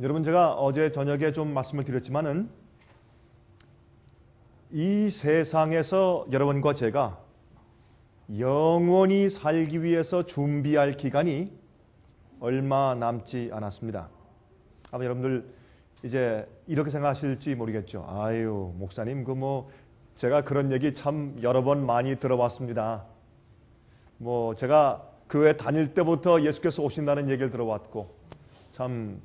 여러분, 제가 어제 저녁에 좀 말씀을 드렸지만은 이 세상에서 여러분과 제가 영원히 살기 위해서 준비할 기간이 얼마 남지 않았습니다. 아마 여러분들 이제 이렇게 생각하실지 모르겠죠. 아유, 목사님, 제가 그런 얘기 참 여러 번 많이 들어봤습니다. 제가 교회 다닐 때부터 예수께서 오신다는 얘기를 들어왔고, 참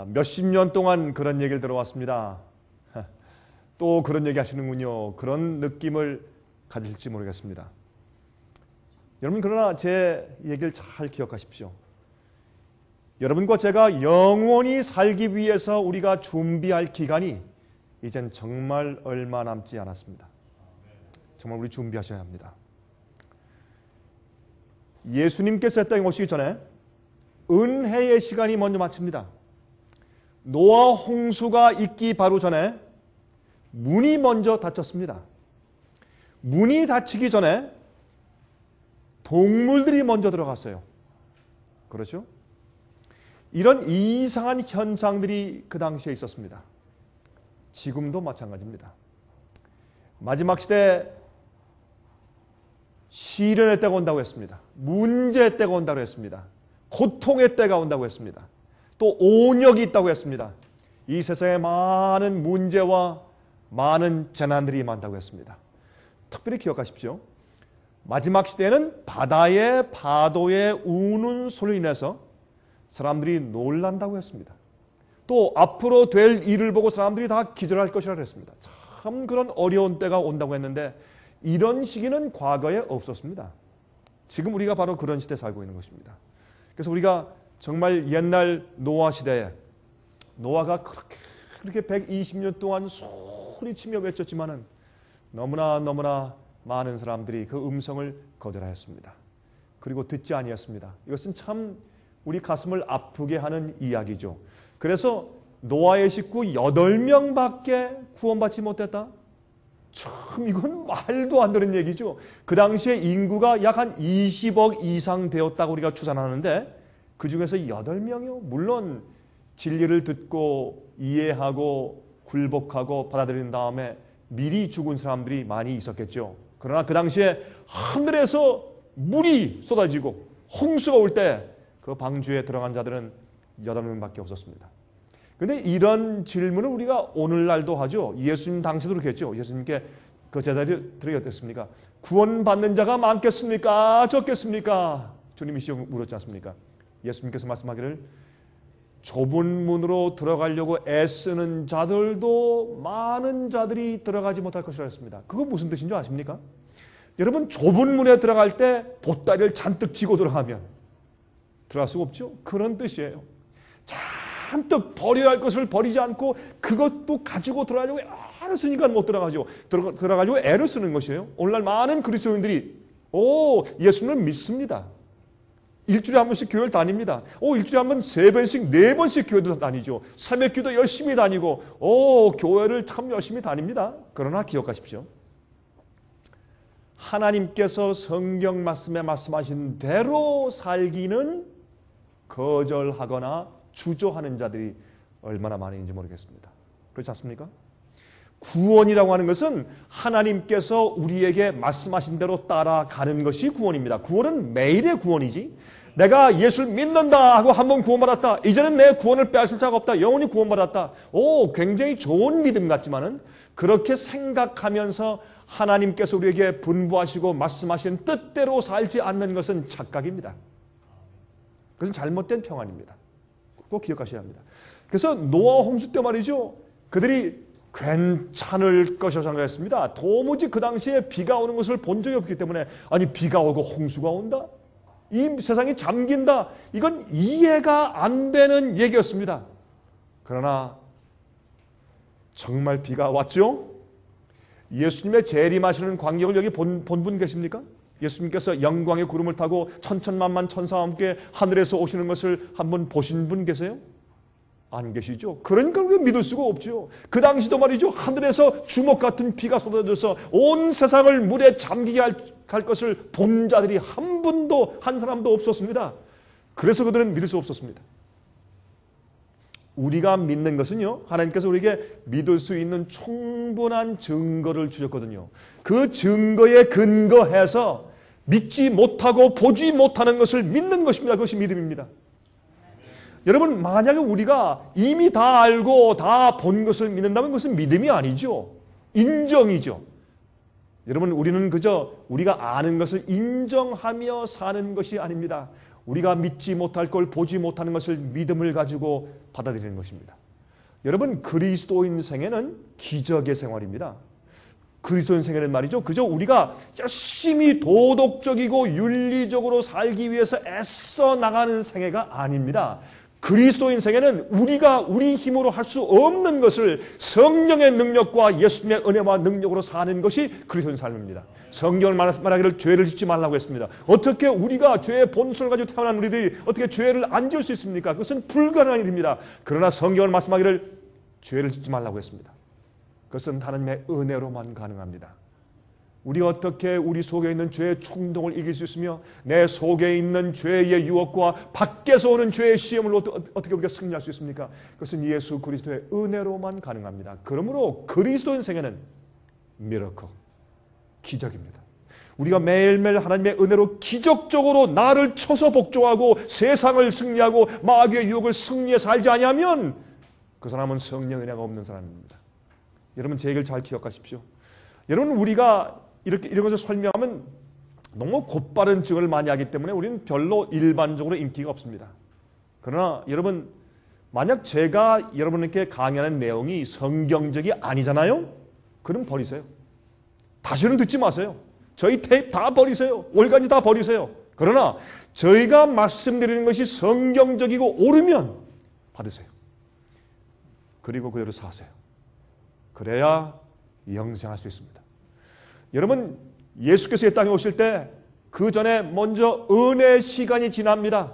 몇십 년 동안 그런 얘기를 들어왔습니다. 또 그런 얘기 하시는군요. 그런 느낌을 가질지 모르겠습니다. 여러분, 그러나 제 얘기를 잘 기억하십시오. 여러분과 제가 영원히 살기 위해서 우리가 준비할 기간이 이젠 정말 얼마 남지 않았습니다. 정말 우리 준비하셔야 합니다. 예수님께서 이 땅에 오시기 전에 은혜의 시간이 먼저 마칩니다. 노아 홍수가 있기 바로 전에 문이 먼저 닫혔습니다. 문이 닫히기 전에 동물들이 먼저 들어갔어요. 그렇죠? 이런 이상한 현상들이 그 당시에 있었습니다. 지금도 마찬가지입니다. 마지막 시대에 시련의 때가 온다고 했습니다. 문제의 때가 온다고 했습니다. 고통의 때가 온다고 했습니다. 또 온역이 있다고 했습니다. 이 세상에 많은 문제와 많은 재난들이 많다고 했습니다. 특별히 기억하십시오. 마지막 시대에는 바다의 파도에 우는 소리로 인해서 사람들이 놀란다고 했습니다. 또 앞으로 될 일을 보고 사람들이 다 기절할 것이라고 했습니다. 참 그런 어려운 때가 온다고 했는데 이런 시기는 과거에 없었습니다. 지금 우리가 바로 그런 시대에 살고 있는 것입니다. 그래서 우리가 정말 옛날 노아 시대에 노아가 그렇게 120년 동안 소리치며 외쳤지만은 너무나 많은 사람들이 그 음성을 거절하였습니다. 그리고 듣지 아니했습니다. 이것은 참 우리 가슴을 아프게 하는 이야기죠. 그래서 노아의 식구 8명밖에 구원받지 못했다? 참 이건 말도 안 되는 얘기죠. 그 당시에 인구가 약 한 20억 이상 되었다고 우리가 추산하는데 그 중에서 8명이요. 물론 진리를 듣고 이해하고 굴복하고 받아들인 다음에 미리 죽은 사람들이 많이 있었겠죠. 그러나 그 당시에 하늘에서 물이 쏟아지고 홍수가 올 때 그 방주에 들어간 자들은 8명밖에 없었습니다. 그런데 이런 질문을 우리가 오늘날도 하죠. 예수님 당시도 그렇게 했죠. 예수님께 그 제자들이 어땠습니까? 구원받는 자가 많겠습니까? 적겠습니까? 주님이 물었지 않습니까? 예수님께서 말씀하기를 좁은 문으로 들어가려고 애쓰는 자들도 많은 자들이 들어가지 못할 것이라 했습니다. 그거 무슨 뜻인 줄 아십니까? 여러분, 좁은 문에 들어갈 때 보따리를 잔뜩 쥐고 들어가면 들어갈 수가 없죠. 그런 뜻이에요. 잔뜩 버려야 할 것을 버리지 않고 그것도 가지고 들어가려고 애를 쓰니까 못 들어가죠. 들어가려고 애를 쓰는 것이에요. 오늘날 많은 그리스도인들이 예수님을 믿습니다. 일주일에 한 번씩 교회를 다닙니다. 일주일에 한 번 3번씩 4번씩 교회도 다니죠. 새벽기도 열심히 다니고 교회를 참 열심히 다닙니다. 그러나 기억하십시오. 하나님께서 성경 말씀에 말씀하신 대로 살기는 거절하거나 주저하는 자들이 얼마나 많은지 모르겠습니다. 그렇지 않습니까? 구원이라고 하는 것은 하나님께서 우리에게 말씀하신 대로 따라가는 것이 구원입니다. 구원은 매일의 구원이지, 내가 예수를 믿는다 하고 한번 구원받았다, 이제는 내 구원을 빼앗을 자가 없다, 영원히 구원받았다, 굉장히 좋은 믿음 같지만은 그렇게 생각하면서 하나님께서 우리에게 분부하시고 말씀하신 뜻대로 살지 않는 것은 착각입니다. 그것은 잘못된 평안입니다. 꼭 기억하셔야 합니다. 그래서 노아 홍수 때 말이죠, 그들이 괜찮을 것이라고 생각했습니다. 도무지 그 당시에 비가 오는 것을 본 적이 없기 때문에, 아니 비가 오고 홍수가 온다? 이 세상이 잠긴다? 이건 이해가 안 되는 얘기였습니다. 그러나 정말 비가 왔죠? 예수님의 재림하시는 광경을 여기 본 분 계십니까? 예수님께서 영광의 구름을 타고 천천만만 천사와 함께 하늘에서 오시는 것을 한번 보신 분 계세요? 안 계시죠? 그러니까 우리가 믿을 수가 없죠. 그 당시도 말이죠, 하늘에서 주먹 같은 비가 쏟아져서 온 세상을 물에 잠기게 할 것을 본 자들이 한 사람도 없었습니다. 그래서 그들은 믿을 수 없었습니다. 우리가 믿는 것은요, 하나님께서 우리에게 믿을 수 있는 충분한 증거를 주셨거든요. 그 증거에 근거해서 믿지 못하고 보지 못하는 것을 믿는 것입니다. 그것이 믿음입니다. 여러분, 만약에 우리가 이미 다 알고 다 본 것을 믿는다면 그것은 믿음이 아니죠. 인정이죠. 여러분, 우리는 그저 우리가 아는 것을 인정하며 사는 것이 아닙니다. 우리가 믿지 못할 걸 보지 못하는 것을 믿음을 가지고 받아들이는 것입니다. 여러분, 그리스도인 생애는 기적의 생활입니다. 그리스도인 생애는 말이죠, 그저 우리가 열심히 도덕적이고 윤리적으로 살기 위해서 애써 나가는 생애가 아닙니다. 그리스도인 생애는 우리가 우리 힘으로 할 수 없는 것을 성령의 능력과 예수님의 은혜와 능력으로 사는 것이 그리스도인 삶입니다. 성경을 말하기를 죄를 짓지 말라고 했습니다. 어떻게 우리가 죄의 본성을 가지고 태어난 우리들이 어떻게 죄를 안 지을 수 있습니까? 그것은 불가능한 일입니다. 그러나 성경을 말씀하기를 죄를 짓지 말라고 했습니다. 그것은 하나님의 은혜로만 가능합니다. 우리가 어떻게 우리 속에 있는 죄의 충동을 이길 수 있으며 내 속에 있는 죄의 유혹과 밖에서 오는 죄의 시험을 어떻게 우리가 승리할 수 있습니까? 그것은 예수 그리스도의 은혜로만 가능합니다. 그러므로 그리스도인 생애는 미러클, 기적입니다. 우리가 매일매일 하나님의 은혜로 기적적으로 나를 쳐서 복종하고 세상을 승리하고 마귀의 유혹을 승리해 살지 아니하면 그 사람은 성령 은혜가 없는 사람입니다. 여러분, 제 얘기를 잘 기억하십시오. 여러분, 우리가 이런 것을 설명하면 너무 곧바른 증언을 많이 하기 때문에 우리는 별로 일반적으로 인기가 없습니다. 그러나 여러분, 만약 제가 여러분에게 강의하는 내용이 성경적이 아니잖아요? 그럼 버리세요. 다시는 듣지 마세요. 저희 테이프 다 버리세요. 월간지 다 버리세요. 그러나 저희가 말씀드리는 것이 성경적이고 옳으면 받으세요. 그리고 그대로 사세요. 그래야 영생할 수 있습니다. 여러분, 예수께서 이 땅에 오실 때 그 전에 먼저 은혜의 시간이 지납니다.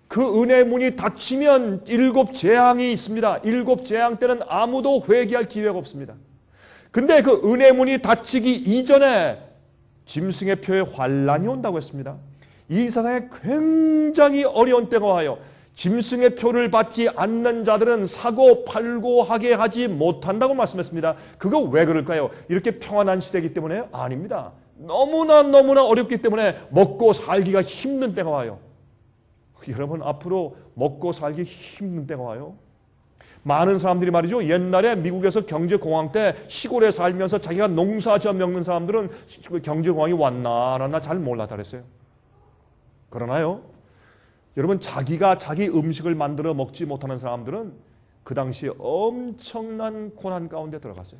그 은혜의 문이 닫히면 7 재앙이 있습니다. 7 재앙 때는 아무도 회개할 기회가 없습니다. 근데 그 은혜의 문이 닫히기 이전에 짐승의 표에 환란이 온다고 했습니다. 이 세상에 굉장히 어려운 때가 와요. 짐승의 표를 받지 않는 자들은 사고 팔고 하게 하지 못한다고 말씀했습니다. 그거 왜 그럴까요? 이렇게 평안한 시대이기 때문에? 아닙니다. 너무나 어렵기 때문에 먹고 살기가 힘든 때가 와요. 여러분, 앞으로 먹고 살기 힘든 때가 와요. 많은 사람들이 말이죠, 옛날에 미국에서 경제공황 때 시골에 살면서 자기가 농사지어 먹는 사람들은 경제공황이 왔나 안 왔나 잘 몰랐다 그랬어요. 그러나요, 여러분, 자기가 자기 음식을 만들어 먹지 못하는 사람들은 그 당시에 엄청난 고난 가운데 들어갔어요.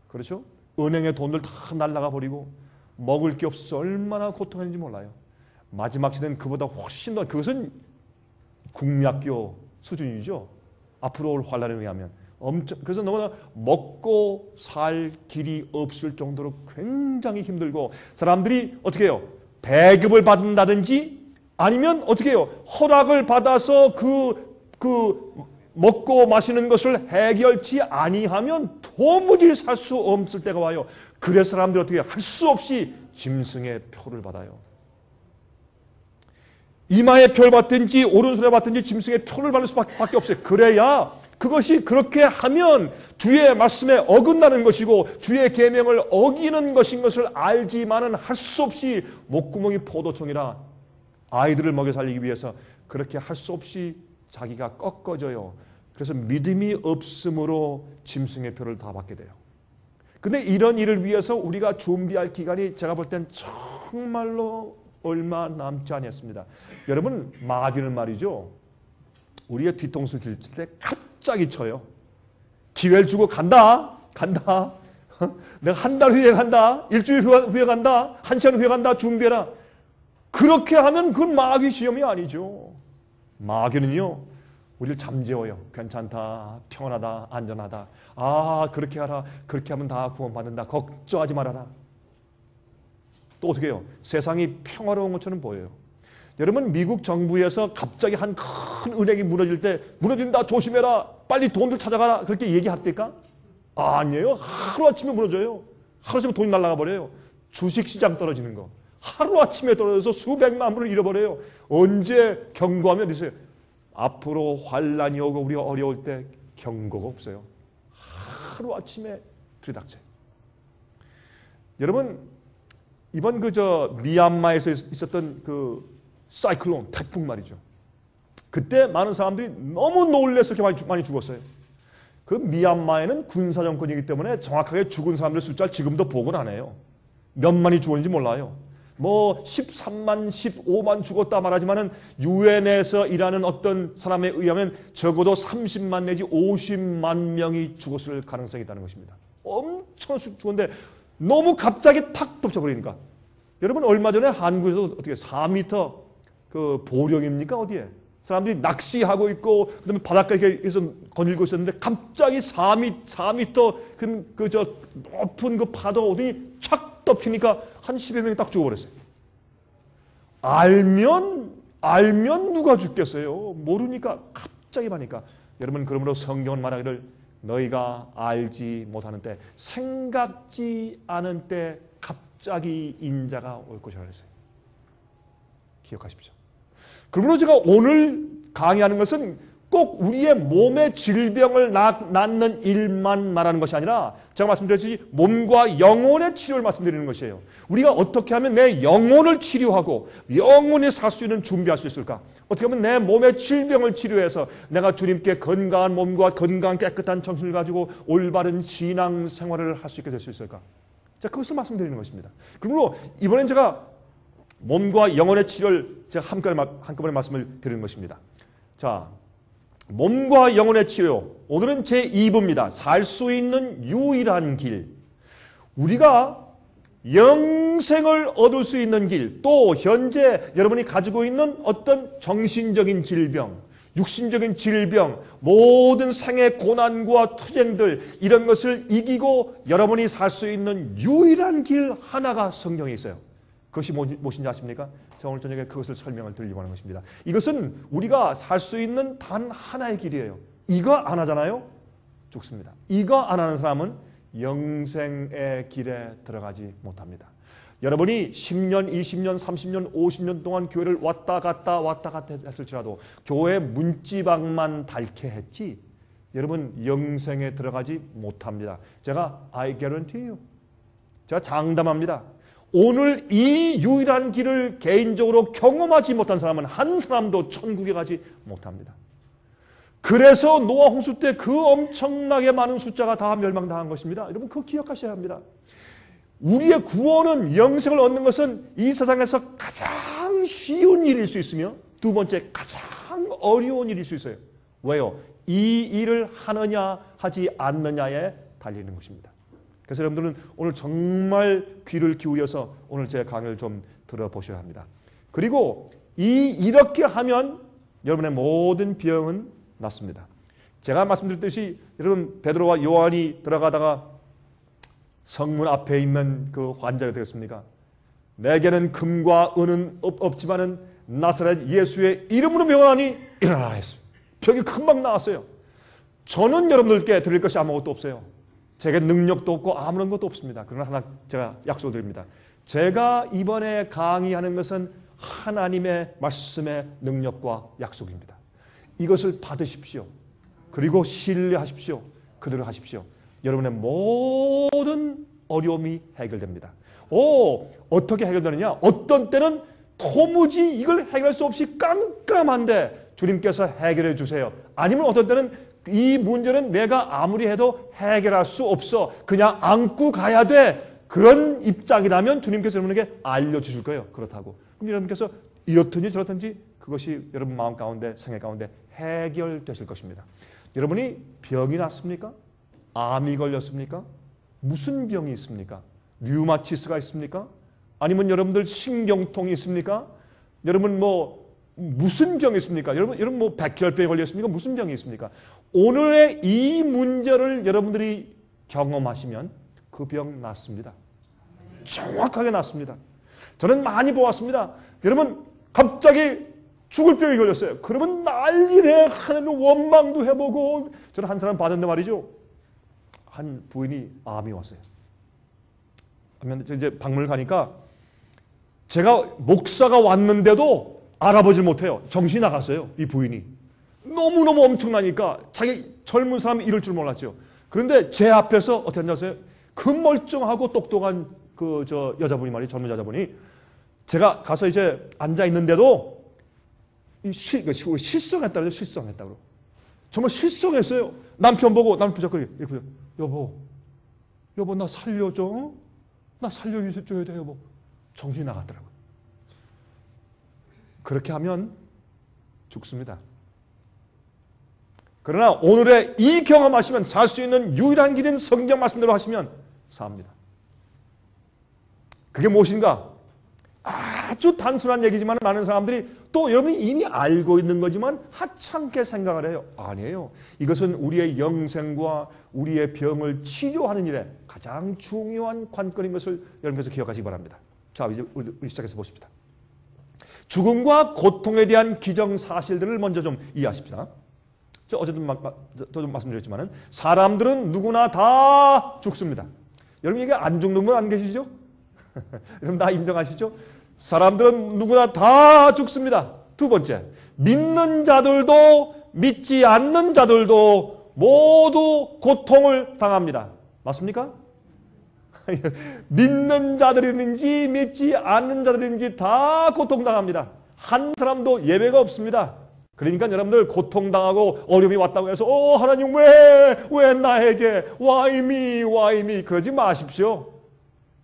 그렇죠? 은행에 돈을 다 날라가 버리고 먹을 게 없어서 얼마나 고통했는지 몰라요. 마지막 시대는 그보다 훨씬 더, 그것은 국민학교 수준이죠. 앞으로 올 환란에 의하면 그래서 너무나 먹고 살 길이 없을 정도로 굉장히 힘들고, 사람들이 어떻게 해요? 배급을 받는다든지 아니면 어떻게 해요? 허락을 받아서 그 먹고 마시는 것을 해결치 아니하면 도무지 살 수 없을 때가 와요. 그래서 사람들이 어떻게 할 수 없이 짐승의 표를 받아요. 이마에 표를 받든지 오른손에 받든지 짐승의 표를 받을 수밖에 없어요. 그래야 그것이 그렇게 하면 주의 말씀에 어긋나는 것이고 주의 계명을 어기는 것인 것을 알지만은 할 수 없이 목구멍이 포도청이라 아이들을 먹여 살리기 위해서 그렇게 할 수 없이 자기가 꺾어져요. 그래서 믿음이 없으므로 짐승의 표를 다 받게 돼요. 근데 이런 일을 위해서 우리가 준비할 기간이 제가 볼 땐 정말로 얼마 남지 않았습니다. 여러분, 마귀는 말이죠, 우리의 뒤통수 길칠 때 갑자기 쳐요. 기회를 주고 간다. 내가 한 달 후에 간다. 일주일 후에 간다. 1시간 후에 간다. 준비해라. 그렇게 하면 그건 마귀 시험이 아니죠. 마귀는요, 우리를 잠재워요. 괜찮다, 평안하다, 안전하다. 아, 그렇게 하라. 그렇게 하면 다 구원받는다. 걱정하지 말아라. 또 어떻게 해요? 세상이 평화로운 것처럼 보여요. 여러분, 미국 정부에서 갑자기 한 큰 은행이 무너질 때 무너진다, 조심해라, 빨리 돈을 찾아가라, 그렇게 얘기합니까? 아니에요. 하루아침에 무너져요. 하루아침에 돈이 날아가 버려요. 주식시장 떨어지는 거 하루아침에 떨어져서 수백만 불을 잃어버려요. 언제 경고하면 되세요? 앞으로 환란이 오고 우리가 어려울 때 경고가 없어요. 하루아침에 들이닥쳐요. 여러분, 이번 미얀마에서 있었던 그 사이클론, 태풍 말이죠. 그때 많은 사람들이 너무 놀라서 그렇게 많이 죽었어요. 그 미얀마에는 군사정권이기 때문에 정확하게 죽은 사람들 숫자를 지금도 보고는 안 해요. 몇만이 죽었는지 몰라요. 뭐 13만, 15만 죽었다 말하지만은 유엔에서 일하는 어떤 사람에 의하면 적어도 30만 내지 50만 명이 죽었을 가능성이 있다는 것입니다. 엄청 죽었는데 너무 갑자기 탁 덮쳐버리니까. 여러분 얼마 전에 한국에서 어떻게 4m 그 보령입니까 어디에? 사람들이 낚시하고 있고 그다음에 바닷가에서 거닐고 있었는데 갑자기 4m 그저 높은 그 파도가 오더니 착 덮치니까 한 10여 명이 딱 죽어버렸어요. 알면 누가 죽겠어요? 모르니까 갑자기 하니까. 여러분 그러므로 성경은 말하기를 너희가 알지 못하는 때 생각지 않은 때 갑자기 인자가 올 것이라고 했어요. 기억하십시오. 그러므로 제가 오늘 강의하는 것은 꼭 우리의 몸의 질병을 낫는 일만 말하는 것이 아니라 제가 말씀드렸듯이 몸과 영혼의 치료를 말씀드리는 것이에요. 우리가 어떻게 하면 내 영혼을 치료하고 영혼이 살 수 있는 준비할 수 있을까? 어떻게 하면 내 몸의 질병을 치료해서 내가 주님께 건강한 몸과 건강한 깨끗한 정신을 가지고 올바른 신앙 생활을 할 수 있게 될 수 있을까? 자, 그것을 말씀드리는 것입니다. 그러므로 이번엔 제가 몸과 영혼의 치료를 제가 한꺼번에 말씀을 드리는 것입니다. 자, 몸과 영혼의 치료. 오늘은 제 2부입니다. 살 수 있는 유일한 길. 우리가 영생을 얻을 수 있는 길, 또 현재 여러분이 가지고 있는 어떤 정신적인 질병, 육신적인 질병, 모든 생의 고난과 투쟁들, 이런 것을 이기고 여러분이 살 수 있는 유일한 길 하나가 성경에 있어요. 그것이 무엇인지 아십니까? 제가 오늘 저녁에 그것을 설명을 드리려고 하는 것입니다. 이것은 우리가 살 수 있는 단 하나의 길이에요. 이거 안 하잖아요? 죽습니다. 이거 안 하는 사람은 영생의 길에 들어가지 못합니다. 여러분이 10년, 20년, 30년, 50년 동안 교회를 왔다 갔다 했을지라도 교회 문지방만 닳게 했지 여러분 영생에 들어가지 못합니다. 제가 I guarantee you. 제가 장담합니다. 오늘 이 유일한 길을 개인적으로 경험하지 못한 사람은 한 사람도 천국에 가지 못합니다. 그래서 노아 홍수 때 그 엄청나게 많은 숫자가 다 멸망당한 것입니다. 여러분 그거 기억하셔야 합니다. 우리의 구원은 영생을 얻는 것은 이 세상에서 가장 쉬운 일일 수 있으며 두 번째 가장 어려운 일일 수 있어요. 왜요? 이 일을 하느냐 하지 않느냐에 달리는 것입니다. 그래서 여러분들은 오늘 정말 귀를 기울여서 오늘 제 강의를 좀 들어보셔야 합니다. 그리고 이렇게 하면 여러분의 모든 병은 낫습니다. 제가 말씀드렸듯이 여러분 베드로와 요한이 들어가다가 성문 앞에 있는 그 환자가 되겠습니까? 내게는 금과 은은 없지만은 나사렛 예수의 이름으로 명하니 일어나라 했어요. 병이 금방 나았어요. 저는 여러분들께 드릴 것이 아무것도 없어요. 제게 능력도 없고 아무런 것도 없습니다. 그러나 하나 제가 약속을 드립니다. 제가 이번에 강의하는 것은 하나님의 말씀의 능력과 약속입니다. 이것을 받으십시오. 그리고 신뢰하십시오. 그대로 하십시오. 여러분의 모든 어려움이 해결됩니다. 어떻게 해결되느냐? 어떤 때는 도무지 이걸 해결할 수 없이 깜깜한데 주님께서 해결해 주세요. 아니면 어떤 때는 이 문제는 내가 아무리 해도 해결할 수 없어. 그냥 안고 가야 돼. 그런 입장이라면 주님께서 여러분에게 알려주실 거예요. 그렇다고. 그럼 여러분께서 이렇든지 저렇든지 그것이 여러분 마음 가운데, 생애 가운데 해결되실 것입니다. 여러분이 병이 났습니까? 암이 걸렸습니까? 무슨 병이 있습니까? 류마티스가 있습니까? 아니면 여러분들 신경통이 있습니까? 여러분 무슨 병이 있습니까? 여러분 백혈병에 걸렸습니까? 무슨 병이 있습니까? 오늘의 이 문제를 여러분들이 경험하시면 그 병 낫습니다. 정확하게 낫습니다. 저는 많이 보았습니다. 여러분 갑자기 죽을 병이 걸렸어요. 그러면 난리래. 하나님 원망도 해보고. 저는 한 사람 봤는데 말이죠. 한 부인이 암이 왔어요. 이제 방문을 가니까 제가 목사가 왔는데도 알아보질 못해요. 정신이 나갔어요. 이 부인이. 너무너무 엄청나니까 자기 젊은 사람이 이럴 줄 몰랐죠. 그런데 제 앞에서 어떻게 앉았어요? 그 멀쩡하고 똑똑한 여자분이 말이에요. 젊은 여자분이 제가 가서 이제 앉아 있는데도 실성했다 그러죠. 실성했다고. 정말 실성했어요. 남편 보고 남편 자꾸 이렇게 보죠. 여보 나 살려줘. 나 살려줘야 돼 여보. 정신이 나갔더라고요. 그렇게 하면 죽습니다. 그러나 오늘의 이 경험하시면 살 수 있는 유일한 길인 성경 말씀대로 하시면 삽니다. 그게 무엇인가? 아주 단순한 얘기지만 많은 사람들이 또 여러분이 이미 알고 있는 거지만 하찮게 생각을 해요. 아니에요. 이것은 우리의 영생과 우리의 병을 치료하는 일에 가장 중요한 관건인 것을 여러분께서 기억하시기 바랍니다. 자, 이제 우리 시작해서 보십시다. 죽음과 고통에 대한 기정사실들을 먼저 좀 이해하십시다. 어제도 좀 말씀드렸지만 사람들은 누구나 다 죽습니다. 여러분 이게 안 죽는 분 안 계시죠? 여러분 다 인정하시죠? 사람들은 누구나 다 죽습니다. 두 번째, 믿는 자들도 믿지 않는 자들도 모두 고통을 당합니다. 맞습니까? 믿는 자들이든지 믿지 않는 자들이든지 다 고통당합니다. 한 사람도 예외가 없습니다. 그러니까 여러분들 고통당하고 어려움이 왔다고 해서 하나님 왜 나에게 why me 그러지 마십시오.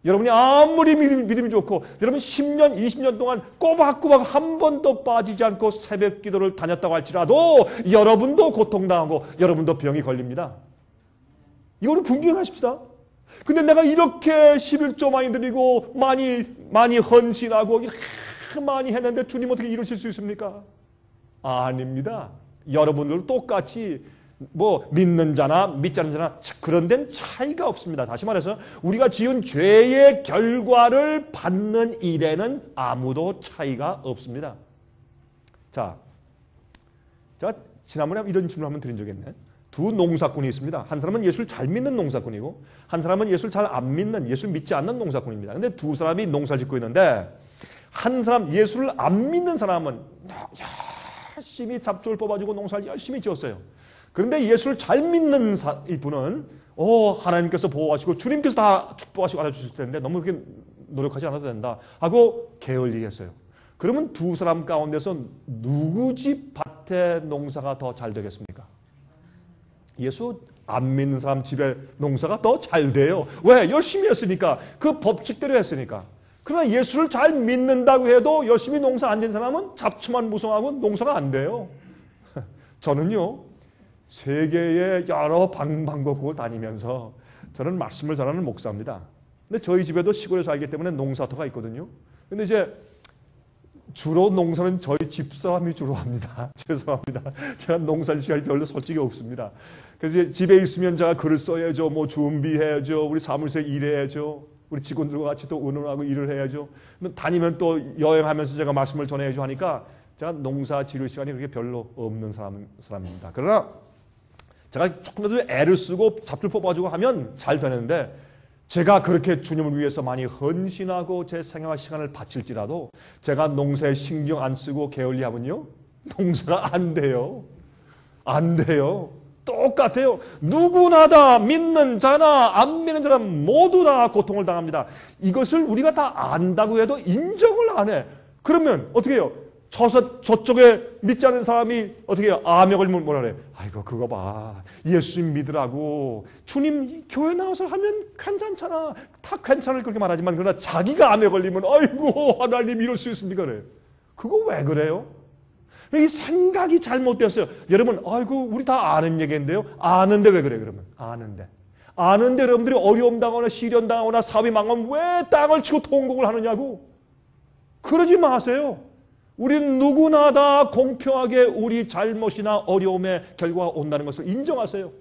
여러분이 아무리 믿음이 좋고 여러분 10년 20년 동안 꼬박꼬박 한 번도 빠지지 않고 새벽 기도를 다녔다고 할지라도 여러분도 고통당하고 여러분도 병이 걸립니다. 이거를 분명하십시다. 근데 내가 이렇게 11조 많이 드리고 많이 헌신하고 이렇게 많이 했는데 주님 어떻게 이러실 수 있습니까? 아닙니다. 여러분들 똑같이 믿는 자나 믿지 않는 자나 그런 데는 차이가 없습니다. 다시 말해서 우리가 지은 죄의 결과를 받는 일에는 아무도 차이가 없습니다. 자, 지난번에 이런 질문을 한번 드린 적이 있네. 두 농사꾼이 있습니다. 한 사람은 예수를 잘 믿는 농사꾼이고 한 사람은 예수를 잘 안 믿는, 예수를 믿지 않는 농사꾼입니다. 근데 두 사람이 농사를 짓고 있는데 한 사람, 예수를 안 믿는 사람은 열심히 잡초를 뽑아주고 농사를 열심히 지었어요. 그런데 예수를 잘 믿는 이분은 하나님께서 보호하시고 주님께서 다 축복하시고 알아주실 텐데 너무 그렇게 노력하지 않아도 된다 하고 게을리했어요. 그러면 두 사람 가운데서 누구 집 밭에 농사가 더 잘 되겠습니까? 예수 안 믿는 사람 집에 농사가 더 잘 돼요. 왜? 열심히 했으니까. 그 법칙대로 했으니까. 그러나 예수를 잘 믿는다고 해도 열심히 농사 안 된 사람은 잡초만 무성하고 농사가 안 돼요. 저는요, 세계의 여러 방방곡곡을 다니면서 저는 말씀을 전하는 목사입니다. 근데 저희 집에도 시골에 살기 때문에 농사터가 있거든요. 근데 이제 주로 농사는 저희 집사람이 주로 합니다. 죄송합니다. 제가 농사질 시간이 별로 솔직히 없습니다. 그래서 집에 있으면 제가 글을 써야죠. 준비해야죠. 우리 사무실에 일해야죠. 우리 직원들과 같이 또 의논하고 일을 해야죠. 다니면 또 여행하면서 제가 말씀을 전해야죠 하니까 제가 농사 지를 시간이 그렇게 별로 없는 사람입니다. 그러나 제가 조금이라도 애를 쓰고 잡초를 뽑아주고 하면 잘 되는데 제가 그렇게 주님을 위해서 많이 헌신하고 제 생애와 시간을 바칠지라도 제가 농사에 신경 안 쓰고 게을리하면요 농사가 안 돼요. 안 돼요. 똑같아요. 누구나 다 믿는 자나 안 믿는 자나 모두 다 고통을 당합니다. 이것을 우리가 다 안다고 해도 인정을 안 해. 그러면 어떻게 해요? 저쪽에 믿지 않는 사람이 어떻게 해요? 암에 걸리면 뭐라 그래? 아이고 그거 봐. 예수님 믿으라고. 주님 교회 나와서 하면 괜찮잖아. 다 괜찮을 그렇게 말하지만 그러나 자기가 암에 걸리면 아이고 하나님 이럴 수 있습니까? 그래. 그거 왜 그래요? 이 생각이 잘못되었어요. 여러분 아이고 우리 다 아는 얘기인데요. 아는데 왜 그래 그러면? 아는데 여러분들이 어려움 당하거나 시련 당하거나 사업이 망하면 왜 땅을 치고 통곡을 하느냐고. 그러지 마세요. 우리는 누구나 다 공평하게 우리 잘못이나 어려움의 결과가 온다는 것을 인정하세요.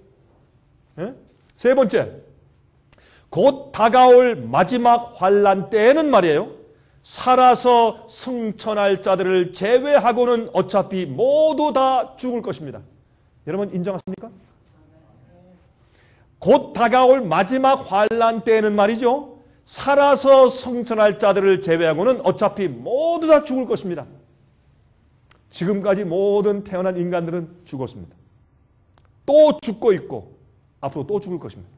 예? 세 번째, 곧 다가올 마지막 환난 때에는 말이에요. 살아서 승천할 자들을 제외하고는 어차피 모두 다 죽을 것입니다. 여러분 인정하십니까? 곧 다가올 마지막 환난 때에는 말이죠. 살아서 승천할 자들을 제외하고는 어차피 모두 다 죽을 것입니다. 지금까지 모든 태어난 인간들은 죽었습니다. 또 죽고 있고 앞으로 또 죽을 것입니다.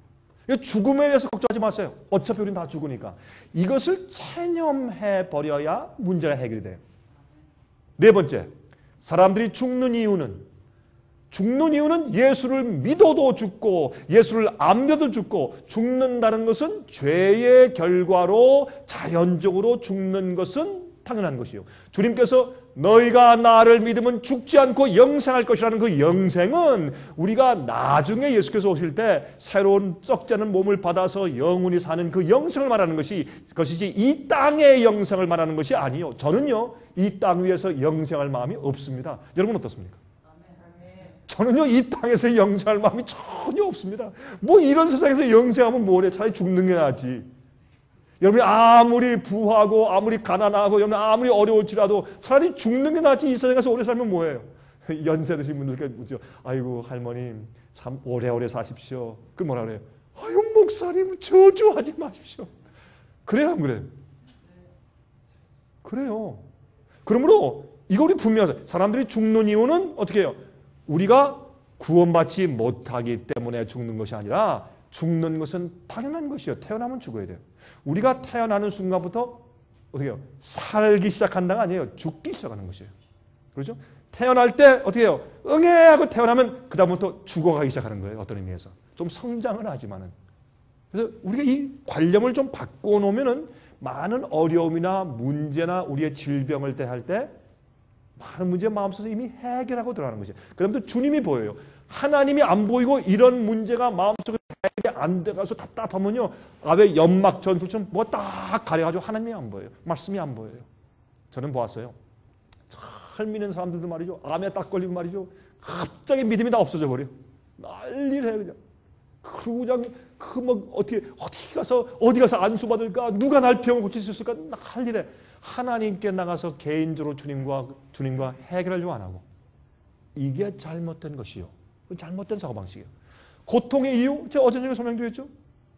죽음에 대해서 걱정하지 마세요. 어차피 우리는 다 죽으니까. 이것을 체념해 버려야 문제가 해결이 돼요. 네 번째, 사람들이 죽는 이유는 예수를 믿어도 죽고 예수를 안 믿어도 죽고, 죽는다는 것은 죄의 결과로 자연적으로 죽는 것은 당연한 것이요. 주님께서 너희가 나를 믿으면 죽지 않고 영생할 것이라는 그 영생은 우리가 나중에 예수께서 오실 때 새로운 썩지 않은 몸을 받아서 영원히 사는 그 영생을 말하는 것이지 이 땅의 영생을 말하는 것이 아니요. 저는요, 이 땅 위에서 영생할 마음이 없습니다. 여러분 어떻습니까? 저는요, 이 땅에서 영생할 마음이 전혀 없습니다. 뭐 이런 세상에서 영생하면 뭐래? 차라리 죽는 게 낫지. 여러분이 아무리 부하고 아무리 가난하고 여러분 아무리 어려울지라도 차라리 죽는 게 낫지. 이 세상에서 오래 살면 뭐예요? 연세 드신 분들께 묻죠. 아이고 할머님 참 오래오래 사십시오. 그 뭐라 그래요? 아유 목사님 저주하지 마십시오. 그래요 안 그래요? 그래요. 그러므로 이거 우리 분명하죠. 사람들이 죽는 이유는 어떻게 해요? 우리가 구원받지 못하기 때문에 죽는 것이 아니라 죽는 것은 당연한 것이요. 태어나면 죽어야 돼요. 우리가 태어나는 순간부터 어떻게 해요? 살기 시작한다가 아니에요. 죽기 시작하는 것이에요. 그렇죠? 태어날 때 어떻게 해요? 응애 하고 태어나면 그 다음부터 죽어가기 시작하는 거예요. 어떤 의미에서. 좀 성장은 하지만은. 그래서 우리가 이 관념을 좀 바꿔놓으면은 많은 어려움이나 문제나 우리의 질병을 대할 때 많은 문제 마음속에 이미 해결하고 들어가는 것이에요. 그 다음에 또 주님이 보여요. 하나님이 안 보이고 이런 문제가 마음속에 해결이 안 돼가서 답답하면요. 왜 연막 전술처럼 뭐 딱 가려가지고 하나님이 안 보여요. 말씀이 안 보여요. 저는 보았어요. 잘 믿는 사람들도 말이죠. 암에 딱 걸리고 말이죠. 갑자기 믿음이 다 없어져 버려. 난리를 해 그냥. 그러고 그냥 어디 가서 안수 받을까? 누가 날 병을 고칠 수 있을까? 난리래. 하나님께 나가서 개인적으로 주님과 해결하려고 안 하고. 이게 잘못된 것이요. 잘못된 사고방식이에요. 고통의 이유, 제가 어제 저녁에 설명드렸죠.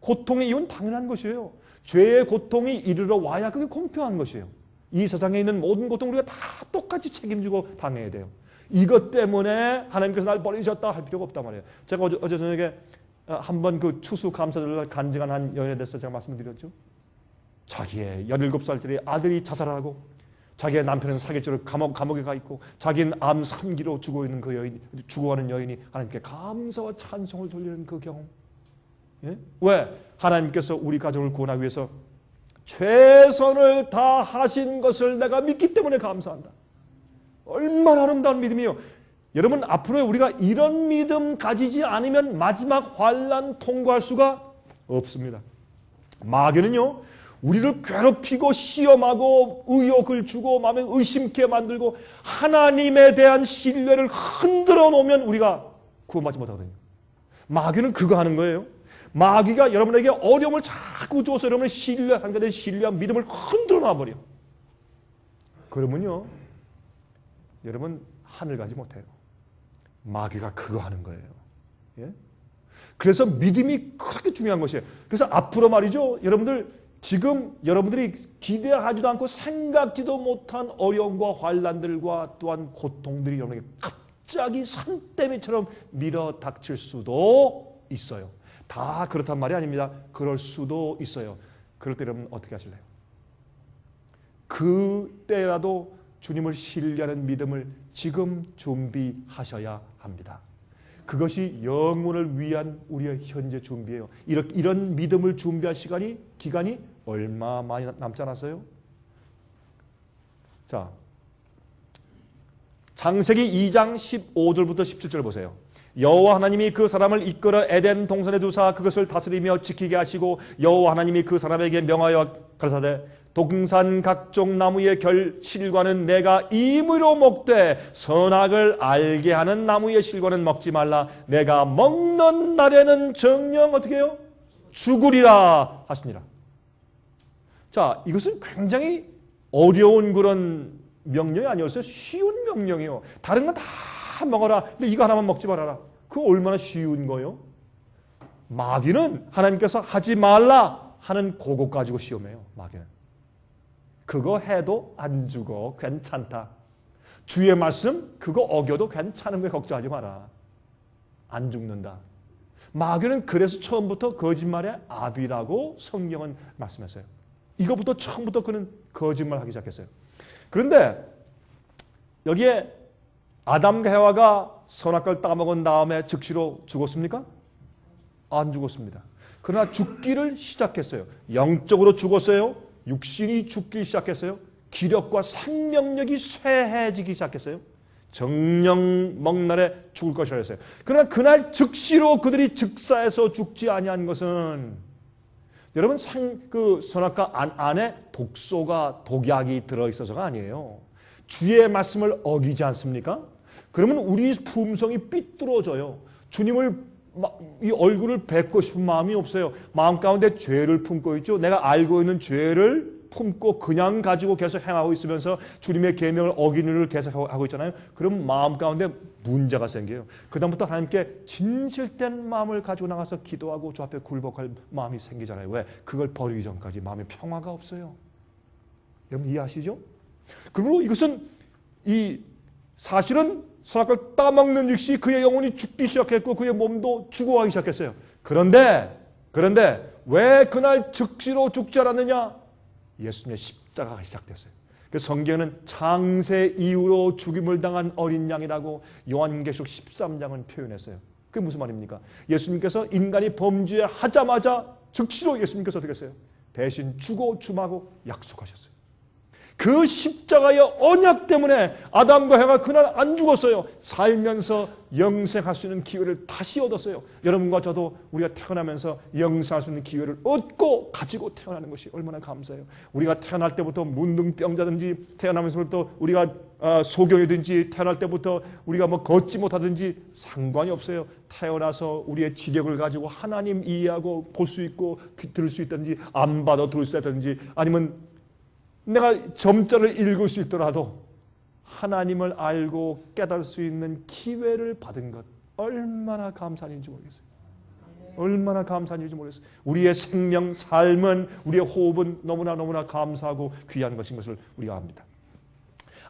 고통의 이유는 당연한 것이에요. 죄의 고통이 이르러 와야 그게 공평한 것이에요. 이 세상에 있는 모든 고통 우리가 다 똑같이 책임지고 당해야 돼요. 이것 때문에 하나님께서 날 버리셨다 할 필요가 없단 말이에요. 제가 어제 저녁에 한번 그 추수감사절날 간증한 한 여인에 대해서 제가 말씀드렸죠. 자기의 17살짜리 아들이 자살하고 자기의 남편은 사기죄로 감옥에 가 있고 자기는 암 3기로 죽어가는 여인이 하나님께 감사와 찬송을 돌리는 그 경험. 예? 왜? 하나님께서 우리 가정을 구원하기 위해서 최선을 다하신 것을 내가 믿기 때문에 감사한다. 얼마나 아름다운 믿음이요. 여러분 앞으로 우리가 이런 믿음 가지지 않으면 마지막 환난 통과할 수가 없습니다. 마귀는요. 우리를 괴롭히고 시험하고 의욕을 주고 마음에 의심케 만들고 하나님에 대한 신뢰를 흔들어 놓으면 우리가 구원받지 못하거든요. 마귀는 그거 하는 거예요. 마귀가 여러분에게 어려움을 자꾸 줘서 여러분의 하나님에 신뢰한 믿음을 흔들어 놔버려. 그러면요. 여러분 하늘 가지 못해요. 마귀가 그거 하는 거예요. 예? 그래서 믿음이 그렇게 중요한 것이에요. 그래서 앞으로 말이죠. 지금 여러분들이 기대하지도 않고 생각지도 못한 어려움과 환난들과 또한 고통들이 여러분에게 갑자기 산더미처럼 밀어 닥칠 수도 있어요. 다 그렇단 말이 아닙니다. 그럴 수도 있어요. 그럴 때 여러분 어떻게 하실래요? 그때라도 주님을 신뢰하는 믿음을 지금 준비하셔야 합니다. 그것이 영혼을 위한 우리의 현재 준비예요. 이런 믿음을 준비할 기간이 얼마 많이 남지 않았어요? 자, 창세기 2장 15절부터 17절 보세요. 여호와 하나님이 그 사람을 이끌어 에덴 동산에 두사 그것을 다스리며 지키게 하시고 여호와 하나님이 그 사람에게 명하여 가라사대 동산 각종 나무의 실과는 내가 임의로 먹되 선악을 알게 하는 나무의 실과는 먹지 말라. 내가 먹는 날에는 정녕 어떻게 해요? 죽으리라 하시니라. 자, 이것은 굉장히 어려운 그런 명령이 아니었어요. 쉬운 명령이에요. 다른 건 다 먹어라. 근데 이거 하나만 먹지 말아라. 그거 얼마나 쉬운 거예요? 마귀는 하나님께서 하지 말라 하는 그것 가지고 시험해요. 마귀는. 그거 해도 안 죽어. 괜찮다. 주의 말씀 그거 어겨도 괜찮은 거에 걱정하지 마라. 안 죽는다. 마귀는 그래서 처음부터 거짓말의 아비라고 성경은 말씀했어요. 이거부터 처음부터 그는 거짓말하기 시작했어요. 그런데 여기에 아담과 해와가 선악과를 따먹은 다음에 즉시로 죽었습니까? 안 죽었습니다. 그러나 죽기를 시작했어요. 영적으로 죽었어요. 육신이 죽기 시작했어요. 기력과 생명력이 쇠해지기 시작했어요. 정령 먹날에 죽을 것이라 했어요. 그러나 그날 즉시로 그들이 즉사해서 죽지 아니한 것은 여러분 그 선악과 안에 독소가 독약이 들어있어서가 아니에요. 주의 말씀을 어기지 않습니까? 그러면 우리 품성이 삐뚤어져요. 주님을 이 얼굴을 뵙고 싶은 마음이 없어요. 마음 가운데 죄를 품고 있죠. 내가 알고 있는 죄를 품고 그냥 가지고 계속 행하고 있으면서 주님의 계명을 어기는 일을 계속 하고 있잖아요. 그럼 마음 가운데 문제가 생겨요. 그다음부터 하나님께 진실된 마음을 가지고 나가서 기도하고 주 앞에 굴복할 마음이 생기잖아요. 왜? 그걸 버리기 전까지 마음에 평화가 없어요. 여러분 이해하시죠? 그리고 이것은 이 사실은 선악과를 따먹는 즉시 그의 영혼이 죽기 시작했고 그의 몸도 죽어가기 시작했어요. 그런데 왜 그날 즉시로 죽지 않았느냐? 예수님의 십자가가 시작됐어요. 그래서 성경은 창세 이후로 죽임을 당한 어린 양이라고 요한계시록 13장은 표현했어요. 그게 무슨 말입니까? 예수님께서 인간이 범죄하자마자 즉시로 예수님께서 어떻게 했어요? 대신 죽어 줌하고 약속하셨어요. 그 십자가의 언약 때문에 아담과 해가 그날 안 죽었어요. 살면서 영생할 수 있는 기회를 다시 얻었어요. 여러분과 저도 우리가 태어나면서 영생할 수 있는 기회를 얻고 가지고 태어나는 것이 얼마나 감사해요. 우리가 태어날 때부터 문둥병자든지 태어나면서부터 우리가 소경이든지 태어날 때부터 우리가 뭐 걷지 못하든지 상관이 없어요. 태어나서 우리의 지력을 가지고 하나님 이해하고 볼 수 있고 들을 수 있든지 안 봐도 들을 수 있든지 아니면 내가 점자를 읽을 수 있더라도 하나님을 알고 깨달을 수 있는 기회를 받은 것 얼마나 감사한 일인지 모르겠어요. 얼마나 감사한 일인지 모르겠어요. 우리의 생명, 삶은 우리의 호흡은 너무나 감사하고 귀한 것인 것을 우리가 압니다.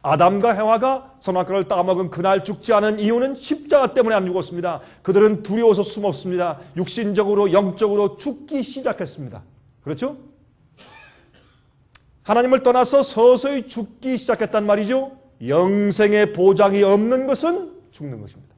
아담과 해와가 선악과를 따먹은 그날 죽지 않은 이유는 십자가 때문에 안 죽었습니다. 그들은 두려워서 숨었습니다. 육신적으로 영적으로 죽기 시작했습니다. 그렇죠? 하나님을 떠나서 서서히 죽기 시작했단 말이죠. 영생의 보장이 없는 것은 죽는 것입니다.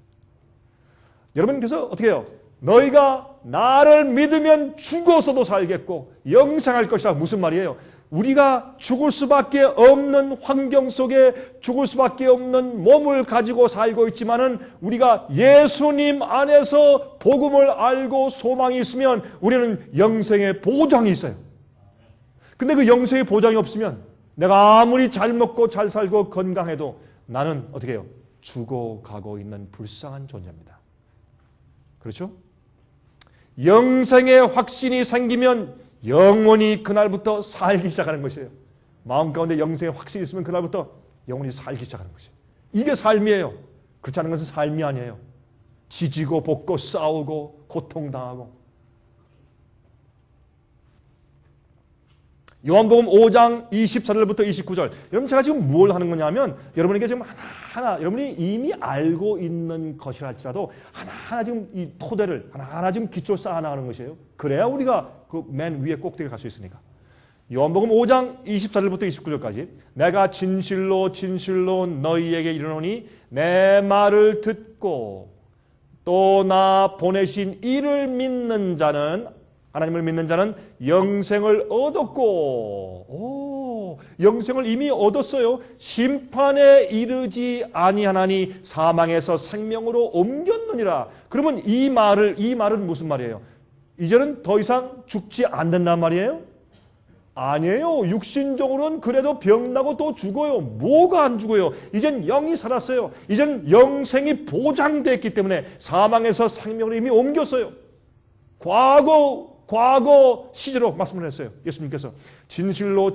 여러분 그래서 어떻게 해요? 너희가 나를 믿으면 죽어서도 살겠고 영생할 것이라 무슨 말이에요? 우리가 죽을 수밖에 없는 환경 속에 죽을 수밖에 없는 몸을 가지고 살고 있지만은 우리가 예수님 안에서 복음을 알고 소망이 있으면 우리는 영생의 보장이 있어요. 근데 그 영생의 보장이 없으면 내가 아무리 잘 먹고 잘 살고 건강해도 나는 어떻게 해요? 죽어가고 있는 불쌍한 존재입니다. 그렇죠? 영생의 확신이 생기면 영원히 그날부터 살기 시작하는 것이에요. 마음 가운데 영생의 확신이 있으면 그날부터 영원히 살기 시작하는 것이에요. 이게 삶이에요. 그렇지 않은 것은 삶이 아니에요. 지지고 볶고 싸우고 고통당하고. 요한복음 5장 24절부터 29절. 여러분 제가 지금 뭘 하는 거냐면 여러분에게 지금 하나하나 여러분이 이미 알고 있는 것이라 할지라도 하나하나 지금 이 토대를 하나하나 지금 기초를 쌓아나가는 것이에요. 그래야 우리가 그 맨 위에 꼭대기에 갈 수 있으니까. 요한복음 5장 24절부터 29절까지 내가 진실로 너희에게 이르노니 내 말을 듣고 또 나 보내신 이를 믿는 자는 하나님을 믿는 자는 영생을 얻었고 영생을 이미 얻었어요. 심판에 이르지 아니하나니 사망에서 생명으로 옮겼느니라. 그러면 이 말은 무슨 말이에요? 이제는 더 이상 죽지 않는단 말이에요? 아니에요. 육신적으로는 그래도 병나고 또 죽어요. 뭐가 안 죽어요? 이젠 영이 살았어요. 이젠 영생이 보장됐기 때문에 사망에서 생명으로 이미 옮겼어요. 과거 시제로 말씀을 했어요. 예수님께서 진실로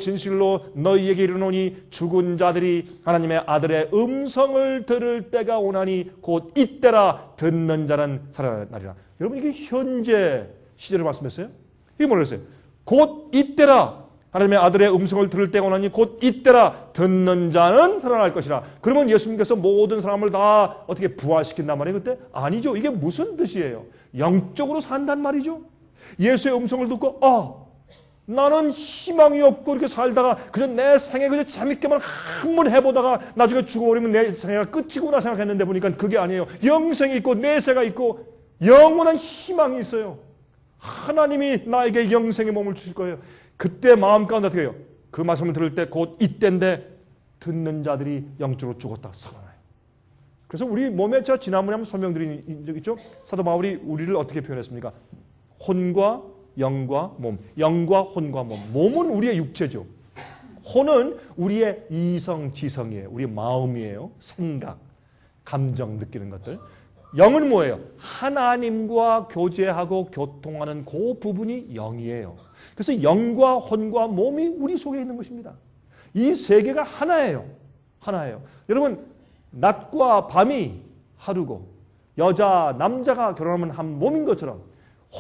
너희에게 이르노니 죽은 자들이 하나님의 아들의 음성을 들을 때가 오나니 곧 이때라 듣는 자는 살아나리라. 여러분 이게 현재 시제로 말씀했어요? 이게 뭐랬어요? 곧 이때라. 하나님의 아들의 음성을 들을 때가 오나니 곧 이때라. 듣는 자는 살아날 것이라. 그러면 예수님께서 모든 사람을 다 어떻게 부활시킨단 말이에요? 그때? 아니죠. 이게 무슨 뜻이에요? 영적으로 산단 말이죠. 예수의 음성을 듣고 나는 희망이 없고 이렇게 살다가 그저 내 생에 그저 재밌게만 한번 해보다가 나중에 죽어버리면 내 생애가 끝이구나 생각했는데 보니까 그게 아니에요. 영생이 있고 내세가 있고 영원한 희망이 있어요. 하나님이 나에게 영생의 몸을 주실 거예요. 그때 마음 가운데 어떻게 해요? 그 말씀을 들을 때 곧 이때인데 듣는 자들이 영적으로 죽었다 살아나요. 그래서 우리 몸에 제가 지난번에 한번 설명드린 적 있죠? 사도 바울이 우리를 어떻게 표현했습니까? 혼과 영과 몸, 영과 혼과 몸. 몸은 우리의 육체죠. 혼은 우리의 이성, 지성이에요. 우리의 마음이에요. 생각, 감정, 느끼는 것들. 영은 뭐예요? 하나님과 교제하고 교통하는 그 부분이 영이에요. 그래서 영과 혼과 몸이 우리 속에 있는 것입니다. 이 세 개가 하나예요. 하나예요. 여러분, 낮과 밤이 하루고 여자, 남자가 결혼하면 한 몸인 것처럼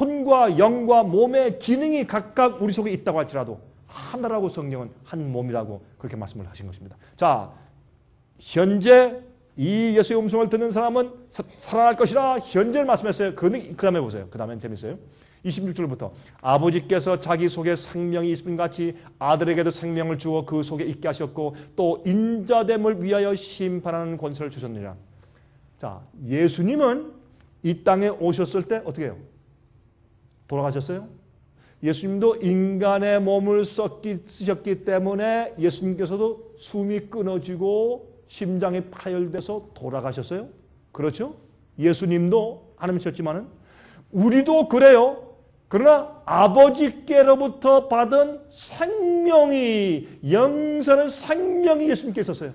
혼과 영과 몸의 기능이 각각 우리 속에 있다고 할지라도 하나라고 성경은 한 몸이라고 그렇게 말씀을 하신 것입니다. 자, 현재 이 예수의 음성을 듣는 사람은 살아날 것이라 현재를 말씀했어요. 그 다음에 보세요. 그 다음엔 재밌어요. 26절부터 아버지께서 자기 속에 생명이 있음 같이 아들에게도 생명을 주어 그 속에 있게 하셨고 또 인자됨을 위하여 심판하는 권세를 주셨느니라. 자, 예수님은 이 땅에 오셨을 때 어떻게 해요? 돌아가셨어요? 예수님도 인간의 몸을 쓰셨기 때문에 예수님께서도 숨이 끊어지고 심장이 파열돼서 돌아가셨어요? 그렇죠? 예수님도 하나님이셨지만은 우리도 그래요. 그러나 아버지께로부터 받은 생명이 영생의 생명이 예수님께 있었어요.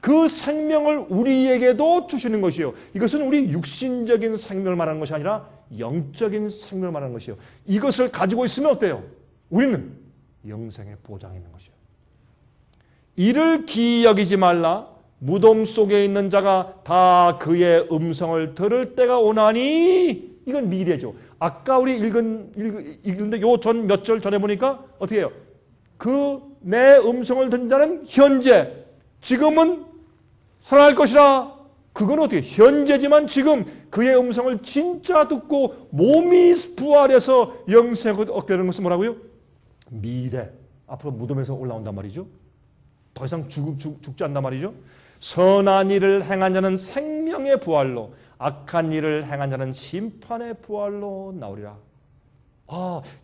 그 생명을 우리에게도 주시는 것이요. 이것은 우리 육신적인 생명을 말하는 것이 아니라 영적인 생명을 말하는 것이요. 이것을 가지고 있으면 어때요? 우리는 영생의 보장이 있는 것이요. 이를 기이 여기지 말라. 무덤 속에 있는 자가 다 그의 음성을 들을 때가 오나니 이건 미래죠. 아까 우리 읽은데 요 전 몇 절 전에 보니까 어떻게 해요? 그 내 음성을 듣는 자는 현재, 지금은 살아날 것이라. 그건 어떻게 현재지만 지금 그의 음성을 진짜 듣고 몸이 부활해서 영생을 얻게 되는 것은 뭐라고요? 미래. 앞으로 무덤에서 올라온단 말이죠. 더 이상 죽지 않단 말이죠. 선한 일을 행한 자는 생명의 부활로, 악한 일을 행한 자는 심판의 부활로 나오리라.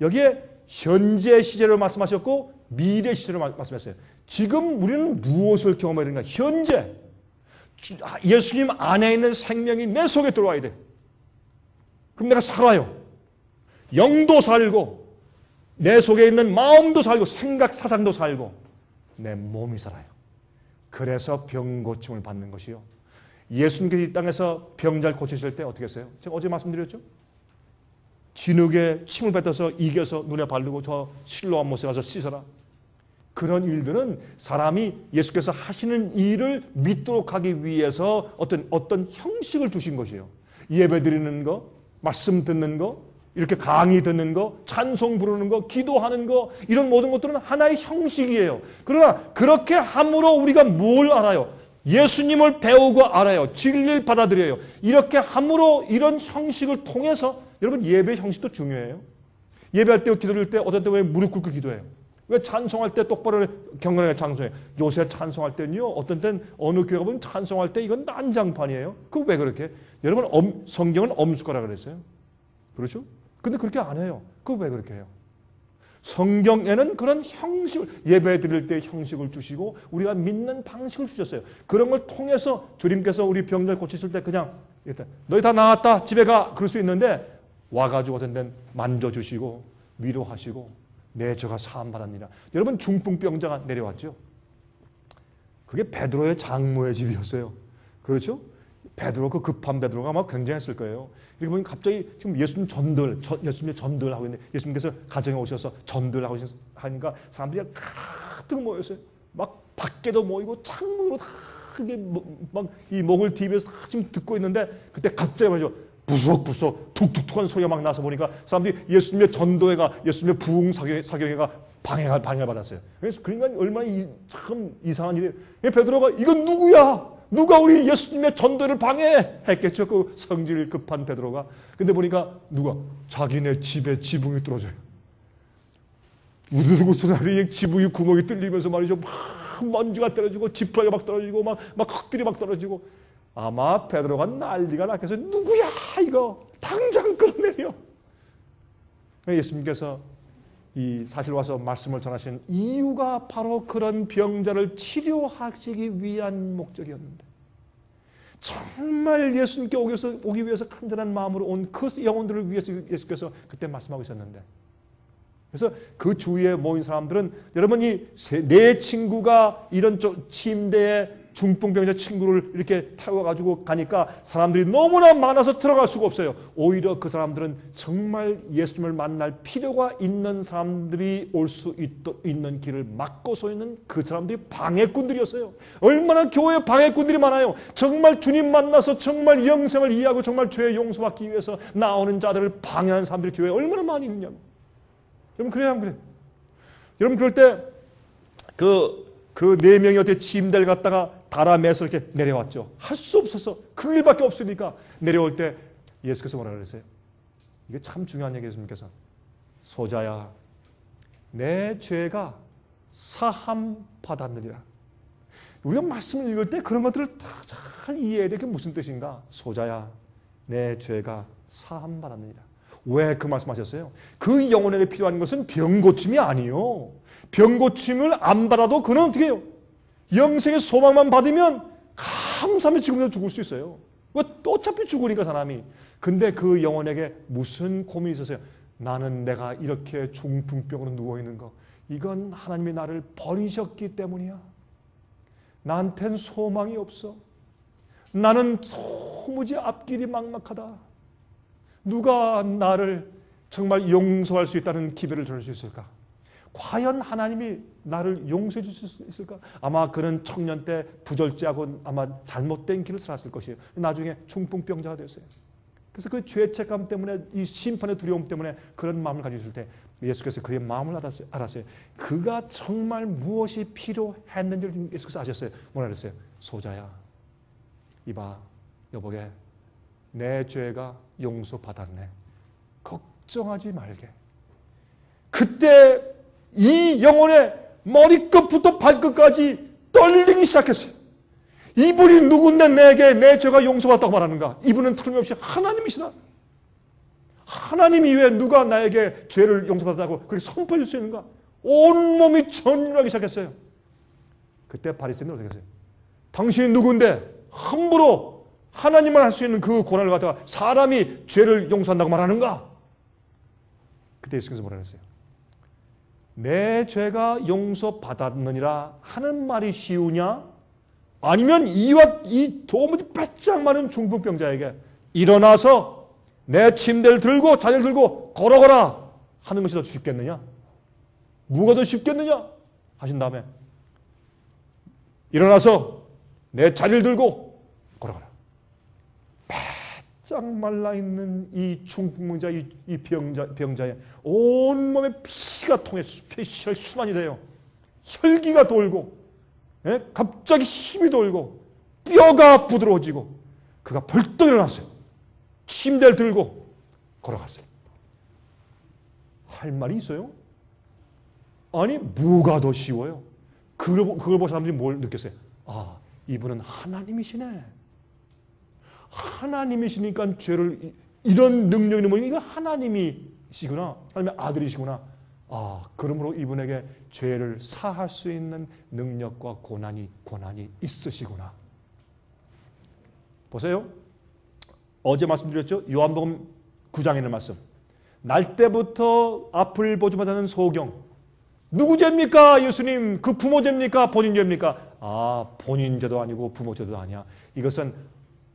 여기에 현재 시제를 말씀하셨고 미래 시제를 말씀했어요. 지금 우리는 무엇을 경험해야 되는가? 현재. 예수님 안에 있는 생명이 내 속에 들어와야 돼. 그럼 내가 살아요. 영도 살고 내 속에 있는 마음도 살고 생각, 사상도 살고 내 몸이 살아요. 그래서 병 고침을 받는 것이요. 예수님께서 이 땅에서 병자를 고치실 때 어떻게 했어요? 제가 어제 말씀드렸죠? 진흙에 침을 뱉어서 이겨서 눈에 바르고 저 실로암 못에 가서 씻어라. 그런 일들은 사람이 예수께서 하시는 일을 믿도록 하기 위해서 어떤 형식을 주신 것이에요. 예배 드리는 거, 말씀 듣는 거, 이렇게 강의 듣는 거, 찬송 부르는 거, 기도하는 거, 이런 모든 것들은 하나의 형식이에요. 그러나 그렇게 함으로 우리가 뭘 알아요? 예수님을 배우고 알아요. 진리를 받아들여요. 이렇게 함으로 이런 형식을 통해서 여러분 예배 형식도 중요해요. 예배할 때 기도할 때 어떤 때 왜 무릎 꿇고 기도해요? 왜 찬송할 때 똑바로 경건하게 찬송해요? 요새 찬송할 때는요, 어떤 때는 어느 교회 가보면 찬송할 때 이건 난장판이에요. 그거 왜 그렇게? 여러분 성경은 엄숙하라고 그랬어요. 그렇죠? 근데 그렇게 안 해요. 그거 왜 그렇게 해요? 성경에는 그런 형식을, 예배 드릴 때 형식을 주시고 우리가 믿는 방식을 주셨어요. 그런 걸 통해서 주님께서 우리 병자를 고치실 때 그냥 너희 다 나았다 집에 가 그럴 수 있는데 와가지고 어떤 데는 만져주시고 위로하시고 내 죄가 사함받았느니라. 여러분 중풍병자가 내려왔죠. 그게 베드로의 장모의 집이었어요. 그렇죠? 베드로, 그 급한 베드로가 아마 굉장했을 거예요. 이렇게 보면 갑자기 지금 예수님 예수님의 전도를 하고 있는데 예수님께서 가정에 오셔서 전도를 하니까 사람들이 가득 모였어요. 막 밖에도 모이고 창문으로 다 막 이 목을 TV에서 다 지금 듣고 있는데 그때 갑자기 말이죠. 부석부석 툭툭툭한 소리가 막 나서 보니까 사람들이 예수님의 전도회가, 예수님의 부흥 사경회가 방해를 받았어요. 그래서 그러니까 얼마나 참 이상한 일이에요. 베드로가 이건 누구야? 누가 우리 예수님의 전도를 방해했겠죠? 그 성질 급한 베드로가. 근데 보니까 누가? 자기네 집에 지붕이 뚫어져요. 우두두고 소리나는 지붕이 구멍이 뚫리면서 말이죠. 막 먼지가 떨어지고 지푸라기가 막 떨어지고 막 흙들이 막 떨어지고. 아마 베드로가 난리가 났겠어요. 누구야 이거? 당장 끌어내려. 예수님께서 이 사실 와서 말씀을 전하신 이유가 바로 그런 병자를 치료하시기 위한 목적이었는데, 정말 예수님께 오기 위해서 간절한 마음으로 온 그 영혼들을 위해서 예수께서 그때 말씀하고 있었는데, 그래서 그 주위에 모인 사람들은, 여러분이 내 친구가 이런 침대에 중풍병자 친구를 이렇게 태워가지고 가니까 사람들이 너무나 많아서 들어갈 수가 없어요. 오히려 그 사람들은 정말 예수님을 만날 필요가 있는 사람들이 올 수 있는 길을 막고 서 있는 그 사람들이 방해꾼들이었어요. 얼마나 교회에 방해꾼들이 많아요. 정말 주님 만나서 정말 영생을 이해하고 정말 죄의 용서받기 위해서 나오는 자들을 방해하는 사람들이 교회에 얼마나 많이 있느냐고. 여러분 그래요, 안 그래요? 여러분 그럴 때 그 네 명이 어떻게 침대를 갖다가 달아매서 이렇게 내려왔죠. 할 수 없어서 그 일밖에 없으니까 내려올 때 예수께서 뭐라 그랬어요? 이게 참 중요한 얘기예요. 예수님께서 소자야, 내 죄가 사함 받았느니라. 우리가 말씀을 읽을 때 그런 것들을 잘 이해해야 돼. 그게 무슨 뜻인가? 소자야, 내 죄가 사함 받았느니라. 왜 그 말씀하셨어요? 그 영혼에게 필요한 것은 병고침이 아니요. 병고침을 안 받아도 그는 어떻게 해요? 영생의 소망만 받으면 감사하며 지금도 죽을 수 있어요. 왜? 어차피 죽으니까 사람이. 근데 그 영혼에게 무슨 고민이 있었어요? 나는 내가 이렇게 중풍병으로 누워있는 거, 이건 하나님이 나를 버리셨기 때문이야. 나한텐 소망이 없어. 나는 도무지 앞길이 막막하다. 누가 나를 정말 용서할 수 있다는 기회를 줄 수 있을까? 과연 하나님이 나를 용서해 주실 수 있을까? 아마 그는 청년 때 부절제하고 아마 잘못된 길을 살았을 것이에요. 나중에 중풍병자가 되었어요. 그래서 그 죄책감 때문에, 이 심판의 두려움 때문에 그런 마음을 가지고 있을 때 예수께서 그의 마음을 알았어요. 그가 정말 무엇이 필요했는지를 예수께서 아셨어요. 뭐라 그랬어요? 소자야, 이봐, 여보게, 내 죄가 용서받았네. 걱정하지 말게. 그때 이 영혼의 머리끝부터 발끝까지 떨리기 시작했어요. 이분이 누군데 내게 내 죄가 용서받았다고 말하는가? 이분은 틀림없이 하나님이시다. 하나님이 왜 누가 나에게 죄를 용서받았다고 그렇게 선포해 줄 수 있는가? 온몸이 전율하기 시작했어요. 그때 바리새인은 어떻게 했어요? 당신이 누군데 함부로 하나님만 할 수 있는 그 고난을 갖다가 사람이 죄를 용서한다고 말하는가? 그때 예수께서 뭐라 그랬어요? 내 죄가 용서받았느니라 하는 말이 쉬우냐? 아니면 이 도무지 바짝 많은 중풍병자에게 일어나서 내 침대를 들고 자리를 들고 걸어가라 하는 것이 더 쉽겠느냐? 뭐가 더 쉽겠느냐? 하신 다음에 일어나서 내 자리를 들고 걸어가라. 바짝 말라있는 이 중풍병자, 이 병자의 온몸에 피가 통해 혈수만이 돼요. 혈기가 돌고, 갑자기 힘이 돌고, 뼈가 부드러워지고, 그가 벌떡 일어났어요. 침대를 들고 걸어갔어요. 할 말이 있어요? 아니, 뭐가 더 쉬워요? 그걸 보고 사람들이 뭘 느꼈어요? 아, 이분은 하나님이시네. 하나님이시니까 죄를, 이런 능력이 있는 분이, 이거 하나님이시구나. 하나님의 아들이시구나. 아, 그러므로 이분에게 죄를 사할 수 있는 능력과 고난이 있으시구나. 보세요. 어제 말씀드렸죠? 요한복음 9장에 있는 말씀. 날 때부터 앞을 보지 못하는 소경. 누구 죄입니까? 예수님. 그 부모 죄입니까? 본인 죄입니까? 아, 본인 죄도 아니고 부모 죄도 아니야. 이것은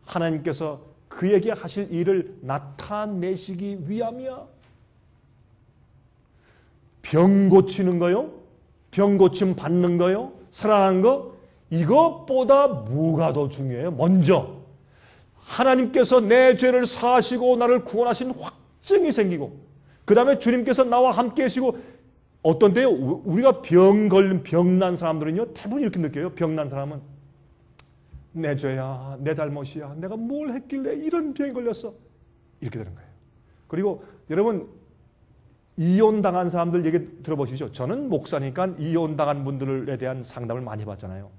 하나님께서 그에게 하실 일을 나타내시기 위함이야. 병 고치는 거요? 병 고침 받는 거요? 살아나는 거? 이것보다 뭐가 더 중요해요? 먼저 하나님께서 내 죄를 사하시고 나를 구원하신 확증이 생기고, 그 다음에 주님께서 나와 함께 하시고 어떤 때요, 우리가 병난 사람들은요, 대부분 이렇게 느껴요. 병난 사람은 내 죄야, 내 잘못이야, 내가 뭘 했길래 이런 병에 걸렸어. 이렇게 되는 거예요. 그리고 여러분, 이혼당한 사람들 얘기 들어보시죠. 저는 목사니까 이혼당한 분들에 대한 상담을 많이 받잖아요.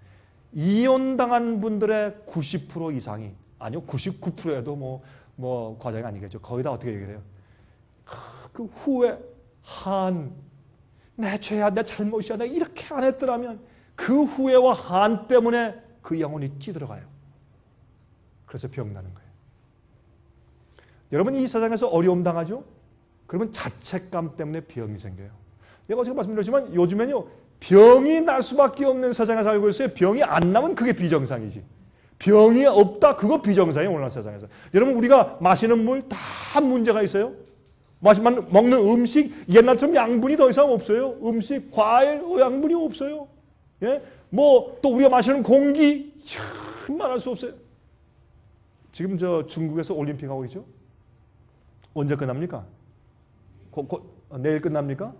이혼당한 분들의 90% 이상이, 아니요, 99%에도 뭐 과장이 아니겠죠. 거의 다 어떻게 얘기를 해요? 그 후회, 내 죄야, 내 잘못이야, 내가 이렇게 안 했더라면 그 후회와 한 때문에 그 영혼이 찌들어가요. 그래서 병나는 거예요. 여러분, 이 세상에서 어려움 당하죠? 그러면 자책감 때문에 병이 생겨요. 내가 어제 말씀드렸지만 요즘에는요, 병이 날 수밖에 없는 세상에 살고 있어요. 병이 안 나면 그게 비정상이지. 병이 없다, 그거 비정상이에요, 오늘날 세상에서. 여러분, 우리가 마시는 물 다 문제가 있어요. 먹는 음식, 옛날처럼 양분이 더 이상 없어요. 음식, 과일, 양분이 없어요. 예? 또 우리가 마시는 공기, 말할 수 없어요. 지금 중국에서 올림픽 하고 있죠? 언제 끝납니까? 내일 끝납니까?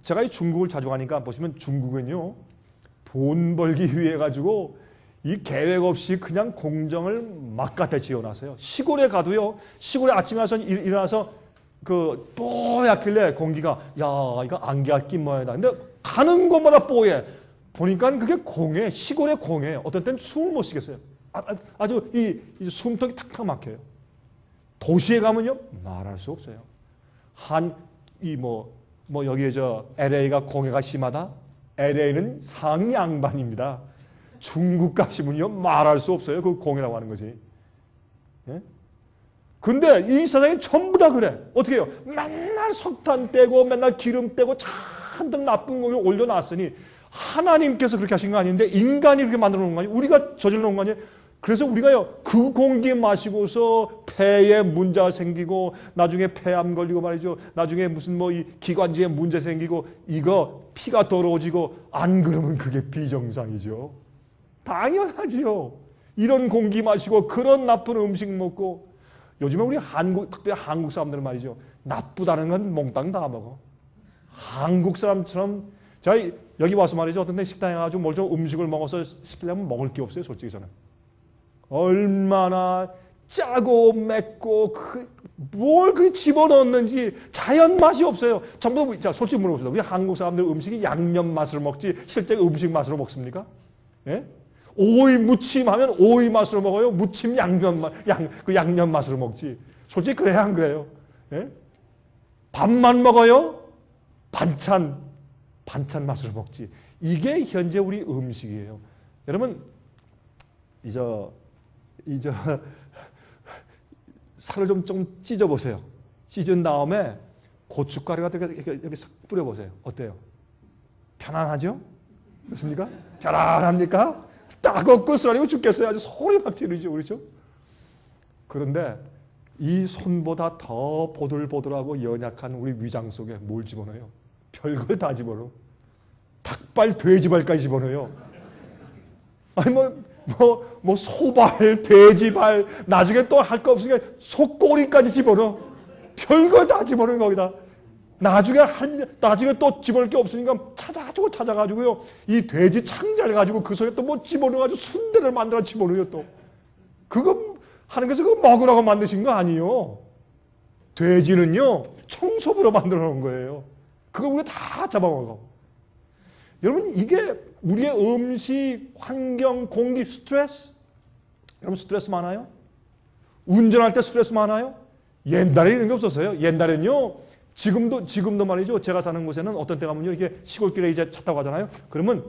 제가 이 중국을 자주 가니까 보시면 중국은요, 돈 벌기 위해 가지고 이 계획 없이 그냥 공정을 막 갖다 지어놨어요. 시골에 가도요, 시골에 아침에 와서 일어나서 뽀얗길래 공기가, 야, 이거 안개가 낀 모양이다. 근데 가는 곳마다 뽀얘. 보니까 그게 공해, 시골의 공해. 어떤 때는 숨을 못 쉬겠어요. 아주 이 숨통이 탁탁 막혀요. 도시에 가면요, 말할 수 없어요. 여기에 LA가 공해가 심하다? LA는 상양반입니다. 중국 가시면요, 말할 수 없어요. 그 공해라고 하는 거지. 예? 근데 이 세상에 전부 다 그래. 어떻게 해요? 맨날 석탄 떼고, 맨날 기름 떼고, 잔뜩 나쁜 걸 올려놨으니, 하나님께서 그렇게 하신 거 아닌데, 인간이 그렇게 만들어 놓은 거 아니에요? 우리가 저질러 놓은 거 아니에요? 그래서 우리가요, 그 공기 마시고서 폐에 문제가 생기고, 나중에 폐암 걸리고 말이죠. 나중에 무슨 이 기관지에 문제 생기고, 이거 피가 더러워지고, 안 그러면 그게 비정상이죠. 당연하지요. 이런 공기 마시고, 그런 나쁜 음식 먹고, 요즘에 우리 특별히 한국 사람들은 말이죠. 나쁘다는 건 몽땅 다 먹어. 한국 사람처럼, 제가 여기 와서 말이죠. 어떤 데 식당에 가가지고 뭘 좀 음식을 먹어서 시키려면 먹을 게 없어요, 솔직히 저는. 얼마나 짜고 맵고 뭘 그렇게 집어넣었는지 자연 맛이 없어요. 전부 자, 솔직히 물어보세요. 우리 한국 사람들 음식이 양념 맛으로 먹지 실제 음식 맛으로 먹습니까? 예? 오이 무침 하면 오이 맛으로 먹어요. 무침 양념 맛으로 먹지. 솔직히 그래야 안 그래요? 예? 밥만 먹어요? 반찬 맛으로 먹지. 이게 현재 우리 음식이에요. 여러분, 살을 좀 찢어보세요. 찢은 다음에 고춧가루 같은 거 이렇게 싹 뿌려보세요. 어때요? 편안하죠? 그렇습니까? 편안합니까? 따갑고 쓰라리고 죽겠어요. 아주 소리 막 지르죠. 그렇죠? 그런데 이 손보다 더 보들보들하고 연약한 우리 위장 속에 뭘 집어넣어요? 별걸 다 집어넣어. 닭발, 돼지발까지 집어넣어요. 아니 소발, 돼지발, 나중에 또 할 거 없으니까 속꼬리까지 집어넣어. 별거 다 집어넣은 거기다. 나중에 또 집어넣을 게 없으니까 찾아가지고요. 이 돼지 창자를 가지고 그 속에 또 뭐 집어넣어가지고 순대를 만들어 집어넣어요 또. 그거 하나님께서 그거 먹으라고 만드신 거 아니에요. 돼지는요, 청소부로 만들어 놓은 거예요. 그거 우리가 다 잡아먹어. 여러분, 이게 우리의 음식, 환경, 공기, 스트레스. 여러분, 스트레스 많아요? 운전할 때 스트레스 많아요? 옛날에 이런 게 없었어요. 옛날에는요, 지금도 말이죠. 제가 사는 곳에는 어떤 때 가면요, 이렇게 시골길에 이제 차 타고 가잖아요. 그러면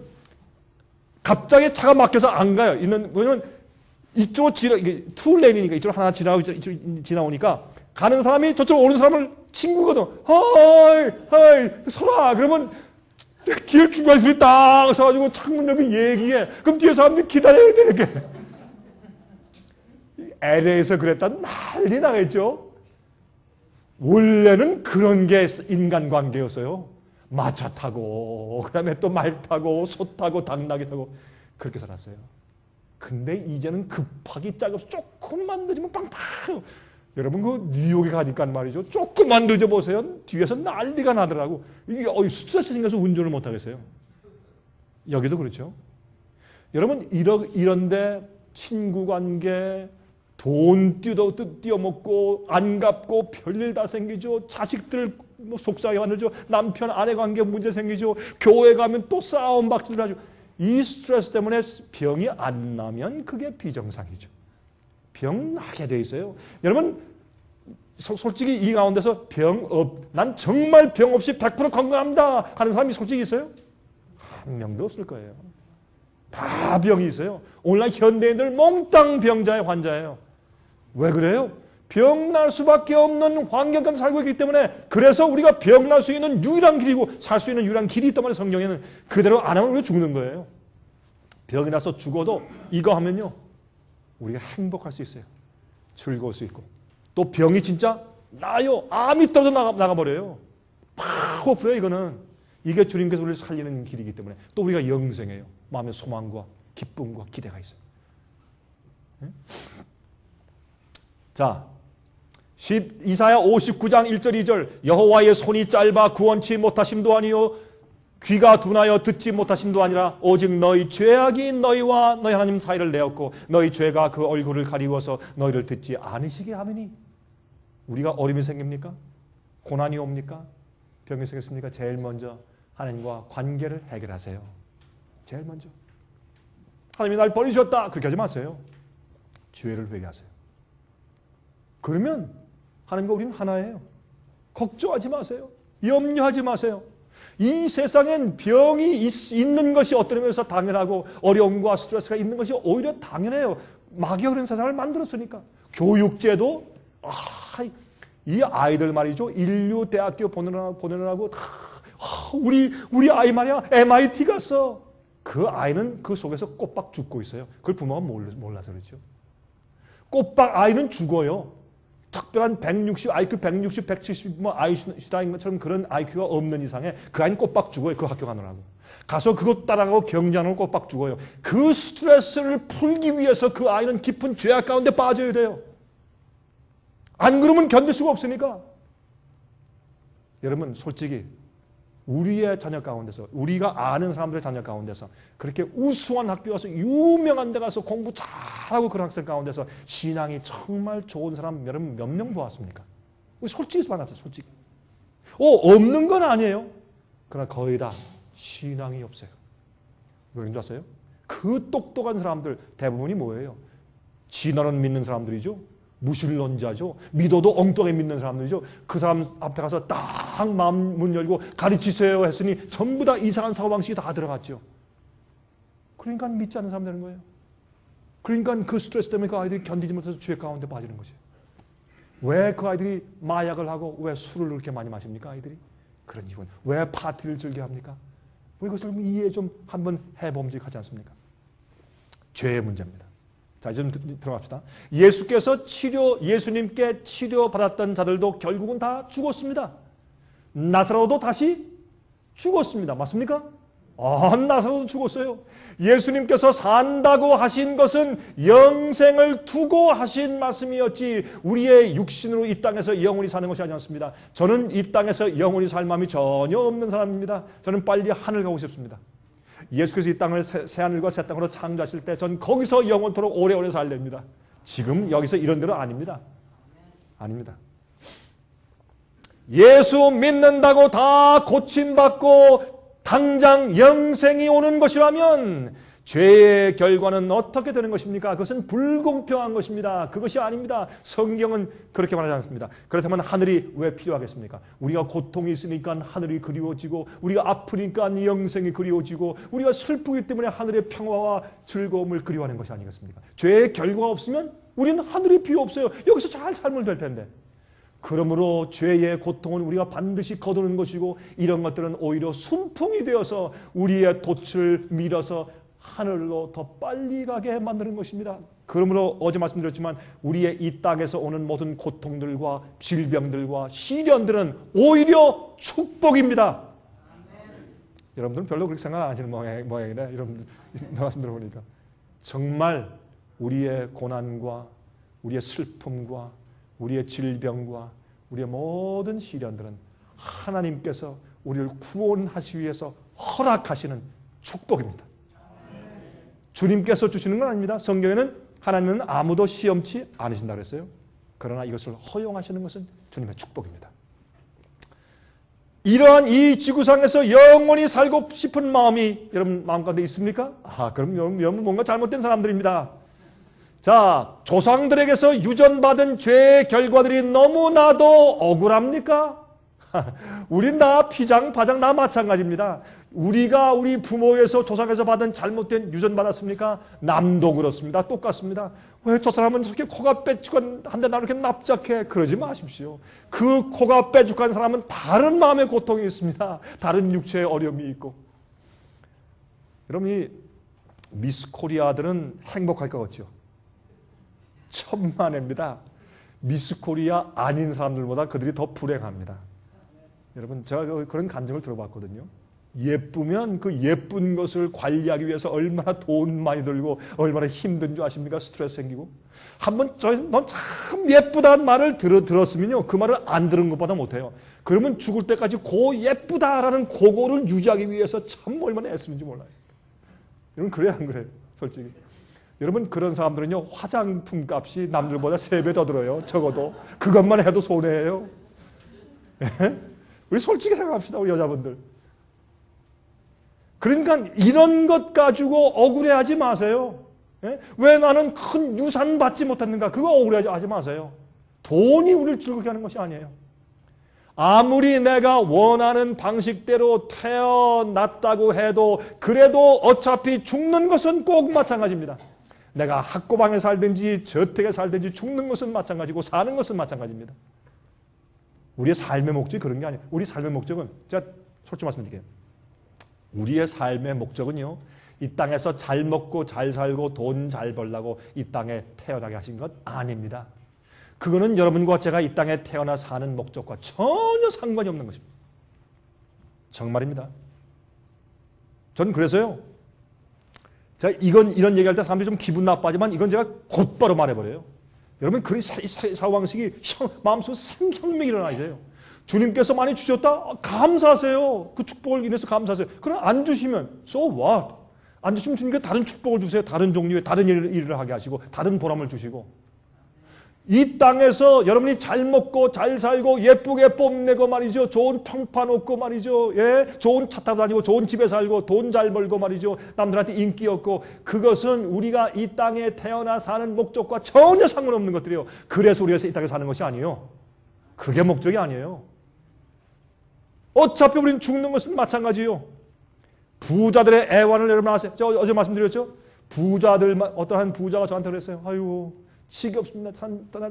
갑자기 차가 막혀서 안 가요. 왜냐면 이쪽으로 이게 투레인이니까 이쪽으로 하나 지나오니까 가는 사람이 저쪽으로 오는 사람을 친구거든. 하이, 서라. 그러면 길 중간에 소리 딱 서가지고 창문 열고 얘기해. 그럼 뒤에 사람들이 기다려야 돼, 이렇게. LA에서 그랬다 난리 나겠죠? 원래는 그런 게 인간관계였어요. 마차 타고, 그 다음에 또 말 타고, 소 타고, 당나귀 타고, 그렇게 살았어요. 근데 이제는 급하기 짝없이 조금만 늦으면 빵빵. 여러분 그 뉴욕에 가니까 말이죠. 조금만 늦어보세요. 뒤에서 난리가 나더라고. 이게 스트레스 생겨서 운전을 못 하겠어요. 여기도 그렇죠. 여러분 이런데 친구 관계, 돈 띄어먹고 안 갚고 별일 다 생기죠. 자식들 속상해 만들죠. 남편 아내 관계 문제 생기죠. 교회 가면 또 싸움 박질 하죠. 이 스트레스 때문에 병이 안 나면 그게 비정상이죠. 병 나게 돼 있어요. 여러분 솔직히 이 가운데서 난 정말 병 없이 100% 건강합니다 하는 사람이 솔직히 있어요? 한 명도 없을 거예요. 다 병이 있어요. 오늘날 현대인들 몽땅 병자의 환자예요. 왜 그래요? 병날 수밖에 없는 환경까지 살고 있기 때문에, 그래서 우리가 병날 수 있는 유일한 길이고 살 수 있는 유일한 길이 있단 말이에요. 성경에는. 그대로 안 하면 우리가 죽는 거예요. 병이 나서 죽어도 이거 하면요 우리가 행복할 수 있어요. 즐거울 수 있고, 또 병이 진짜 나요, 암이 떨어져 나가버려요. 파워풀해요. 이거는 이게 주님께서 우리를 살리는 길이기 때문에, 또 우리가 영생해요. 마음의 소망과 기쁨과 기대가 있어요. 자, 이사야 59장 1절 2절 여호와의 손이 짧아 구원치 못하심도 아니요 귀가 둔하여 듣지 못하심도 아니라 오직 너희 죄악이 너희와 너희 하나님 사이를 내었고 너희 죄가 그 얼굴을 가리워서 너희를 듣지 않으시게 하매니. 우리가 어려움이 생깁니까? 고난이 옵니까? 병이 생겼습니까? 제일 먼저 하나님과 관계를 해결하세요. 제일 먼저. 하나님이 날 버리셨다 그렇게 하지 마세요. 죄를 회개하세요. 그러면 하나님과 우리는 하나예요. 걱정하지 마세요. 염려하지 마세요. 이 세상엔 병이 있는 것이 어떤 의미에서 당연하고 어려움과 스트레스가 있는 것이 오히려 당연해요. 마귀가 그런 세상을 만들었으니까. 교육제도 이 아이들 말이죠. 인류 대학교 보내느라고 우리 아이 말이야 MIT 갔어. 그 아이는 그 속에서 꼬박 죽고 있어요. 그걸 부모가 몰라서 그렇죠. 꼬박 아이는 죽어요. 특별한 160, IQ 160, 170, 아인슈타인 것처럼 그런 IQ가 없는 이상에 그 아이는 꼬박 죽어요. 그 학교 가느라고. 가서 그것 따라가고 경쟁하고 꼬박 죽어요. 그 스트레스를 풀기 위해서 그 아이는 깊은 죄악 가운데 빠져야 돼요. 안 그러면 견딜 수가 없으니까. 여러분 솔직히 우리의 자녀 가운데서, 우리가 아는 사람들의 자녀 가운데서 그렇게 우수한 학교 가서 유명한 데 가서 공부 잘하고 그런 학생 가운데서 신앙이 정말 좋은 사람 여러분 몇 명 보았습니까? 우리 솔직히 말합시다. 솔직히. 없는 건 아니에요. 그러나 거의 다 신앙이 없어요. 왜 그런 줄 아세요? 그 똑똑한 사람들 대부분이 뭐예요? 진화론 믿는 사람들이죠. 무신론자죠. 믿어도 엉뚱하게 믿는 사람들이죠. 그 사람 앞에 가서 딱 마음 문 열고 가르치세요 했으니 전부 다 이상한 사고방식이 다 들어갔죠. 그러니까 믿지 않는 사람 되는 거예요. 그러니까 그 스트레스 때문에 그 아이들이 견디지 못해서 죄 가운데 빠지는 거죠. 왜 그 아이들이 마약을 하고 왜 술을 그렇게 많이 마십니까? 아이들이? 그런 이유는 왜 파티를 즐겨합니까? 왜 그것을 이해 좀 한번 해봄직하지 않습니까? 죄의 문제입니다. 자, 이제 좀 들어갑시다. 예수님께 치료받았던 자들도 결국은 다 죽었습니다. 나사로도 다시 죽었습니다. 맞습니까? 나사로도 죽었어요. 예수님께서 산다고 하신 것은 영생을 두고 하신 말씀이었지 우리의 육신으로 이 땅에서 영원히 사는 것이 아니지 않습니다. 저는 이 땅에서 영원히 살 마음이 전혀 없는 사람입니다. 저는 빨리 하늘 가고 싶습니다. 예수께서 이 땅을 새하늘과 새 땅으로 창조하실 때 전 거기서 영원토록 오래오래 살렵니다. 지금 여기서 이런 데는 아닙니다. 아닙니다. 예수 믿는다고 다 고침받고 당장 영생이 오는 것이라면 죄의 결과는 어떻게 되는 것입니까? 그것은 불공평한 것입니다. 그것이 아닙니다. 성경은 그렇게 말하지 않습니다. 그렇다면 하늘이 왜 필요하겠습니까? 우리가 고통이 있으니까 하늘이 그리워지고 우리가 아프니까 영생이 그리워지고 우리가 슬프기 때문에 하늘의 평화와 즐거움을 그리워하는 것이 아니겠습니까? 죄의 결과가 없으면 우리는 하늘이 필요 없어요. 여기서 잘 살면 될 텐데. 그러므로 죄의 고통은 우리가 반드시 거두는 것이고 이런 것들은 오히려 순풍이 되어서 우리의 돛을 밀어서 하늘로 더 빨리 가게 만드는 것입니다. 그러므로 어제 말씀드렸지만 우리의 이 땅에서 오는 모든 고통들과 질병들과 시련들은 오히려 축복입니다. 여러분들은 별로 그렇게 생각 안 하시는 모양이네. 여러분들 말씀 들어보니까 정말 우리의 고난과 우리의 슬픔과 우리의 질병과 우리의 모든 시련들은 하나님께서 우리를 구원하시기 위해서 허락하시는 축복입니다. 주님께서 주시는 건 아닙니다. 성경에는 하나님은 아무도 시험치 않으신다고 했어요. 그러나 이것을 허용하시는 것은 주님의 축복입니다. 이러한 이 지구상에서 영원히 살고 싶은 마음이 여러분 마음 가운데 있습니까? 그럼 여러분 뭔가 잘못된 사람들입니다. 자, 조상들에게서 유전받은 죄의 결과들이 너무나도 억울합니까? 우린 다 피장, 파장 다 마찬가지입니다. 우리가 우리 부모에서 조상에서 받은 잘못된 유전 받았습니까? 남도 그렇습니다. 똑같습니다. 왜 저 사람은 저렇게 코가 빼죽한데 나 이렇게 납작해? 그러지 마십시오. 그 코가 빼죽한 사람은 다른 마음의 고통이 있습니다. 다른 육체의 어려움이 있고. 여러분, 이 미스 코리아들은 행복할 것 같죠? 천만에입니다. 미스 코리아 아닌 사람들보다 그들이 더 불행합니다. 여러분, 제가 그런 감정을 들어봤거든요. 예쁘면 그 예쁜 것을 관리하기 위해서 얼마나 돈 많이 들고 얼마나 힘든 줄 아십니까? 스트레스 생기고. 한번 넌 참 예쁘다는 말을 들었으면요, 그 말을 안 들은 것보다 못해요. 그러면 죽을 때까지 고 예쁘다라는 고거를 유지하기 위해서 참 얼마나 애쓰는지 몰라요. 여러분, 그래요 안 그래요? 솔직히. 여러분, 그런 사람들은요, 화장품 값이 남들보다 3배 더 들어요. 적어도. 그것만 해도 손해예요. 우리 솔직히 생각합시다, 우리 여자분들. 그러니까 이런 것 가지고 억울해하지 마세요. 왜 나는 큰 유산 받지 못했는가? 그거 억울해하지 마세요. 돈이 우리를 즐겁게 하는 것이 아니에요. 아무리 내가 원하는 방식대로 태어났다고 해도 그래도 어차피 죽는 것은 꼭 마찬가지입니다. 내가 학고방에 살든지 저택에 살든지 죽는 것은 마찬가지고 사는 것은 마찬가지입니다. 우리의 삶의 목적이 그런 게 아니에요. 우리 삶의 목적은, 제가 솔직히 말씀드릴게요. 우리의 삶의 목적은요, 이 땅에서 잘 먹고 잘 살고 돈 잘 벌라고 이 땅에 태어나게 하신 것 아닙니다. 그거는 여러분과 제가 이 땅에 태어나 사는 목적과 전혀 상관이 없는 것입니다. 정말입니다. 전 그래서요, 제가 이런 얘기할 때 사람들이 좀 기분 나빠하지만 이건 제가 곧바로 말해버려요. 여러분, 그 사고방식이 마음속에 생혁명이 일어나세요. 주님께서 많이 주셨다? 감사하세요. 그 축복을 인해서 감사하세요. 그럼 안 주시면 so what? 안 주시면 주님께 다른 축복을 주세요. 다른 종류의 다른 일을 하게 하시고 다른 보람을 주시고. 이 땅에서 여러분이 잘 먹고 잘 살고 예쁘게 뽐내고 말이죠. 좋은 평판 얻고 말이죠. 예, 좋은 차 타고 다니고 좋은 집에 살고 돈 잘 벌고 말이죠. 남들한테 인기 얻고, 그것은 우리가 이 땅에 태어나 사는 목적과 전혀 상관없는 것들이에요. 그래서 우리가 이 땅에 사는 것이 아니에요. 그게 목적이 아니에요. 어차피 우리는 죽는 것은 마찬가지요. 부자들의 애환을 여러분 아세요? 저 어제 말씀드렸죠? 어떤 한 부자가 저한테 그랬어요. 아유, 지겹습니다.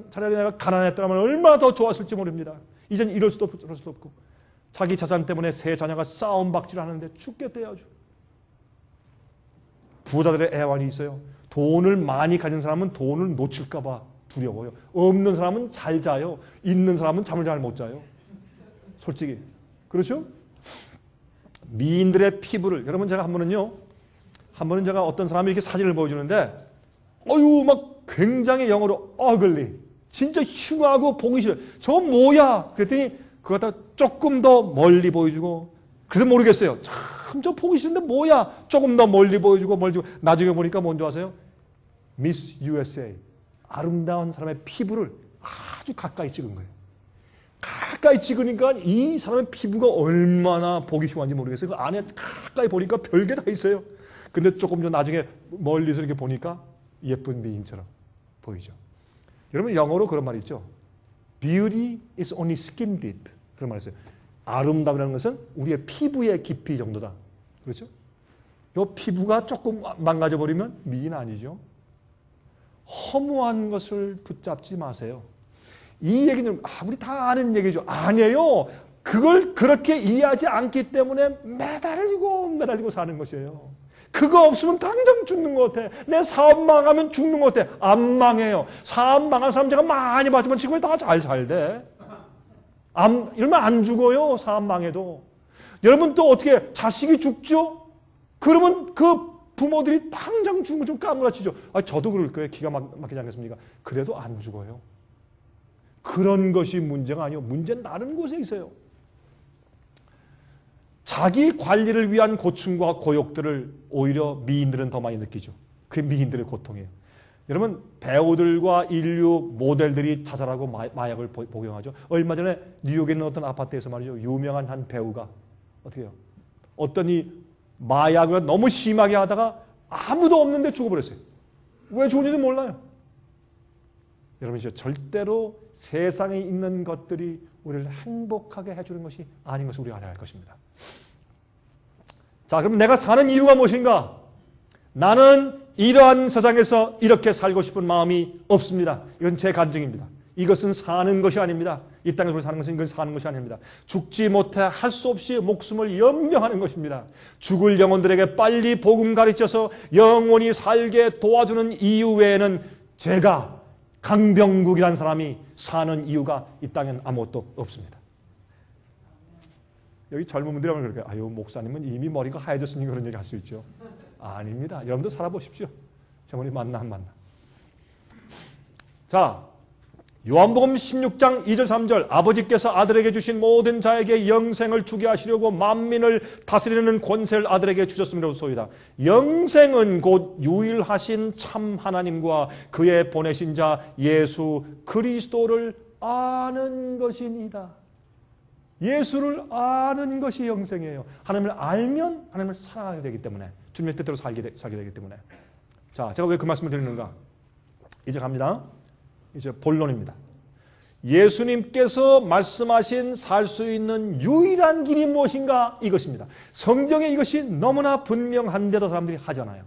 차라리 내가 가난했더라면 얼마나 더 좋았을지 모릅니다. 이젠 이럴 수도 없고. 자기 자산 때문에 세 자녀가 싸움박질을 하는데 죽겠대요. 아주. 부자들의 애환이 있어요. 돈을 많이 가진 사람은 돈을 놓칠까 봐 두려워요. 없는 사람은 잘 자요. 있는 사람은 잠을 잘 못 자요. 솔직히. 그렇죠? 미인들의 피부를, 여러분, 제가 한 번은 제가 어떤 사람이 이렇게 사진을 보여주는데, 막 굉장히 영어로 ugly, 진짜 흉하고 보기 싫어. 저 뭐야? 그랬더니 그거 갖다 조금 더 멀리 보여주고, 그래도 모르겠어요. 참 저 보기 싫은데 뭐야? 조금 더 멀리 보여주고 나중에 보니까 뭔지 아세요? Miss USA, 아름다운 사람의 피부를 아주 가까이 찍은 거예요. 가까이 찍으니까 이 사람의 피부가 얼마나 보기 흉한지 모르겠어요. 그 안에 가까이 보니까 별게 다 있어요. 근데 조금 전 나중에 멀리서 이렇게 보니까 예쁜 미인처럼 보이죠. 여러분, 영어로 그런 말이 있죠. Beauty is only skin deep. 그런 말이 있어요. 아름다움이라는 것은 우리의 피부의 깊이 정도다. 그렇죠? 이 피부가 조금 망가져버리면 미인 아니죠. 허무한 것을 붙잡지 마세요. 이 얘기는 우리 다 아는 얘기죠. 아니에요. 그걸 그렇게 이해하지 않기 때문에 매달리고 사는 것이에요. 그거 없으면 당장 죽는 것 같아. 내 사업 망하면 죽는 것 같아. 안 망해요. 사업 망한 사람 제가 많이 봤지만 지금 다 잘 살대. 이러면 안 죽어요. 사업 망해도. 여러분, 또 어떻게 자식이 죽죠? 그러면 그 부모들이 당장 죽는 거 좀 까무라치죠. 저도 그럴 거예요. 기가 막히지 않겠습니까? 그래도 안 죽어요. 그런 것이 문제가 아니요. 문제는 다른 곳에 있어요. 자기 관리를 위한 고충과 고욕들을 오히려 미인들은 더 많이 느끼죠. 그게 미인들의 고통이에요. 여러분, 배우들과 인류 모델들이 자살하고 마약을 복용하죠. 얼마 전에 뉴욕에 있는 어떤 아파트에서 말이죠. 유명한 한 배우가 어떻게 해요? 어떤 이 마약을 너무 심하게 하다가 아무도 없는데 죽어버렸어요. 왜 죽은지도 몰라요. 여러분, 절대로 세상에 있는 것들이 우리를 행복하게 해주는 것이 아닌 것을 우리가 알아야 할 것입니다. 자, 그럼 내가 사는 이유가 무엇인가? 나는 이러한 세상에서 이렇게 살고 싶은 마음이 없습니다. 이건 제 간증입니다. 이것은 사는 것이 아닙니다. 이 땅에서 사는 것은 이건 사는 것이 아닙니다. 죽지 못해 할 수 없이 목숨을 연명하는 것입니다. 죽을 영혼들에게 빨리 복음 가르쳐서 영원히 살게 도와주는 이유 외에는 제가 강병국이라는 사람이 사는 이유가 이 땅엔 아무것도 없습니다. 여기 젊은 분들이 하면 그렇게 아유 목사님은 이미 머리가 하얘졌으니 그런 얘기 할 수 있죠. 아닙니다. 여러분도 살아보십시오. 제 머리 맞나 안 맞나. 자, 요한복음 16장 2절 3절 아버지께서 아들에게 주신 모든 자에게 영생을 주게 하시려고 만민을 다스리는 권세를 아들에게 주셨음이라고 소이다. 영생은 곧 유일하신 참 하나님과 그의 보내신 자 예수 그리스도를 아는 것이니이다. 예수를 아는 것이 영생이에요. 하나님을 알면 하나님을 사랑하게 되기 때문에 주님의 뜻대로 살게 되기 때문에. 자, 제가 왜 그 말씀을 드리는가? 이제 갑니다. 이제 본론입니다. 예수님께서 말씀하신 살 수 있는 유일한 길이 무엇인가? 이것입니다. 성경에 이것이 너무나 분명한데도 사람들이 하잖아요.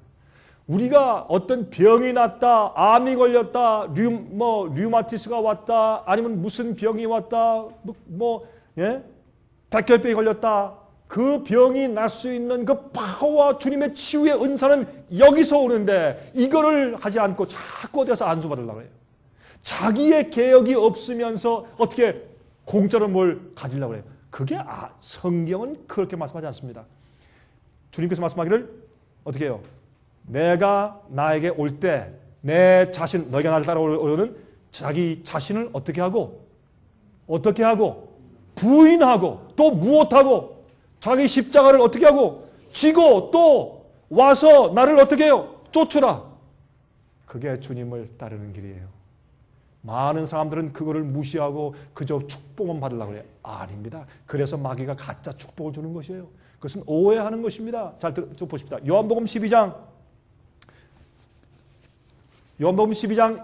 우리가 어떤 병이 났다, 암이 걸렸다, 류마티스가 왔다, 아니면 무슨 병이 왔다, 백혈병이 걸렸다. 그 병이 날 수 있는 그 파워와 주님의 치유의 은사는 여기서 오는데 이거를 하지 않고 자꾸 어디서 안수받으려고 해요. 자기의 개혁이 없으면서 어떻게 공짜로 뭘 가지려고 해요. 그게 성경은 그렇게 말씀하지 않습니다. 주님께서 말씀하기를 어떻게 해요? 내가 나에게 올 때 내 자신, 너희가 나를 따라오려는 자기 자신을 어떻게 하고 부인하고 또 무엇하고 자기 십자가를 어떻게 하고 지고 또 와서 나를 어떻게 해요? 쫓으라. 그게 주님을 따르는 길이에요. 많은 사람들은 그거를 무시하고 그저 축복만 받으려고 해요. 아닙니다. 그래서 마귀가 가짜 축복을 주는 것이에요. 그것은 오해하는 것입니다. 잘 보십시다. 요한복음 12장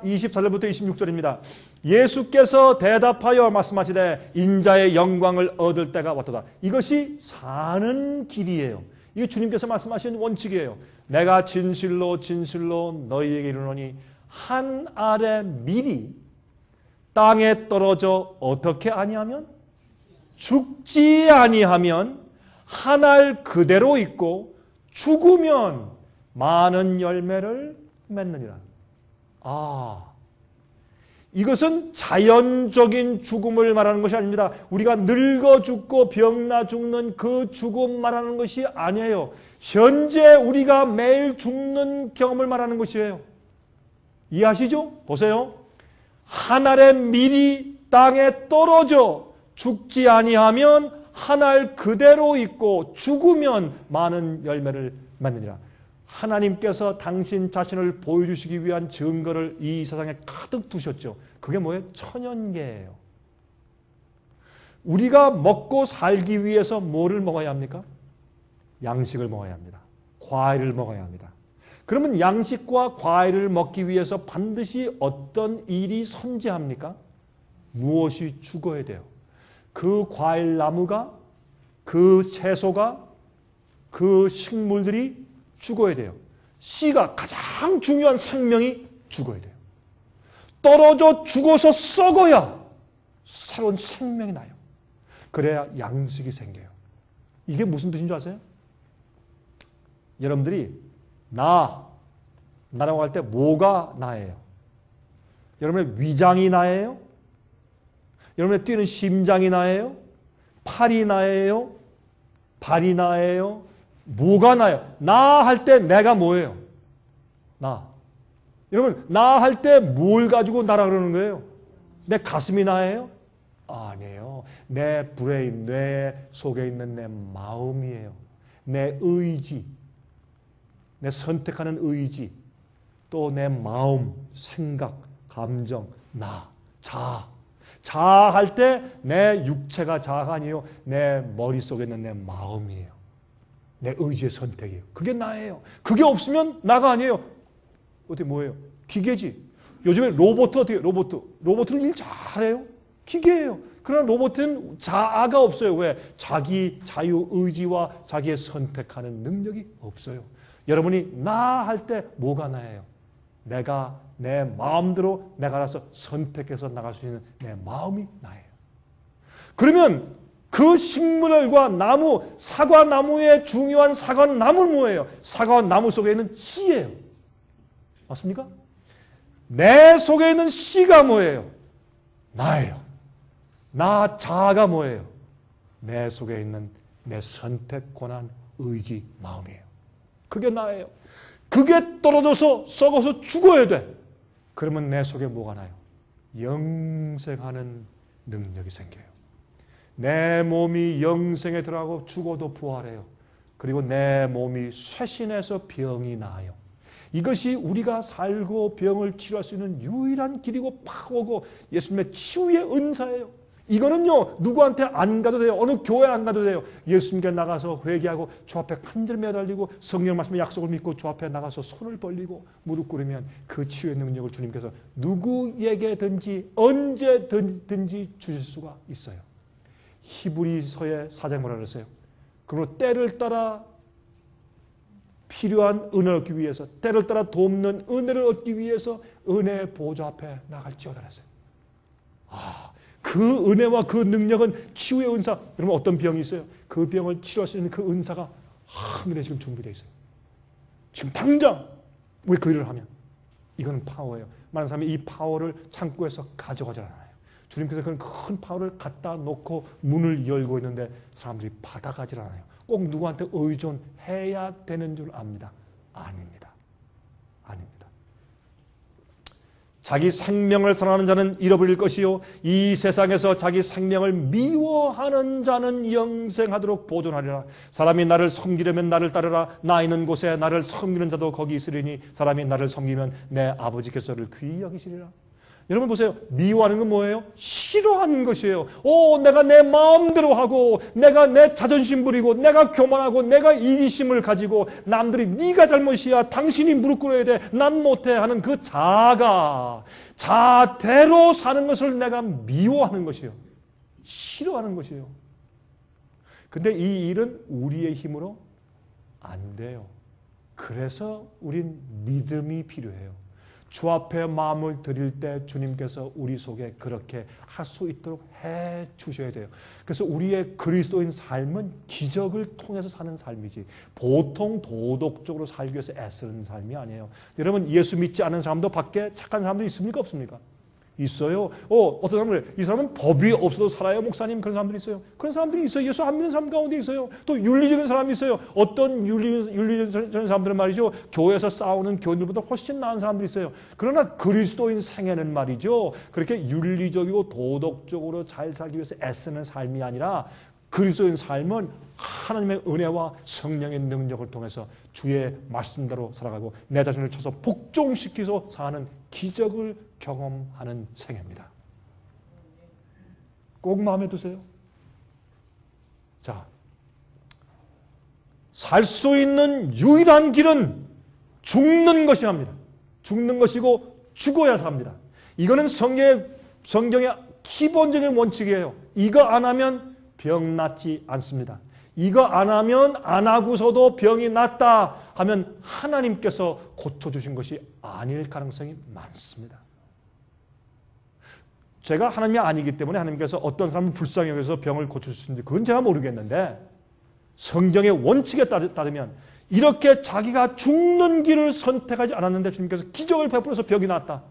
24절부터 26절입니다. 예수께서 대답하여 말씀하시되 인자의 영광을 얻을 때가 왔도다. 이것이 사는 길이에요. 이게 주님께서 말씀하신 원칙이에요. 내가 진실로 진실로 너희에게 이르노니 한 알의 밀이 땅에 떨어져 어떻게 아니하면 죽지 아니하면 한 알 그대로 있고 죽으면 많은 열매를 맺느니라. 이것은 자연적인 죽음을 말하는 것이 아닙니다. 우리가 늙어 죽고 병나 죽는 그 죽음 말하는 것이 아니에요. 현재 우리가 매일 죽는 경험을 말하는 것이에요. 이해하시죠? 보세요. 한 알의 밀이 땅에 떨어져 죽지 아니하면 한 알 그대로 있고 죽으면 많은 열매를 맺느니라. 하나님께서 당신 자신을 보여주시기 위한 증거를 이 세상에 가득 두셨죠. 그게 뭐예요? 천연계예요. 우리가 먹고 살기 위해서 뭐를 먹어야 합니까? 양식을 먹어야 합니다. 과일을 먹어야 합니다. 그러면 양식과 과일을 먹기 위해서 반드시 어떤 일이 선지합니까? 무엇이 죽어야 돼요? 그 과일 나무가, 그 채소가, 그 식물들이 죽어야 돼요. 씨가 가장 중요한 생명이 죽어야 돼요. 떨어져 죽어서 썩어야 새로운 생명이 나요. 그래야 양식이 생겨요. 이게 무슨 뜻인 줄 아세요? 여러분들이 나라고 할 때 뭐가 나예요? 여러분의 위장이 나예요? 여러분의 뛰는 심장이 나예요? 팔이 나예요? 발이 나예요? 뭐가 나요? 나 할 때 내가 뭐예요? 나. 여러분, 나 할 때 뭘 가지고 나라 그러는 거예요? 내 가슴이 나예요? 아니에요. 내 브레인, 뇌 속에 있는 내 마음이에요. 내 의지, 내 선택하는 의지, 또 내 마음, 생각, 감정, 자아. 자아할 때 내 육체가 자아가 아니에요. 내 머릿속에 있는 내 마음이에요. 내 의지의 선택이에요. 그게 나예요. 그게 없으면 나가 아니에요. 어떻게 뭐예요? 기계지. 요즘에 로봇 어떻게 해요? 로봇은 일 잘해요. 기계예요. 그러나 로봇은 자아가 없어요. 왜? 자기 자유의지와 자기의 선택하는 능력이 없어요. 여러분이 나 할 때 뭐가 나예요? 내가 내 마음대로 내가 알아서 선택해서 나갈 수 있는 내 마음이 나예요. 그러면 그 식물과 나무, 사과나무의 중요한 사과나무는 뭐예요? 사과나무 속에 있는 씨예요. 맞습니까? 내 속에 있는 씨가 뭐예요? 나예요. 나 자아가 뭐예요? 내 속에 있는 내 선택, 권한, 의지, 마음이에요. 그게 나예요. 그게 떨어져서 썩어서 죽어야 돼. 그러면 내 속에 뭐가 나요? 영생하는 능력이 생겨요. 내 몸이 영생에 들어가고 죽어도 부활해요. 그리고 내 몸이 쇄신해서 병이 나아요. 이것이 우리가 살고 병을 치료할 수 있는 유일한 길이고 파워고 예수님의 치유의 은사예요. 이거는요, 누구한테 안 가도 돼요. 어느 교회 안 가도 돼요. 예수님께 나가서 회개하고 주 앞에 간절히 매달리고 성령 말씀의 약속을 믿고 주 앞에 나가서 손을 벌리고 무릎 꿇으면 그 치유의 능력을 주님께서 누구에게든지 언제든지 주실 수가 있어요. 히브리서의 4장 뭐라 그랬어요? 그러므로 때를 따라 필요한 은혜를 얻기 위해서, 때를 따라 돕는 은혜를 얻기 위해서 은혜의 보좌 앞에 나갈지어다 그랬어요. 그 은혜와 그 능력은 치유의 은사. 여러분 어떤 병이 있어요? 그 병을 치료할 수 있는 그 은사가 하늘에 지금 준비되어 있어요. 지금 당장 왜 그 일을 하면 이거는 파워예요. 많은 사람이 이 파워를 창고에서 가져가지 않아요. 주님께서 그런 큰 파워를 갖다 놓고 문을 열고 있는데 사람들이 받아가지 않아요. 꼭 누구한테 의존해야 되는 줄 압니다. 아닙니다. 아닙니다. 자기 생명을 사랑하는 자는 잃어버릴 것이요 이 세상에서 자기 생명을 미워하는 자는 영생하도록 보존하리라. 사람이 나를 섬기려면 나를 따르라. 나 있는 곳에 나를 섬기는 자도 거기 있으리니 사람이 나를 섬기면 내 아버지께서 그를 귀히 여기시리라. 여러분 보세요. 미워하는 건 뭐예요? 싫어하는 것이에요. 내가 내 마음대로 하고 내가 내 자존심 부리고 내가 교만하고 내가 이기심을 가지고 남들이 네가 잘못이야. 당신이 무릎 꿇어야 돼. 난 못해 하는 그 자아대로 사는 것을 내가 미워하는 것이에요. 싫어하는 것이에요. 근데 이 일은 우리의 힘으로 안 돼요. 그래서 우린 믿음이 필요해요. 주 앞에 마음을 드릴 때 주님께서 우리 속에 그렇게 할 수 있도록 해 주셔야 돼요. 그래서 우리의 그리스도인 삶은 기적을 통해서 사는 삶이지 보통 도덕적으로 살기 위해서 애쓰는 삶이 아니에요. 여러분 예수 믿지 않은 사람도 밖에 착한 사람도 있습니까? 없습니까? 있어요. 어떤 사람은 그래. 이 사람은 법이 없어도 살아요. 목사님 그런 사람들이 있어요. 그런 사람들이 있어요. 예수 안 믿는 사람 가운데 있어요. 또 윤리적인 사람이 있어요. 어떤 윤리적인 사람들은 말이죠. 교회에서 싸우는 교인들보다 훨씬 나은 사람들이 있어요. 그러나 그리스도인 생애는 말이죠. 그렇게 윤리적이고 도덕적으로 잘 살기 위해서 애쓰는 삶이 아니라 그리스도인 삶은 하나님의 은혜와 성령의 능력을 통해서 주의 말씀대로 살아가고 내 자신을 쳐서 복종시켜서 사는 기적을 경험하는 생애입니다. 꼭 마음에 두세요. 자, 살 수 있는 유일한 길은 죽는 것이 합니다. 죽는 것이고 죽어야 삽니다. 이거는 성경의 기본적인 원칙이에요. 이거 안 하면 병 낫지 않습니다. 이거 안 하면 안 하고서도 병이 낫다 하면 하나님께서 고쳐주신 것이 아닐 가능성이 많습니다. 제가 하나님이 아니기 때문에 하나님께서 어떤 사람을 불쌍히 여겨서 병을 고쳐주시는지 그건 제가 모르겠는데 성경의 원칙에 따르면 이렇게 자기가 죽는 길을 선택하지 않았는데 주님께서 기적을 베풀어서 병이 낫다.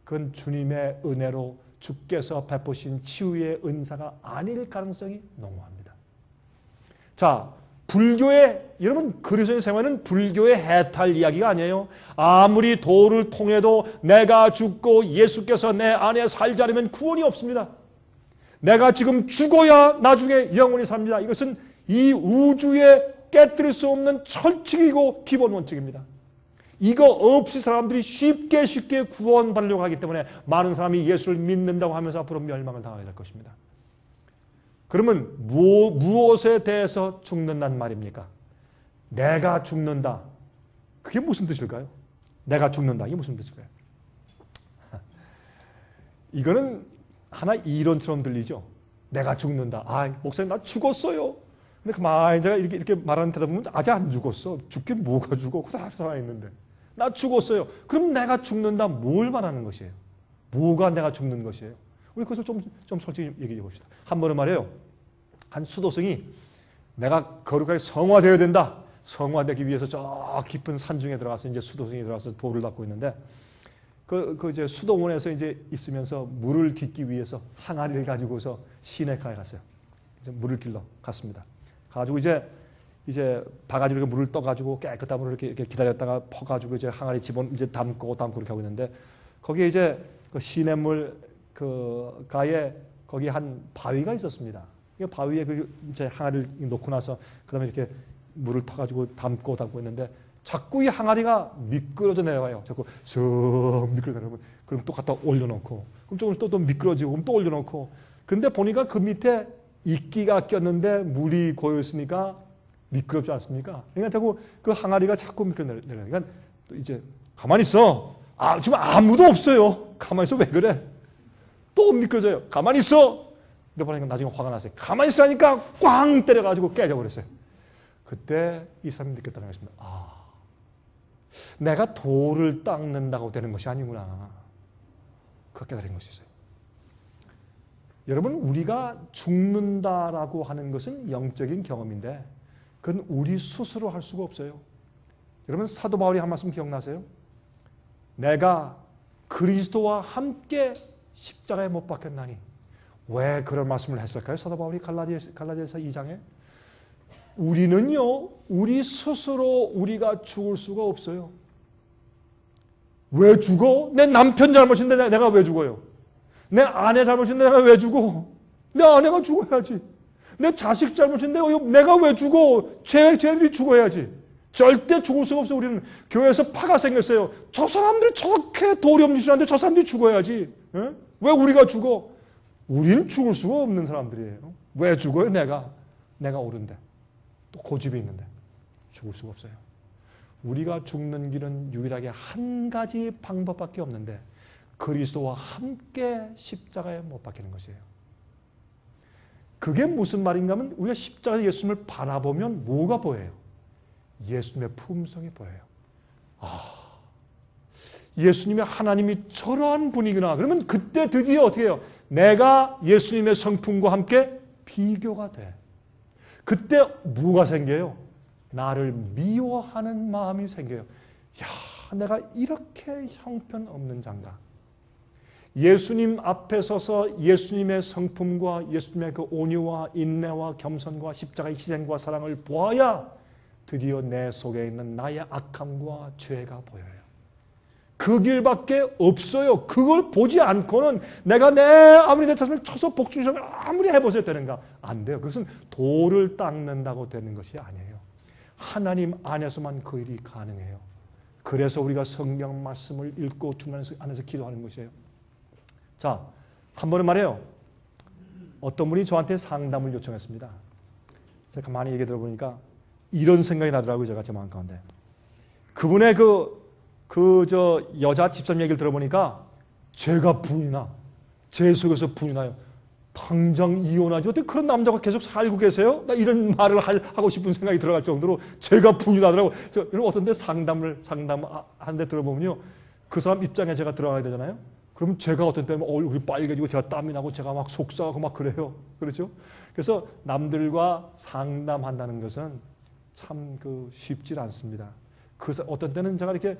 그건 주님의 은혜로 주께서 베푸신 치유의 은사가 아닐 가능성이 농후합니다. 자, 여러분 그리스도인 생활은 불교의 해탈 이야기가 아니에요. 아무리 도를 통해도 내가 죽고 예수께서 내 안에 살지 않으면 구원이 없습니다. 내가 지금 죽어야 나중에 영원히 삽니다. 이것은 이 우주에 깨뜨릴 수 없는 철칙이고 기본 원칙입니다. 이거 없이 사람들이 쉽게 구원받으려고 하기 때문에 많은 사람이 예수를 믿는다고 하면서 앞으로 멸망을 당하게 될 것입니다. 그러면 무엇에 대해서 죽는단 말입니까? 내가 죽는다. 그게 무슨 뜻일까요? 내가 죽는다. 이게 무슨 뜻일까요? 이거는 하나 이론처럼 들리죠. 내가 죽는다. 아, 목사님 나 죽었어요. 근데 가만히 제가 이렇게 말하는 대답 보면 아직 안 죽었어. 죽긴 뭐가 죽어. 그대로 살아있는데. 나 죽었어요. 그럼 내가 죽는다. 뭘 말하는 것이에요? 뭐가 내가 죽는 것이에요? 우리 그것을 좀 솔직히 얘기해 봅시다. 한 번은 말이에요. 한 수도승이 내가 거룩하게 성화되어야 된다. 성화되기 위해서 저 깊은 산중에 들어가서 이제 수도승이 들어가서 돌을 닦고 있는데 그 이제 수도원에서 이제 있으면서 물을 깃기 위해서 항아리를 가지고서 시내가에 갔어요. 이제 물을 길러 갔습니다. 가지고 이제 바가지로 물을 떠가지고 깨끗한 물을 이렇게 기다렸다가 퍼가지고 이제 항아리 이제 담고 이렇게 하고 있는데 거기에 이제 그 시냇물 그 가에 거기 한 바위가 있었습니다. 이 바위에 그 이제 항아리를 놓고 나서 그다음에 이렇게 물을 퍼가지고 담고 있는데 자꾸 이 항아리가 미끄러져 내려와요. 자꾸 슥 미끄러져 내려오면 그럼 또 갖다 올려놓고 그럼 조금 또 미끄러지고 그럼 또 올려놓고 그런데 보니까 그 밑에 이끼가 꼈는데 물이 고였으니까 미끄럽지 않습니까? 그러니까 자꾸 그 항아리가 자꾸 미끄러져 내려요. 그러니까 또 이제 가만히 있어. 아 지금 아무도 없어요. 가만히 있어. 왜 그래? 또 미끄러져요. 가만히 있어. 이러니까 나중에 화가 났어요. 가만히 있으라니까 꽝 때려가지고 깨져버렸어요. 그때 이 사람이 느꼈다는 것입니다. 아, 내가 돌을 닦는다고 되는 것이 아니구나. 그 깨달은 것이 있어요. 여러분 우리가 죽는다라고 하는 것은 영적인 경험인데 그건 우리 스스로 할 수가 없어요. 여러분 사도 바울이 한 말씀 기억나세요? 내가 그리스도와 함께 십자가에 못 박혔나니. 왜 그런 말씀을 했을까요? 사도 바울이 갈라디아서 2장에 우리는요 우리 스스로 우리가 죽을 수가 없어요. 왜 죽어? 내 남편 잘못인데 내가 왜 죽어요? 내 아내 잘못인데 내가 왜 죽어? 내 아내가 죽어야지. 내 자식 잘못인데 내가 왜 죽어? 쟤들이 죽어야지. 절대 죽을 수가 없어. 우리는 교회에서 파가 생겼어요. 저 사람들이 저렇게 도리엄리신한데 저 사람들이 죽어야지. 에? 왜 우리가 죽어? 우리는 죽을 수가 없는 사람들이에요. 왜 죽어요? 내가 옳은데 또 고집이 있는데 죽을 수가 없어요. 우리가 죽는 길은 유일하게 한 가지 방법밖에 없는데 그리스도와 함께 십자가에 못 박히는 것이에요. 그게 무슨 말인가 하면 우리가 십자가 예수님을 바라보면 뭐가 보여요? 예수님의 품성이 보여요. 아, 예수님의 하나님이 저러한 분이구나. 그러면 그때 드디어 어떻게 해요? 내가 예수님의 성품과 함께 비교가 돼. 그때 뭐가 생겨요? 나를 미워하는 마음이 생겨요. 야, 내가 이렇게 형편없는 자인가? 예수님 앞에 서서 예수님의 성품과 예수님의 그 온유와 인내와 겸손과 십자가의 희생과 사랑을 보아야 드디어 내 속에 있는 나의 악함과 죄가 보여요. 그 길밖에 없어요. 그걸 보지 않고는 내가 아무리 내 자신을 쳐서 복종을 아무리 해보세요 되는가? 안 돼요. 그것은 돌을 닦는다고 되는 것이 아니에요. 하나님 안에서만 그 일이 가능해요. 그래서 우리가 성경 말씀을 읽고 주님 안에서 기도하는 것이에요. 자, 한 번은 말이에요. 어떤 분이 저한테 상담을 요청했습니다. 제가 가만히 얘기 들어보니까 이런 생각이 나더라고요. 제가 제 마음 가운데. 그분의 저 여자 집사님 얘기를 들어보니까 제가 분이나 제 속에서 분이 나요. 당장 이혼하지. 어떻게 그런 남자가 계속 살고 계세요? 나 이런 말을 하고 싶은 생각이 들어갈 정도로 제가 분이 나더라고요. 여러분 어떤 데 상담하는데 들어보면요. 그 사람 입장에 제가 들어가야 되잖아요. 그럼 제가 어떤 때는 얼굴이 빨개지고 제가 땀이 나고 제가 막 속상하고 막 그래요. 그렇죠? 그래서 남들과 상담한다는 것은 참 쉽지 않습니다. 어떤 때는 제가 이렇게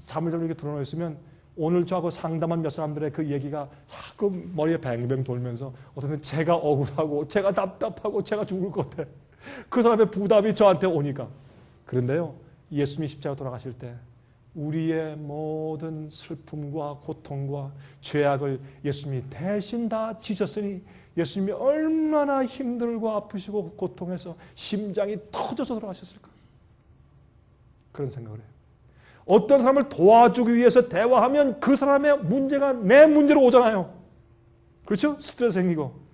잠을 이렇게 들어놓고 있으면 오늘 저하고 상담한 몇 사람들의 그 얘기가 자꾸 머리에 뱅뱅 돌면서 어떤 때는 제가 억울하고 제가 답답하고 제가 죽을 것 같아. 그 사람의 부담이 저한테 오니까. 그런데요, 예수님이 십자가 돌아가실 때 우리의 모든 슬픔과 고통과 죄악을 예수님이 대신 다 지셨으니 예수님이 얼마나 힘들고 아프시고 고통해서 심장이 터져서 돌아가셨을까? 그런 생각을 해요. 어떤 사람을 도와주기 위해서 대화하면 그 사람의 문제가 내 문제로 오잖아요. 그렇죠? 스트레스 생기고.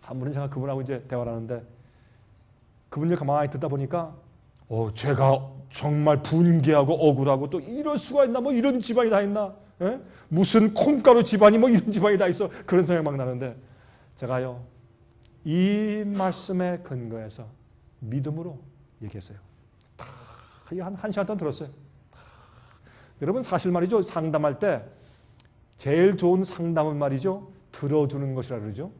한 분은 제가 그분하고 이제 대화를 하는데 그분을 가만히 듣다 보니까 제가 정말 분개하고 억울하고 또 이럴 수가 있나? 뭐 이런 집안이 다 있나? 에? 무슨 콩가루 집안이 뭐 이런 집안이 다 있어. 그런 생각이 막 나는데 제가요, 이 말씀에 근거해서 믿음으로 얘기했어요. 다 한 시간 동안 들었어요. 여러분 사실 말이죠. 상담할 때 제일 좋은 상담은 말이죠. 들어주는 것이라 그러죠.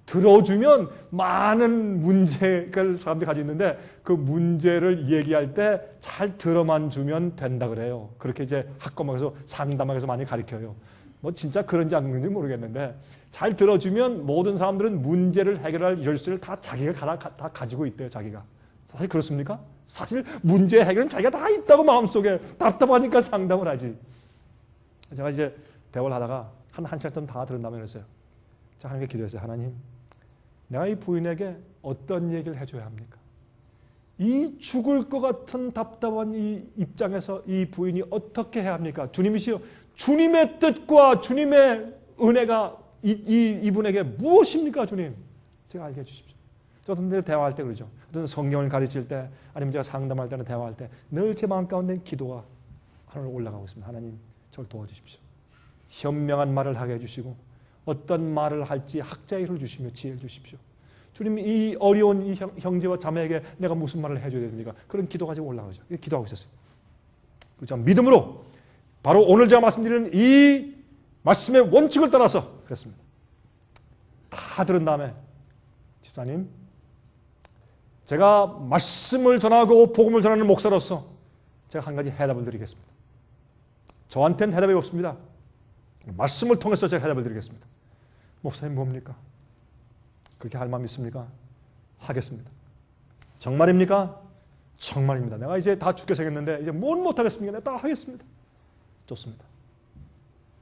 들어주면 많은 문제를 사람들이 가지고 있는데 그 문제를 얘기할 때 잘 들어만 주면 된다 그래요. 그렇게 이제 학과막에서 상담학에서 많이 가르쳐요. 뭐 진짜 그런지 안 그런지 모르겠는데 잘 들어주면 모든 사람들은 문제를 해결할 열쇠를 다 자기가 다 가지고 있대요. 자기가. 사실 그렇습니까? 사실 문제 해결은 자기가 다 있다고 마음속에. 답답하니까 상담을 하지. 제가 이제 대화를 하다가 한 시간 동안 다 들은 다음에 그랬어요. 자, 하나님께 기도했어요. 하나님, 내가 이 부인에게 어떤 얘기를 해줘야 합니까? 이 죽을 것 같은 답답한 이 입장에서 이 부인이 어떻게 해야 합니까? 주님이시여, 주님의 뜻과 주님의 은혜가 이분에게 무엇입니까, 주님? 제가 알게 해주십시오. 저도 대화할 때 그러죠. 어떤 성경을 가르칠 때, 아니면 제가 상담할 때나 대화할 때 늘 제 마음 가운데 기도가 하늘로 올라가고 있습니다. 하나님, 저를 도와주십시오. 현명한 말을 하게 해주시고 어떤 말을 할지 학자의 힐을 주시며 지혜를 주십시오. 주님, 이 어려운 이 형제와 자매에게 내가 무슨 말을 해줘야 됩니까? 그런 기도가 지금 올라가죠. 기도하고 있었어요. 그렇죠. 믿음으로 바로 오늘 제가 말씀드리는 이 말씀의 원칙을 따라서 그랬습니다. 다 들은 다음에 집사님, 제가 말씀을 전하고 복음을 전하는 목사로서 제가 한 가지 해답을 드리겠습니다. 저한테는 해답이 없습니다. 말씀을 통해서 제가 해답을 드리겠습니다. 목사님 뭡니까? 그렇게 할 마음 있습니까? 하겠습니다. 정말입니까? 정말입니다. 내가 이제 다 죽게 생겼는데 이제 뭘 못하겠습니까? 내가 다 하겠습니다. 좋습니다.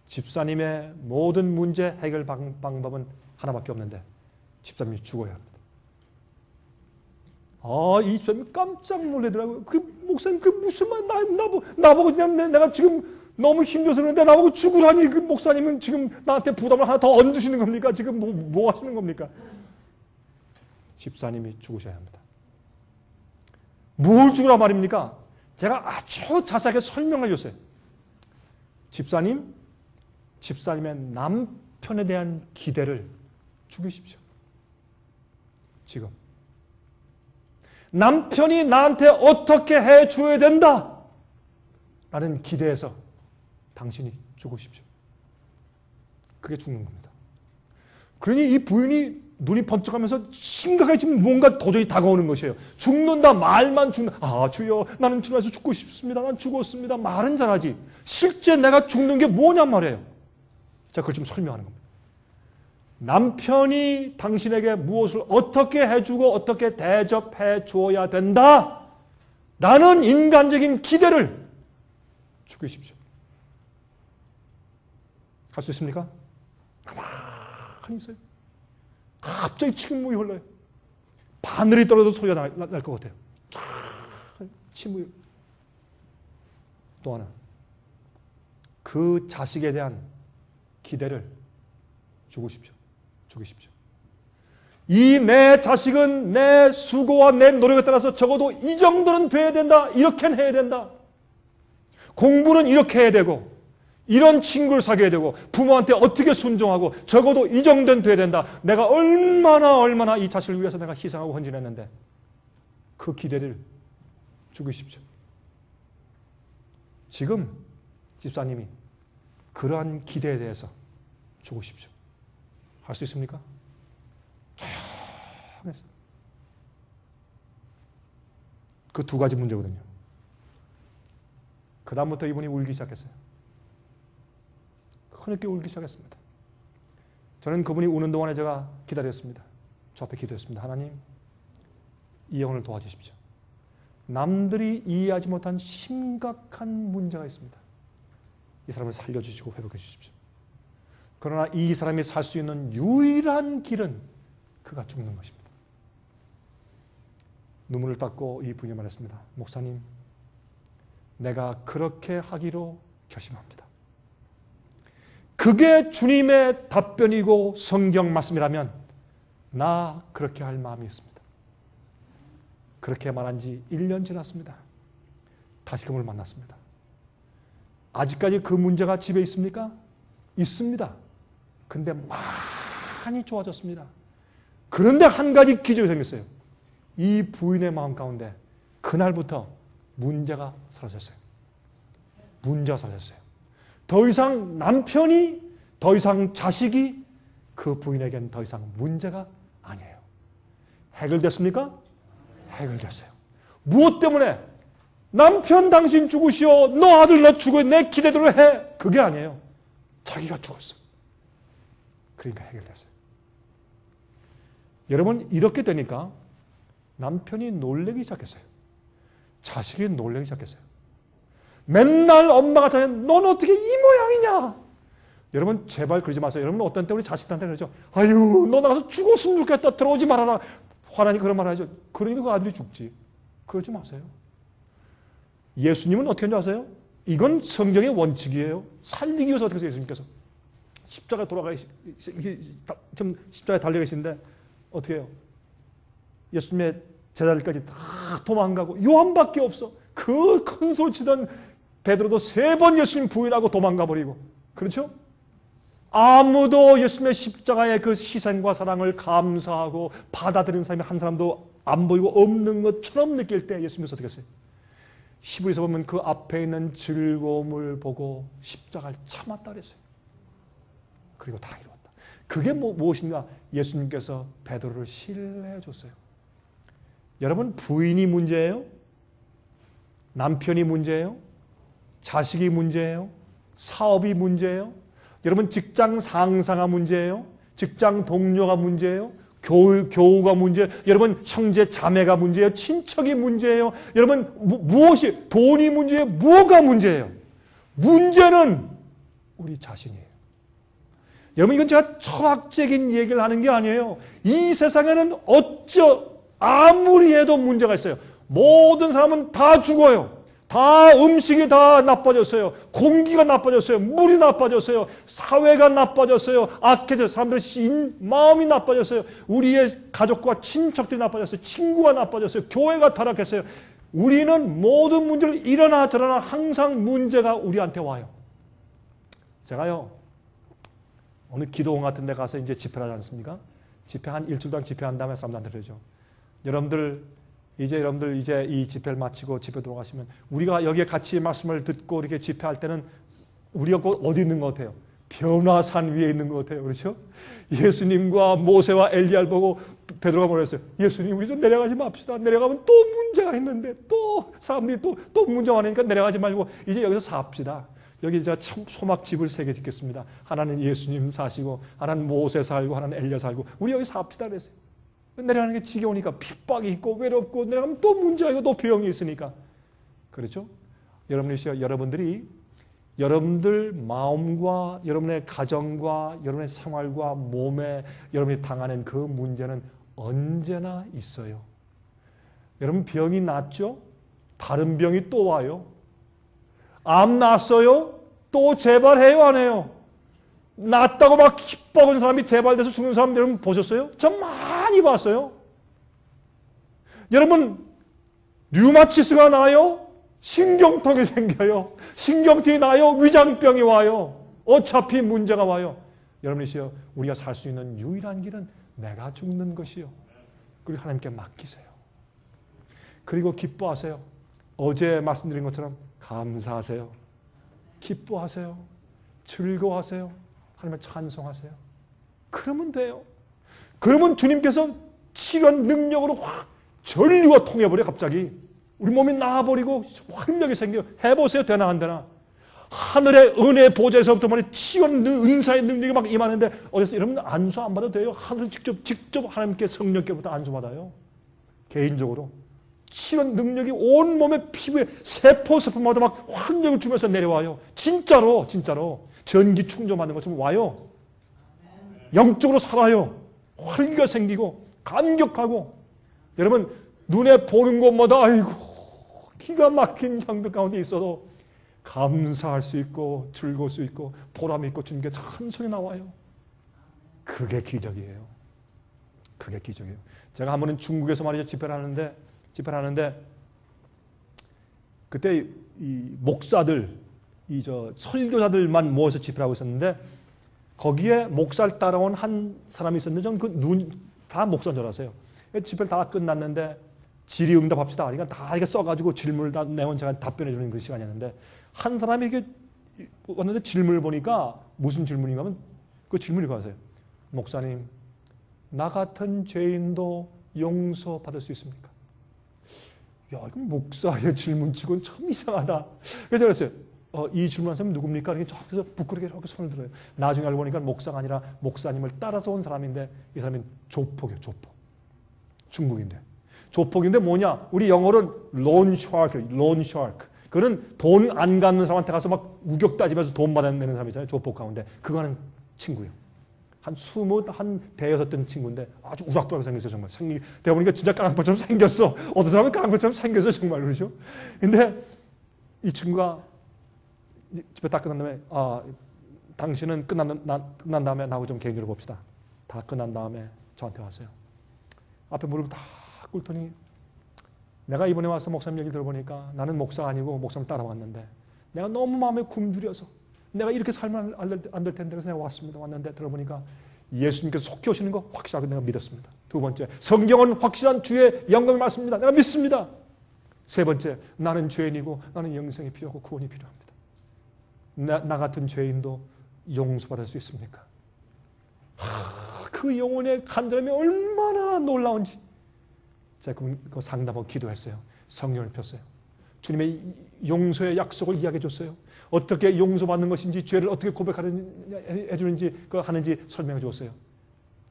집사님의 모든 문제 해결 방법은 하나밖에 없는데 집사님이 죽어야 합니다. 이 집사님이 깜짝 놀라더라고요. 그 목사님 그 무슨 말 나보고 그냥 내가 지금 너무 힘들어서 그런데 나보고 죽으라니 그 목사님은 지금 나한테 부담을 하나 더 얹으시는 겁니까? 지금 뭐 하시는 겁니까? 집사님이 죽으셔야 합니다. 뭘 죽으라 말입니까? 제가 아주 자세하게 설명해 줬어요. 집사님의 남편에 대한 기대를 죽이십시오. 지금. 남편이 나한테 어떻게 해줘야 된다 라는 기대에서 당신이 죽으십시오. 그게 죽는 겁니다. 그러니 이 부인이 눈이 번쩍하면서 심각하게 지금 뭔가 도저히 다가오는 것이에요. 죽는다, 말만 죽는다. 주여, 나는 주님께서 죽고 싶습니다. 난 죽었습니다. 말은 잘하지. 실제 내가 죽는 게 뭐냔 말이에요. 자, 그걸 지금 설명하는 겁니다. 남편이 당신에게 무엇을 어떻게 해주고 어떻게 대접해 줘야 된다 라는 인간적인 기대를 죽이십시오. 할 수 있습니까? 가만히 있어요. 갑자기 침묵이 흘러요. 바늘이 떨어져도 소리가 날 것 같아요. 침묵이. 또 하나, 그 자식에 대한 기대를 죽이십시오. 이 내 자식은 내 수고와 내 노력에 따라서 적어도 이 정도는 돼야 된다. 이렇게는 해야 된다. 공부는 이렇게 해야 되고 이런 친구를 사귀어야 되고 부모한테 어떻게 순종하고 적어도 이 정도는 돼야 된다. 내가 얼마나 이 자식을 위해서 내가 희생하고 헌신했는데 그 기대를 죽이십시오. 지금 집사님이 그러한 기대에 대해서 죽으십시오. 할 수 있습니까? 그 두 가지 문제거든요. 그 다음부터 이분이 울기 시작했어요. 크게 울기 시작했습니다. 저는 그분이 우는 동안에 제가 기다렸습니다. 저 앞에 기도했습니다. 하나님, 이 영혼을 도와주십시오. 남들이 이해하지 못한 심각한 문제가 있습니다. 이 사람을 살려주시고 회복해 주십시오. 그러나 이 사람이 살 수 있는 유일한 길은 그가 죽는 것입니다. 눈물을 닦고 이 부인이 말했습니다. 목사님, 내가 그렇게 하기로 결심합니다. 그게 주님의 답변이고 성경 말씀이라면 나 그렇게 할 마음이 있습니다. 그렇게 말한 지 1년 지났습니다. 다시 그분을 만났습니다. 아직까지 그 문제가 집에 있습니까? 있습니다. 근데 많이 좋아졌습니다. 그런데 한 가지 기적이 생겼어요. 이 부인의 마음 가운데 그날부터 문제가 사라졌어요. 문제가 사라졌어요. 더 이상 남편이, 더 이상 자식이 그 부인에겐 더 이상 문제가 아니에요. 해결됐습니까? 해결됐어요. 무엇 때문에? 남편 당신 죽으시오. 너 아들 너 죽어. 내 기대대로 해. 그게 아니에요. 자기가 죽었어. 그러니까 해결됐어요. 여러분, 이렇게 되니까 남편이 놀래기 시작했어요. 자식이 놀래기 시작했어요. 맨날 엄마가 저한테 넌 어떻게 이 모양이냐? 여러분 제발 그러지 마세요. 여러분 어떤 때 우리 자식들한테 그러죠. 아유 너 나가서 죽었으면 좋겠다. 들어오지 말아라. 화나니 그런 말 하죠. 그러니까 그 아들이 죽지. 그러지 마세요. 예수님은 어떻게 하는지 아세요? 이건 성경의 원칙이에요. 살리기 위해서 어떻게 해서 예수님께서 십자가에 지금 십자가에 달려 계시는데 어떻게 해요? 예수님의 제자들까지 다 도망가고 요한밖에 없어. 그 큰 소리 치던 베드로도 3번 예수님 부인하고 도망가 버리고. 그렇죠? 아무도 예수님의 십자가의 그 희생과 사랑을 감사하고 받아들이는 사람이 한 사람도 안 보이고 없는 것처럼 느낄 때 예수님께서 어떻게 했어요? 히브리서 보면 그 앞에 있는 즐거움을 보고 십자가를 참았다 그랬어요. 그리고 다 이루었다. 그게 무엇인가? 예수님께서 베드로를 신뢰해 줬어요. 여러분 부인이 문제예요? 남편이 문제예요? 자식이 문제예요? 사업이 문제예요? 여러분 직장 상사가 문제예요? 직장 동료가 문제예요? 교우가 문제예요? 여러분 형제 자매가 문제예요? 친척이 문제예요? 여러분 무엇이 돈이 문제예요? 뭐가 문제예요? 문제는 우리 자신이에요. 여러분 이건 제가 철학적인 얘기를 하는 게 아니에요. 이 세상에는 아무리 해도 문제가 있어요. 모든 사람은 다 죽어요. 다 음식이 다 나빠졌어요. 공기가 나빠졌어요. 물이 나빠졌어요. 사회가 나빠졌어요. 악해졌어요. 사람들의 마음이 나빠졌어요. 우리의 가족과 친척들이 나빠졌어요. 친구가 나빠졌어요. 교회가 타락했어요. 우리는 모든 문제를 일어나 저러나 항상 문제가 우리한테 와요. 제가요 오늘 기도원 같은 데 가서 이제 집회를 하지 않습니까? 집회 한 일주일당 집회한 다음에 사람들한테 그러죠. 여러분들 이제 이 집회를 마치고 집에 들어가시면 우리가 여기에 같이 말씀을 듣고 이렇게 집회할 때는 우리가 곧 어디 있는 것 같아요? 변화산 위에 있는 것 같아요. 그렇죠? 예수님과 모세와 엘리야를 보고 베드로가 뭐랬어요? 예수님 우리 좀 내려가지 맙시다. 내려가면 또 문제가 있는데 또 사람들이 또 문제가 많으니까 내려가지 말고 이제 여기서 삽시다. 여기 제가 참 소막집을 3개 짓겠습니다. 하나는 예수님 사시고 하나는 모세 살고 하나는 엘리야 살고 우리 여기 삽시다 그랬어요. 내려가는 게 지겨우니까 핍박이 있고 외롭고 내려가면 또 문제가 있고 또 병이 있으니까. 그렇죠? 여러분들이 여러분들 마음과 여러분의 가정과 여러분의 생활과 몸에 여러분이 당하는 그 문제는 언제나 있어요. 여러분 병이 났죠? 다른 병이 또 와요. 암 났어요? 또 재발해요 안 해요? 낫다고 막 기뻐하는 사람이 재발돼서 죽는 사람 여러분 보셨어요? 저 많이 봤어요. 여러분 류마티스가 나요? 신경통이 생겨요. 신경통이 나요? 위장병이 와요. 어차피 문제가 와요. 여러분이시여 우리가 살 수 있는 유일한 길은 내가 죽는 것이요. 그리고 하나님께 맡기세요. 그리고 기뻐하세요. 어제 말씀드린 것처럼 감사하세요. 기뻐하세요. 즐거워하세요. 하나님을 찬송하세요. 그러면 돼요. 그러면 주님께서 치료한 능력으로 확 전류가 통해버려 갑자기. 우리 몸이 나아버리고 활력이 생겨요. 해보세요. 되나 안 되나. 하늘의 은혜 보좌에서부터 말이 치유하는 은사의 능력이 막 임하는데 어디서 여러분 안수 안 받아도 돼요. 하늘 직접 하나님께 성령께부터 안수 받아요. 개인적으로 치료 능력이 온 몸의 피부에 세포마다 막 활력을 주면서 내려와요. 진짜로 전기 충전받는 것처럼 와요. 영적으로 살아요. 활기가 생기고 감격하고, 여러분 눈에 보는 것마다 아이고 기가 막힌 형편 가운데 있어도 감사할 수 있고 즐거울 수 있고 보람이 있고 주님께 찬송이 나와요. 그게 기적이에요. 그게 기적이에요. 제가 한 번은 중국에서 말이죠 집회를 하는데 그때 이 목사들, 설교자들만 모아서 집회를 하고 있었는데, 거기에 목사를 따라온 한 사람이 있었는데 저는 그 눈 다 목사인 줄 알았어요. 집회를 다 끝났는데 질의응답합시다. 그러니까 다 이렇게 써가지고 질문을 다 내면 제가 답변해주는 그 시간이었는데, 한 사람이 이렇게 왔는데 질문을 보니까 무슨 질문인가 하면 그 질문이 그거였어요. 목사님, 나 같은 죄인도 용서받을 수 있습니까? 야, 이거 목사의 질문치고는 참 이상하다. 그래서 그랬어요. 이 질문한 사람이 누굽니까? 이렇게 저기서 부끄럽게 이렇게 손을 들어요. 나중에 알고 보니까 목사가 아니라 목사님을 따라서 온 사람인데, 이 사람은 조폭이에요. 조폭. 중국인데. 조폭인데 뭐냐? 우리 영어로는 loan shark. 그는 돈 안 갚는 사람한테 가서 막 우격 따지면서 돈 받아내는 사람 있잖아요. 조폭 가운데. 그거 하는 친구예요. 한 20대였던 친구인데 아주 우락부락 생겼어요. 정말. 내가 보니까 진짜 깡패처럼 생겼어. 어떤 사람은 깡패처럼 생겼어. 정말 그러죠. 근데 이 친구가 집에 다 끝난 다음에, 당신은 끝난 다음에 나하고 좀 개인적으로 봅시다. 다 끝난 다음에 저한테 왔어요. 앞에 무릎을 다 꿇더니, 내가 이번에 와서 목사님 얘기를 들어보니까 나는 목사가 아니고 목사님 따라왔는데 내가 너무 마음에 굶주려서 내가 이렇게 살면 안 될 텐데 그래서 내가 왔는데 들어보니까 예수님께서 속히 오시는 거 확실하게 내가 믿었습니다. 두 번째, 성경은 확실한 주의 영광을 말씀입니다. 내가 믿습니다. 세 번째, 나는 죄인이고 나는 영생이 필요하고 구원이 필요합니다. 나 같은 죄인도 용서받을 수 있습니까? 그 영혼의 간절함이 얼마나 놀라운지 제가 그 상담하고 기도했어요. 성령을 폈어요. 주님의 용서의 약속을 이야기해 줬어요. 어떻게 용서받는 것인지, 죄를 어떻게 고백해 주는지 하는지 설명해 줬어요.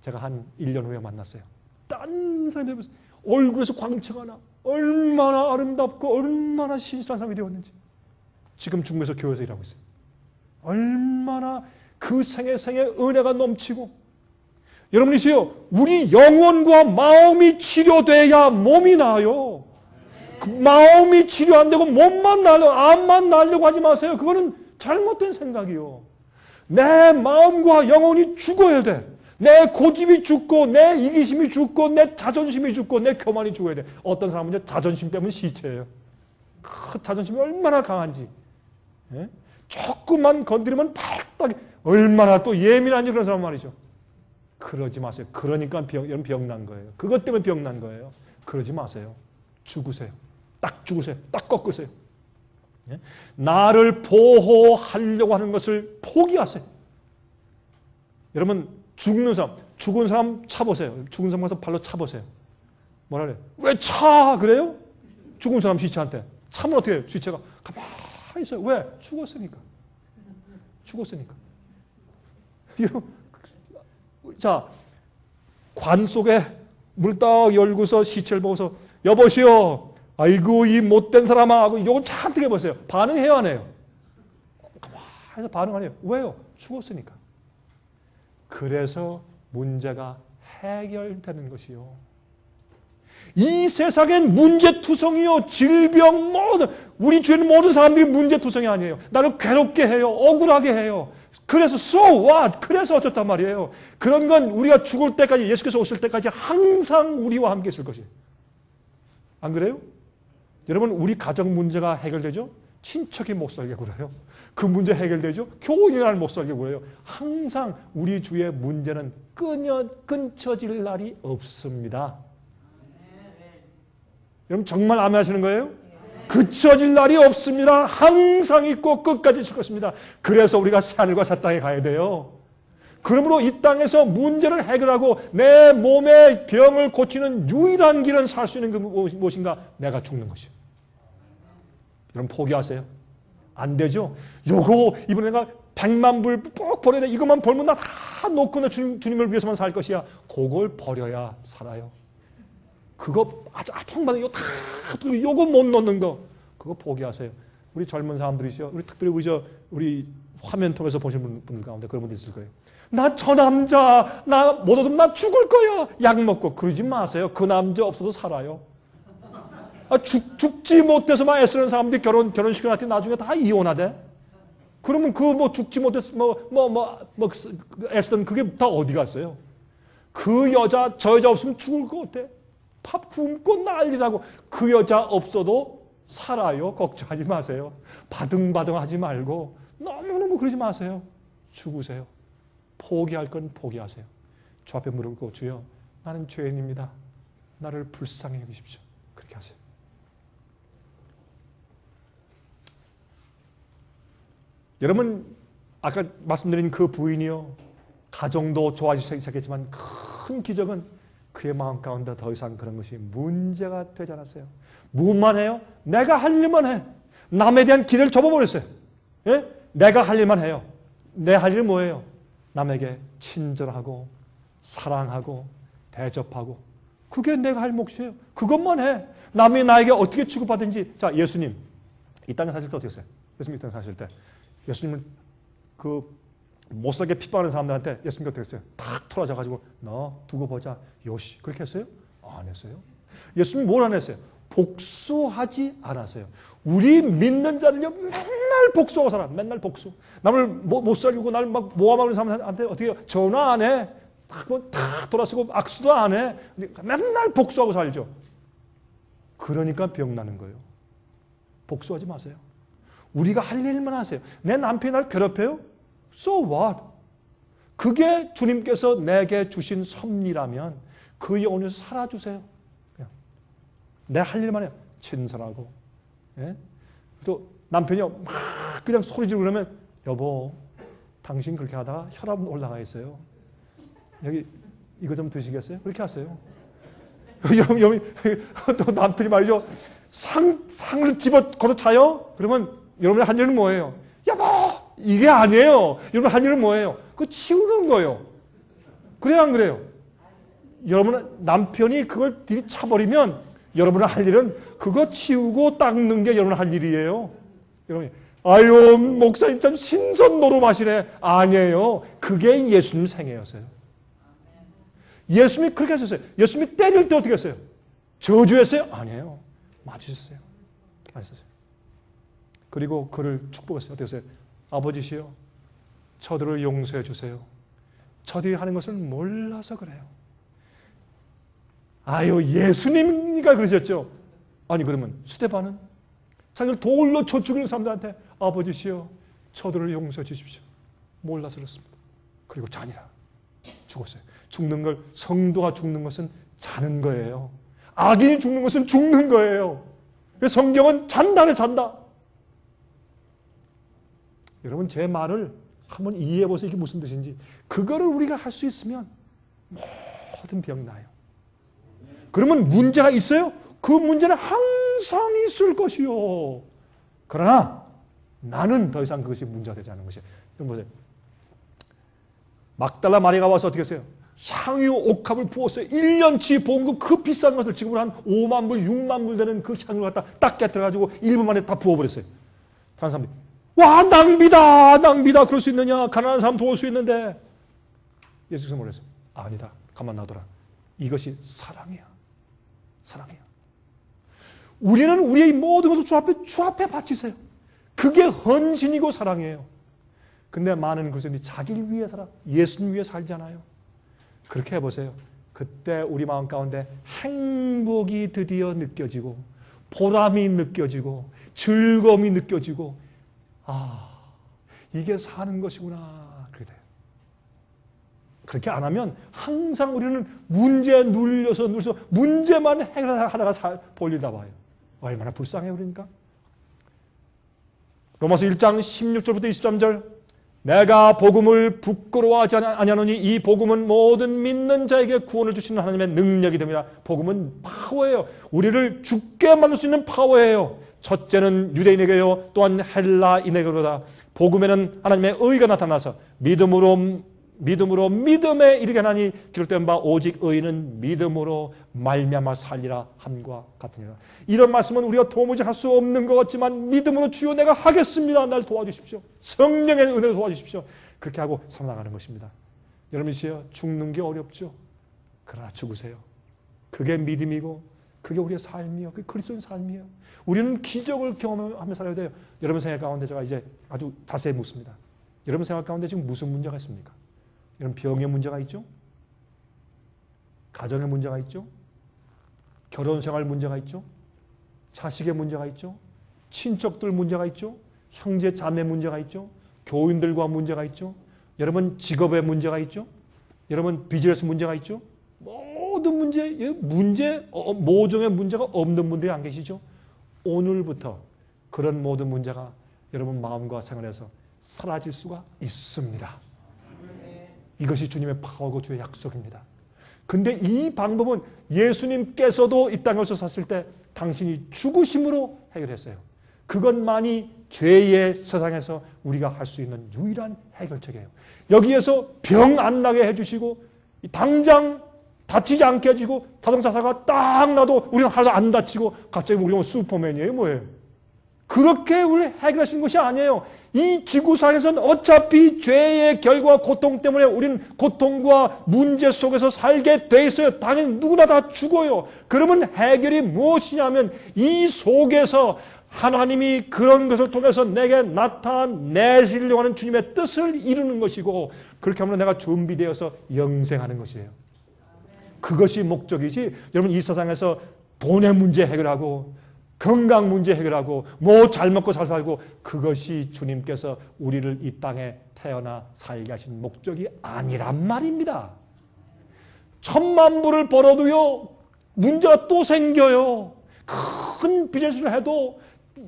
제가 한 1년 후에 만났어요. 딴 사람이 얼굴에서 광채가 나. 얼마나 아름답고 얼마나 신실한 사람이 되었는지. 지금 중국에서 교회에서 일하고 있어요. 얼마나 그 생에 은혜가 넘치고. 여러분이세요. 우리 영혼과 마음이 치료돼야 몸이 나아요. 그 마음이 치료 안 되고 몸만 나려고, 암만 나려고 하지 마세요. 그거는 잘못된 생각이요. 내 마음과 영혼이 죽어야 돼. 내 고집이 죽고, 내 이기심이 죽고, 내 자존심이 죽고, 내 교만이 죽어야 돼. 어떤 사람은 자존심 때문에 시체예요. 그 자존심이 얼마나 강한지. 예? 조금만 건드리면 발딱, 얼마나 또 예민한지 그런 사람 말이죠. 그러지 마세요. 그러니까 여러분 병난 거예요. 그것 때문에 병난 거예요. 그러지 마세요. 죽으세요. 딱 죽으세요. 딱 꺾으세요. 예? 나를 보호하려고 하는 것을 포기하세요. 여러분 죽은 사람 차보세요. 죽은 사람 가서 발로 차보세요. 뭐라 그래요? 왜 차? 그래요? 죽은 사람 시체한테. 차면 어떻게 해요? 시체가 가만히 있어요. 왜? 죽었으니까. 자, 관 속에 물 딱 열고서 시체를 보고서 여보시오. 아이고 이 못된 사람아 하고 이걸 잔뜩 해보세요. 반응해요 안 해요? 가만히 반응 안 해요. 왜요? 죽었으니까. 그래서 문제가 해결되는 것이요. 이 세상엔 문제투성이요. 질병 모든 우리 주위에는 모든 사람들이 문제투성이 아니에요. 나를 괴롭게 해요. 억울하게 해요. 그래서 so what? 그래서 어쩌단 말이에요. 그런 건 우리가 죽을 때까지 예수께서 오실 때까지 항상 우리와 함께 있을 것이에요. 안 그래요? 여러분 우리 가정 문제가 해결되죠? 친척이 못 살게 굴어요. 그 문제 해결되죠? 교인이 날 못 살게 굴어요. 항상 우리 주의 문제는 끊쳐질 날이 없습니다. 여러분 정말 아멘 하시는 거예요? 그쳐질 날이 없습니다. 항상 있고 끝까지 있을 것입니다. 그래서 우리가 새하늘과 새 땅에 가야 돼요. 그러므로 이 땅에서 문제를 해결하고 내 몸의 병을 고치는 유일한 길은 살 수 있는 그 무엇인가? 내가 죽는 것이요. 여러분 포기하세요. 안 되죠? 요거 이번에 내가 100만 불 꼭 벌어야 돼. 이것만 벌면 나 다 놓고 나 주님을 위해서만 살 것이야. 그걸 버려야 살아요. 그거 아주 아통받은 이거 다 요거 못 놓는 거 그거 포기하세요. 우리 젊은 사람들이시요. 우리 특별히 우리 화면 통해서 보시는 분들 가운데 그런 분들 있을 거예요. 나 저 남자 나 못 얻으면 나 죽을 거야. 약 먹고 그러지 마세요. 그 남자 없어도 살아요. 죽지 못해서 막 애쓰는 사람들이 결혼식을 할 때 나중에 다 이혼하대. 그러면 그 뭐 죽지 못해서 애쓰던 그게 다 어디 갔어요? 그 여자 저 여자 없으면 죽을 것 같아. 밥 굶고 난리나고 그 여자 없어도 살아요. 걱정하지 마세요. 바등바등하지 말고 너무너무 그러지 마세요. 죽으세요. 포기할 건 포기하세요. 주 앞에 무릎 꿇고 주여 나는 죄인입니다. 나를 불쌍히 여기십시오. 그렇게 하세요. 여러분 아까 말씀드린 그 부인이요. 가정도 좋아지기 시작했지만 큰 기적은 그의 마음 가운데 더 이상 그런 것이 문제가 되지 않았어요. 무엇만 해요? 내가 할 일만 해. 남에 대한 기대를 접어버렸어요. 예? 내가 할 일만 해요. 내 할 일은 뭐예요? 남에게 친절하고 사랑하고 대접하고 그게 내가 할 몫이에요. 그것만 해. 남이 나에게 어떻게 취급하든지. 자, 예수님 이 땅에 사실 때 어떻게 했어요? 예수님 이 땅에 사실 때 예수님은 그 못살게 핍박하는 사람들한테 예수님이 어떻게 했어요? 탁 털어져가지고 너 두고 보자 요시 그렇게 했어요? 안 했어요. 예수님이 뭘 안 했어요? 복수하지 않았어요. 우리 믿는 자들요 맨날 복수하고 살아. 맨날 복수. 남을 못 살리고 날 막 모함하는 사람한테 어떻게 해요? 전화 안 해. 탁 돌아서고 악수도 안 해. 맨날 복수하고 살죠. 그러니까 병나는 거예요. 복수하지 마세요. 우리가 할 일만 하세요. 내 남편이 날 괴롭혀요? So what? 그게 주님께서 내게 주신 섭리라면 그 영혼에서 살아주세요. 그냥 내 할 일만 해요. 친절하고. 예? 또 남편이 막 그냥 소리 지르고 그러면 여보 당신 그렇게 하다가 혈압 올라가 있어요. 여기 이거 좀 드시겠어요? 그렇게 하세요. 또 남편이 말이죠. 상을 집어 걷어차요? 그러면 여러분의 할 일은 뭐예요? 여보! 이게 아니에요. 여러분 할 일은 뭐예요? 그거 치우는 거예요. 그래요, 안 그래요? 여러분 남편이 그걸 들이차버리면 여러분의 할 일은 그거 치우고 닦는 게 여러분 할 일이에요. 여러분이 아유 목사님 참 신선 노름하시네. 아니에요. 그게 예수님 생애였어요. 예수님이 그렇게 하셨어요. 예수님이 때릴 때 어떻게 했어요? 저주했어요? 아니에요. 맞으셨어요. 맞으셨어요. 그리고 그를 축복했어요. 어떻게 했어요? 아버지시여 저들을 용서해 주세요. 저들이 하는 것을 몰라서 그래요. 아유 예수님이니까 그러셨죠. 아니 그러면 스데반은 자기를 돌로 쳐 죽이는 사람들한테 아버지시여 저들을 용서해 주십시오. 몰라서 그렇습니다. 그리고 잔이라 죽었어요. 죽는 걸 성도가 죽는 것은 자는 거예요. 악인이 죽는 것은 죽는 거예요. 그래서 성경은 잔다네 잔다. 여러분 제 말을 한번 이해해 보세요. 이게 무슨 뜻인지. 그거를 우리가 할 수 있으면 모든 병 나요. 그러면 문제가 있어요? 그 문제는 항상 있을 것이요. 그러나 나는 더 이상 그것이 문제가 되지 않은 것이에요. 여러분 보세요. 막달라 마리아가 와서 어떻게 했어요? 향유 옥합을 부었어요. 1년치 봉급 그 비싼 것을 지금 한 5만 불, 6만 불 되는 그 향유를 갖다 딱 깨뜨려가지고 1분 만에 다 부어버렸어요. 다른 사람들이 와 낭비다 낭비다 그럴 수 있느냐 가난한 사람 도울 수 있는데 예수께서 뭐랬어요? 아니다 가만 놔둬라. 이것이 사랑이야. 사랑이야. 우리는 우리의 모든 것을 주 앞에 바치세요. 그게 헌신이고 사랑이에요. 근데 많은 그리스도인이 자기를 위해 살아 예수님 위해 살잖아요. 그렇게 해보세요. 그때 우리 마음 가운데 행복이 드디어 느껴지고 보람이 느껴지고 즐거움이 느껴지고 아 이게 사는 것이구나 그렇게 돼요. 그렇게 안 하면 항상 우리는 문제에 눌려서 문제만 해결하다가 볼리다 봐요. 얼마나 불쌍해요 그러니까. 로마서 1장 16절부터 23절 내가 복음을 부끄러워하지 아니하노니 이 복음은 모든 믿는 자에게 구원을 주시는 하나님의 능력이 됩니다. 복음은 파워예요. 우리를 죽게 만들 수 있는 파워예요. 첫째는 유대인에게요 또한 헬라인에게로다. 복음에는 하나님의 의가 나타나서 믿음으로 믿음으로 믿음에 이르게 하나니 기록된 바 오직 의인은 믿음으로 말미암아 살리라 함과 같으니라. 이런 말씀은 우리가 도무지 할 수 없는 것 같지만 믿음으로 주여 내가 하겠습니다. 날 도와주십시오. 성령의 은혜로 도와주십시오. 그렇게 하고 살아나가는 것입니다. 여러분이시여 죽는 게 어렵죠. 그러나 죽으세요. 그게 믿음이고 그게 우리의 삶이요. 그게 그리스도인 삶이에요. 우리는 기적을 경험하며 살아야 돼요. 여러분 생각 가운데 제가 이제 아주 자세히 묻습니다. 여러분 생각 가운데 지금 무슨 문제가 있습니까? 여러분 병의 문제가 있죠? 가정의 문제가 있죠? 결혼생활 문제가 있죠? 자식의 문제가 있죠? 친척들 문제가 있죠? 형제 자매 문제가 있죠? 교인들과 문제가 있죠? 여러분 직업의 문제가 있죠? 여러분 비즈니스 문제가 있죠? 모든 문제, 모종의 문제가 없는 분들이 안 계시죠? 오늘부터 그런 모든 문제가 여러분 마음과 생활에서 사라질 수가 있습니다. 이것이 주님의 파워고 주의 약속입니다. 근데 이 방법은 예수님께서도 이 땅에 오셔서 샀을 때 당신이 죽으심으로 해결했어요. 그것만이 죄의 세상에서 우리가 할 수 있는 유일한 해결책이에요. 여기에서 병 안 나게 해주시고 당장 다치지 않게 해주고 자동차 사고가 딱 나도 우리는 하나도 안 다치고 갑자기 우리가 슈퍼맨이에요 뭐예요? 그렇게 우리 해결하신 것이 아니에요. 이 지구상에서는 어차피 죄의 결과 고통 때문에 우리는 고통과 문제 속에서 살게 돼 있어요. 당연히 누구나 다 죽어요. 그러면 해결이 무엇이냐면 이 속에서 하나님이 그런 것을 통해서 내게 나타내시려고 하는 주님의 뜻을 이루는 것이고 그렇게 하면 내가 준비되어서 영생하는 것이에요. 그것이 목적이지 여러분 이 세상에서 돈의 문제 해결하고 건강 문제 해결하고 뭐 잘 먹고 잘 살고 그것이 주님께서 우리를 이 땅에 태어나 살게 하신 목적이 아니란 말입니다. 1,000만 불을 벌어도요 문제가 또 생겨요. 큰 비즈니스를 해도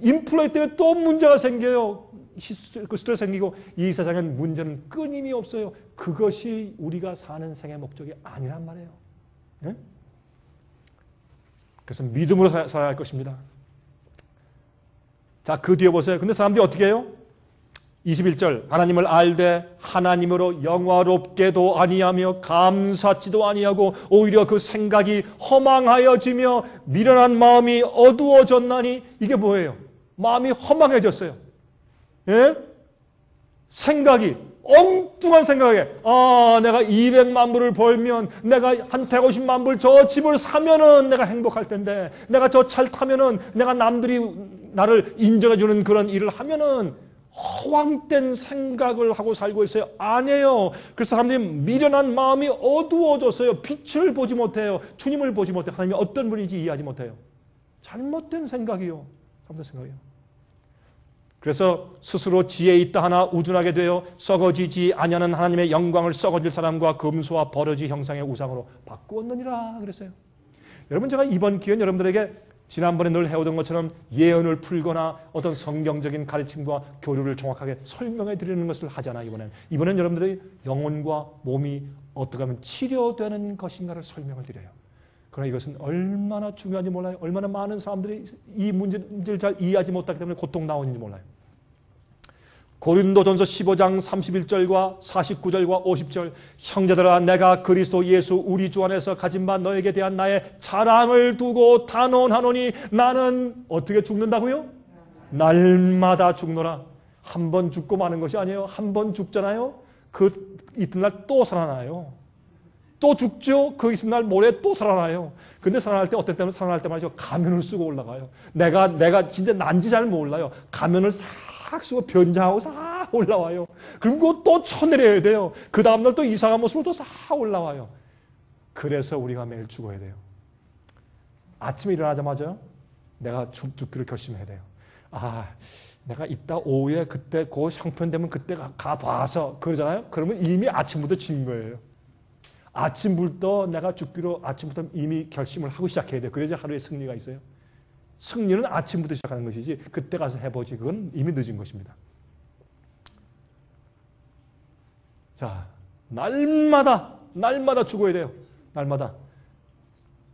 인플레이 때문에 또 문제가 생겨요. 스트레스 생기고 이 세상엔 문제는 끊임이 없어요. 그것이 우리가 사는 생의 목적이 아니란 말이에요. 네? 그래서 믿음으로 살아야 할 것입니다. 자, 그 뒤에 보세요. 근데 사람들이 어떻게 해요? 21절 하나님을 알되 하나님으로 영화롭게도 아니하며 감사치도 아니하고 오히려 그 생각이 허망하여지며 미련한 마음이 어두워졌나니 이게 뭐예요? 마음이 허망해졌어요. 예? 생각이 엉뚱한 생각에 내가 200만 불을 벌면 내가 한 150만 불 저 집을 사면은 내가 행복할 텐데 내가 저 차를 타면은 내가 남들이 나를 인정해 주는 그런 일을 하면은 허황된 생각을 하고 살고 있어요. 아니에요. 그래서 사람들이 미련한 마음이 어두워졌어요. 빛을 보지 못해요. 주님을 보지 못해요. 하나님이 어떤 분인지 이해하지 못해요. 잘못된 생각이요. 잘못된 생각이요. 그래서 스스로 지혜 있다 하나 우둔하게 되어 썩어지지 아니하는 하나님의 영광을 썩어질 사람과 금수와 버러지 형상의 우상으로 바꾸었느니라 그랬어요. 여러분 제가 이번 기회는 여러분들에게 지난번에 늘 해오던 것처럼 예언을 풀거나 어떤 성경적인 가르침과 교류를 정확하게 설명해 드리는 것을 하잖아요. 이번엔 여러분들의 영혼과 몸이 어떻게 하면 치료되는 것인가를 설명을 드려요. 그러나 이것은 얼마나 중요한지 몰라요. 얼마나 많은 사람들이 이 문제를 잘 이해하지 못하기 때문에 고통 나오는지 몰라요. 고린도전서 15장 31절과 49절과 50절 형제들아 내가 그리스도 예수 우리 주 안에서 가진 바 너에게 대한 나의 자랑을 두고 단언하노니 나는 어떻게 죽는다고요? 날마다 죽노라. 한 번 죽고 마는 것이 아니에요. 한 번 죽잖아요. 그 이튿날 또 살아나요. 또 죽죠. 그 이튿날 모레 또 살아나요. 근데 살아날 때 어떨 때는 살아날 때 말이죠. 가면을 쓰고 올라가요. 내가 진짜 난지 잘 몰라요. 가면을 싹 쓰고 변장하고 싹 올라와요. 그리고 또 쳐내려야 돼요. 그 다음날 또 이상한 모습으로 또 싹 올라와요. 그래서 우리가 매일 죽어야 돼요. 아침에 일어나자마자 내가 죽기로 결심해야 돼요. 내가 이따 오후에 그때 그 형편되면 그때 가봐서 그러잖아요. 그러면 이미 아침부터 진 거예요. 아침부터 내가 죽기로 아침부터 이미 결심을 하고 시작해야 돼요. 그래야 하루에 승리가 있어요. 승리는 아침부터 시작하는 것이지 그때 가서 해보지 그건 이미 늦은 것입니다. 자, 날마다 죽어야 돼요. 날마다.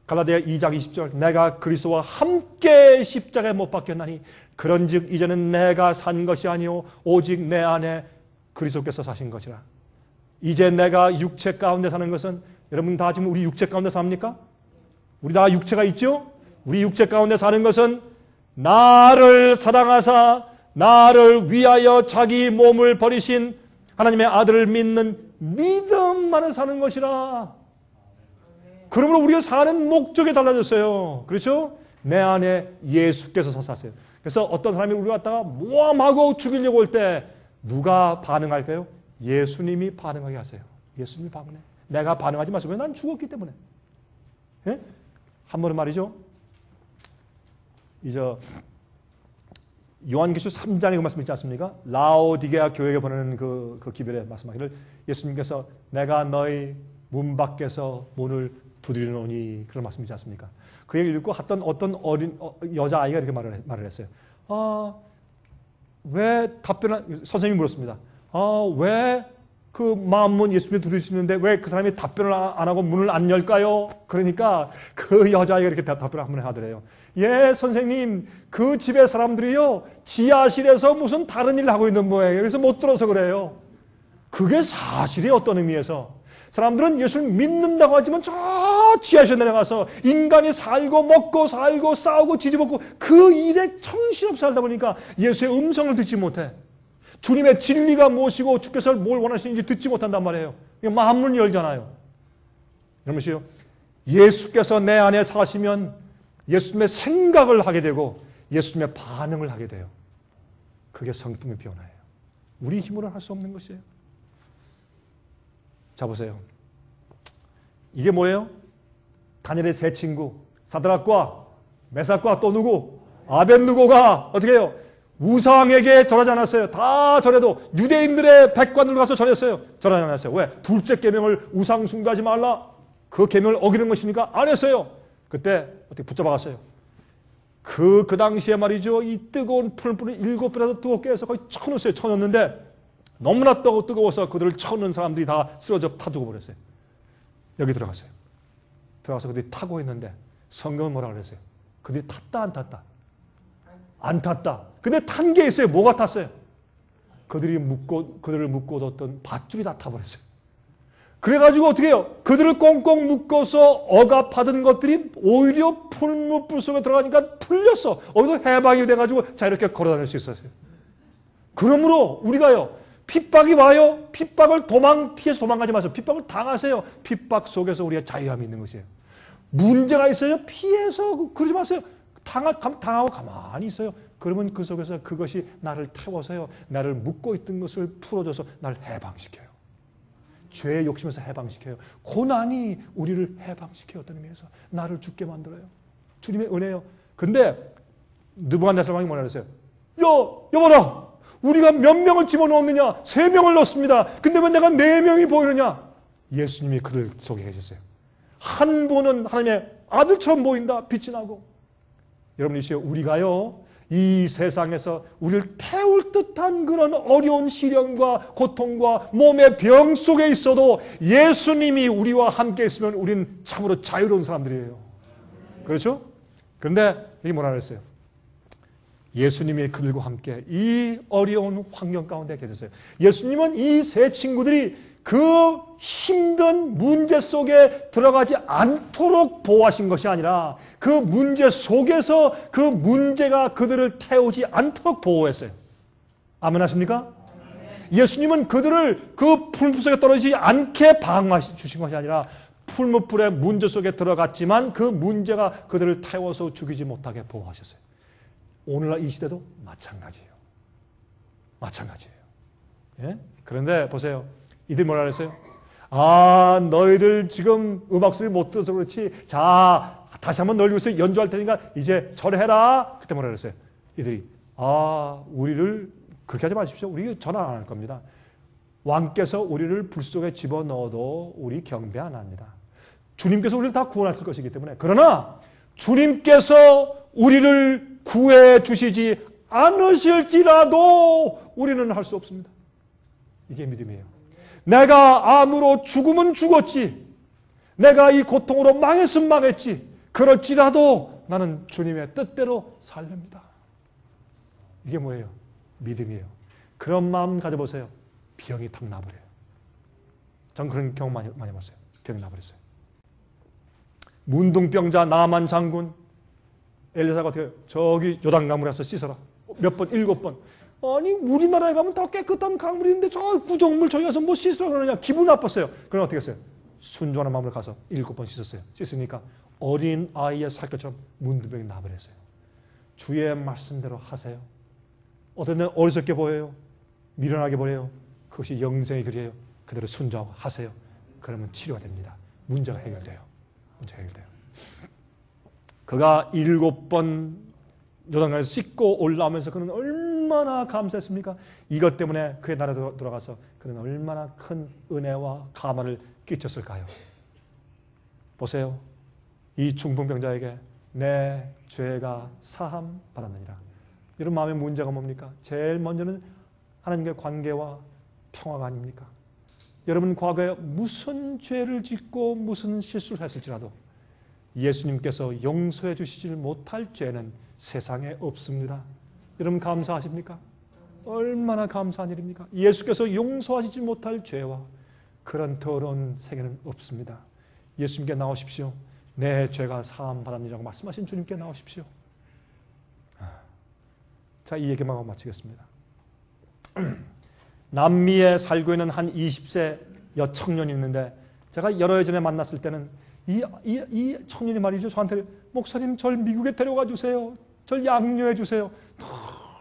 갈라디아 2장 20절 내가 그리스도와 함께 십자가에 못 박혔나니 그런즉 이제는 내가 산 것이 아니요 오직 내 안에 그리스도께서 사신 것이라. 이제 내가 육체 가운데 사는 것은, 여러분 다 지금 우리 육체 가운데 삽니까? 우리 다 육체가 있죠? 우리 육체 가운데 사는 것은 나를 사랑하사 나를 위하여 자기 몸을 버리신 하나님의 아들을 믿는 믿음만을 사는 것이라. 그러므로 우리가 사는 목적이 달라졌어요. 그렇죠? 내 안에 예수께서 사세요. 그래서 어떤 사람이 우리 갖다가 모함하고 죽이려고 올 때 누가 반응할까요? 예수님이 반응하게 하세요. 예수님이 반응해. 내가 반응하지 마세요. 왜? 난 죽었기 때문에. 예? 한 번은 말이죠. 이제 요한계시록 3장에 그 말씀 있지 않습니까? 라오디게아 교회에 보내는 그 기별에 말씀하기를 예수님께서 내가 너희 문 밖에서 문을 두드리노니 그런 말씀 있지 않습니까? 그 얘기를 읽고 어떤 어린 여자아이가 이렇게 말을 했어요. 왜 선생님이 물었습니다. 왜 그 마음문 예수님이 두드리시는데 왜 그 사람이 답변을 안 하고 문을 안 열까요? 그러니까 그 여자아이가 이렇게 답변을 한번 하더래요. 예, 선생님, 그 집의 사람들이요, 지하실에서 무슨 다른 일을 하고 있는 모양이에요. 그래서 못 들어서 그래요. 그게 사실이 어떤 의미에서. 사람들은 예수를 믿는다고 하지만 저 지하실에 내려가서 인간이 살고 먹고 살고 싸우고 지지먹고 그 일에 정신없이 살다 보니까 예수의 음성을 듣지 못해. 주님의 진리가 무엇이고 주께서 뭘 원하시는지 듣지 못한단 말이에요. 마음문을 열잖아요. 여러분이요, 예수께서 내 안에 사시면 예수님의 생각을 하게 되고 예수님의 반응을 하게 돼요. 그게 성품의 변화예요. 우리 힘으로는 할 수 없는 것이에요. 자, 보세요. 이게 뭐예요? 다니엘의 세 친구 사드락과 메삭과 또 누구? 아벳느고가 어떻게 해요? 우상에게 절하지 않았어요. 다 절해도 유대인들의 백관으로 가서 절했어요. 절하지 않았어요. 왜? 둘째 계명을 우상 숭배하지 말라. 그 계명을 어기는 것이니까 안 했어요. 그때 어떻게 붙잡아갔어요. 그 당시에 말이죠. 이 뜨거운 풀불을 7배라도 뜨겁게 해서 거의 쳐넣었어요. 쳐넣었는데 너무나 뜨거워서 그들을 쳐넣는 사람들이 다 쓰러져 타 죽어버렸어요. 여기 들어갔어요. 들어가서 그들이 타고 있는데 성경은 뭐라 그랬어요? 그들이 탔다 안 탔다? 안 탔다. 근데 탄 게 있어요. 뭐가 탔어요? 그들을 묶어뒀던 밧줄이 다 타버렸어요. 그래가지고 어떻게 해요? 그들을 꽁꽁 묶어서 억압하던 것들이 오히려 풀무불 속에 들어가니까 풀렸어. 어디서 해방이 돼가지고 자 이렇게 걸어다닐 수 있었어요. 그러므로 우리가요, 핍박이 와요. 핍박을 피해서 도망가지 마세요. 핍박을 당하세요. 핍박 속에서 우리가 자유함이 있는 것이에요. 문제가 있어요. 피해서 그러지 마세요. 당하고 가만히 있어요. 그러면 그 속에서 그것이 나를 태워서요, 나를 묶고 있던 것을 풀어줘서 나를 해방시켜요. 죄의 욕심에서 해방시켜요. 고난이 우리를 해방시켜요. 어떤 의미에서 나를 죽게 만들어요. 주님의 은혜요. 근데 느부갓네살 왕이 뭐라 그랬어요? 여봐라, 우리가 몇 명을 집어넣었느냐? 3명을 넣었습니다. 근데 왜 내가 4명이 보이느냐? 예수님이 그들 속에 계셨어요. 한 분은 하나님의 아들처럼 보인다. 빛이 나고. 여러분이시여, 우리가요, 이 세상에서 우리를 태울 듯한 그런 어려운 시련과 고통과 몸의 병 속에 있어도 예수님이 우리와 함께 있으면 우리는 참으로 자유로운 사람들이에요. 그렇죠? 그런데 이게 뭐라 그랬어요? 예수님이 그들과 함께 이 어려운 환경 가운데 계셨어요. 예수님은 이 세 친구들이 그 힘든 문제 속에 들어가지 않도록 보호하신 것이 아니라 그 문제 속에서 그 문제가 그들을 태우지 않도록 보호했어요. 아멘 하십니까? 예수님은 그들을 그 풀무 속에 떨어지지 않게 방어해 주신 것이 아니라 풀무불의 문제 속에 들어갔지만 그 문제가 그들을 태워서 죽이지 못하게 보호하셨어요. 오늘날 이 시대도 마찬가지예요. 마찬가지예요. 예? 그런데 보세요. 이들이 뭐라 그랬어요? 너희들 지금 음악 소리 못 들어서 그렇지. 자, 다시 한번 널 위해서 연주할 테니까 이제 절해라. 그때 뭐라 그랬어요? 이들이 우리를 그렇게 하지 마십시오. 우리 전화 안 할 겁니다. 왕께서 우리를 불 속에 집어넣어도 우리 경배 안 합니다. 주님께서 우리를 다 구원하실 것이기 때문에. 그러나 주님께서 우리를 구해 주시지 않으실지라도 우리는 할 수 없습니다. 이게 믿음이에요. 내가 암으로 죽으면 죽었지. 내가 이 고통으로 망했으면 망했지. 그럴지라도 나는 주님의 뜻대로 살렵니다. 이게 뭐예요? 믿음이에요. 그런 마음 가져보세요. 병이 탁 나버려요. 전 그런 경험 많이 해봤어요. 기억이 나버렸어요. 문둥병자 나만 장군, 엘리사가 어떻게 저기 요단강물에 가서 씻어라. 몇 번? 7번. 아니 우리나라에 가면 다 깨끗한 강물이 있는데 저 구정물 저기 가서 뭐 씻으라 그러냐. 기분 나빴어요. 그럼 어떻게 했어요? 순종하는 마음으로 가서 7번 씻었어요. 씻으니까 어린 아이의 살결처럼 문둥병이 나버렸어요. 주의 말씀대로 하세요. 어떤 때는 어리석게 보여요. 미련하게 보여요. 그것이 영생의 길이에요. 그대로 순종하고 하세요. 그러면 치료가 됩니다. 문제가 해결돼요. 문제가 해결돼요. 그가 7번 요단강에서 씻고 올라오면서 그는 얼마나 감사했습니까? 이것 때문에 그의 나라에 돌아가서 그는 얼마나 큰 은혜와 감화를 끼쳤을까요? 보세요. 이 중풍병자에게 내 죄가 사함 받았느니라. 이런 마음의 문제가 뭡니까? 제일 먼저는 하나님과의 관계와 평화가 아닙니까? 여러분 과거에 무슨 죄를 짓고 무슨 실수를 했을지라도 예수님께서 용서해 주시지 못할 죄는 세상에 없습니다. 여러분 감사하십니까? 얼마나 감사한 일입니까? 예수께서 용서하시지 못할 죄와 그런 더러운 세계는 없습니다. 예수님께 나오십시오. 내 죄가 사함 받았느니라고 말씀하신 주님께 나오십시오. 자, 이 얘기만 하고 마치겠습니다. 남미에 살고 있는 한 20세 여청년이 있는데 제가 여러 해 전에 만났을 때는 이 청년이 말이죠. 저한테 목사님 절 미국에 데려가 주세요. 절 양료해 주세요.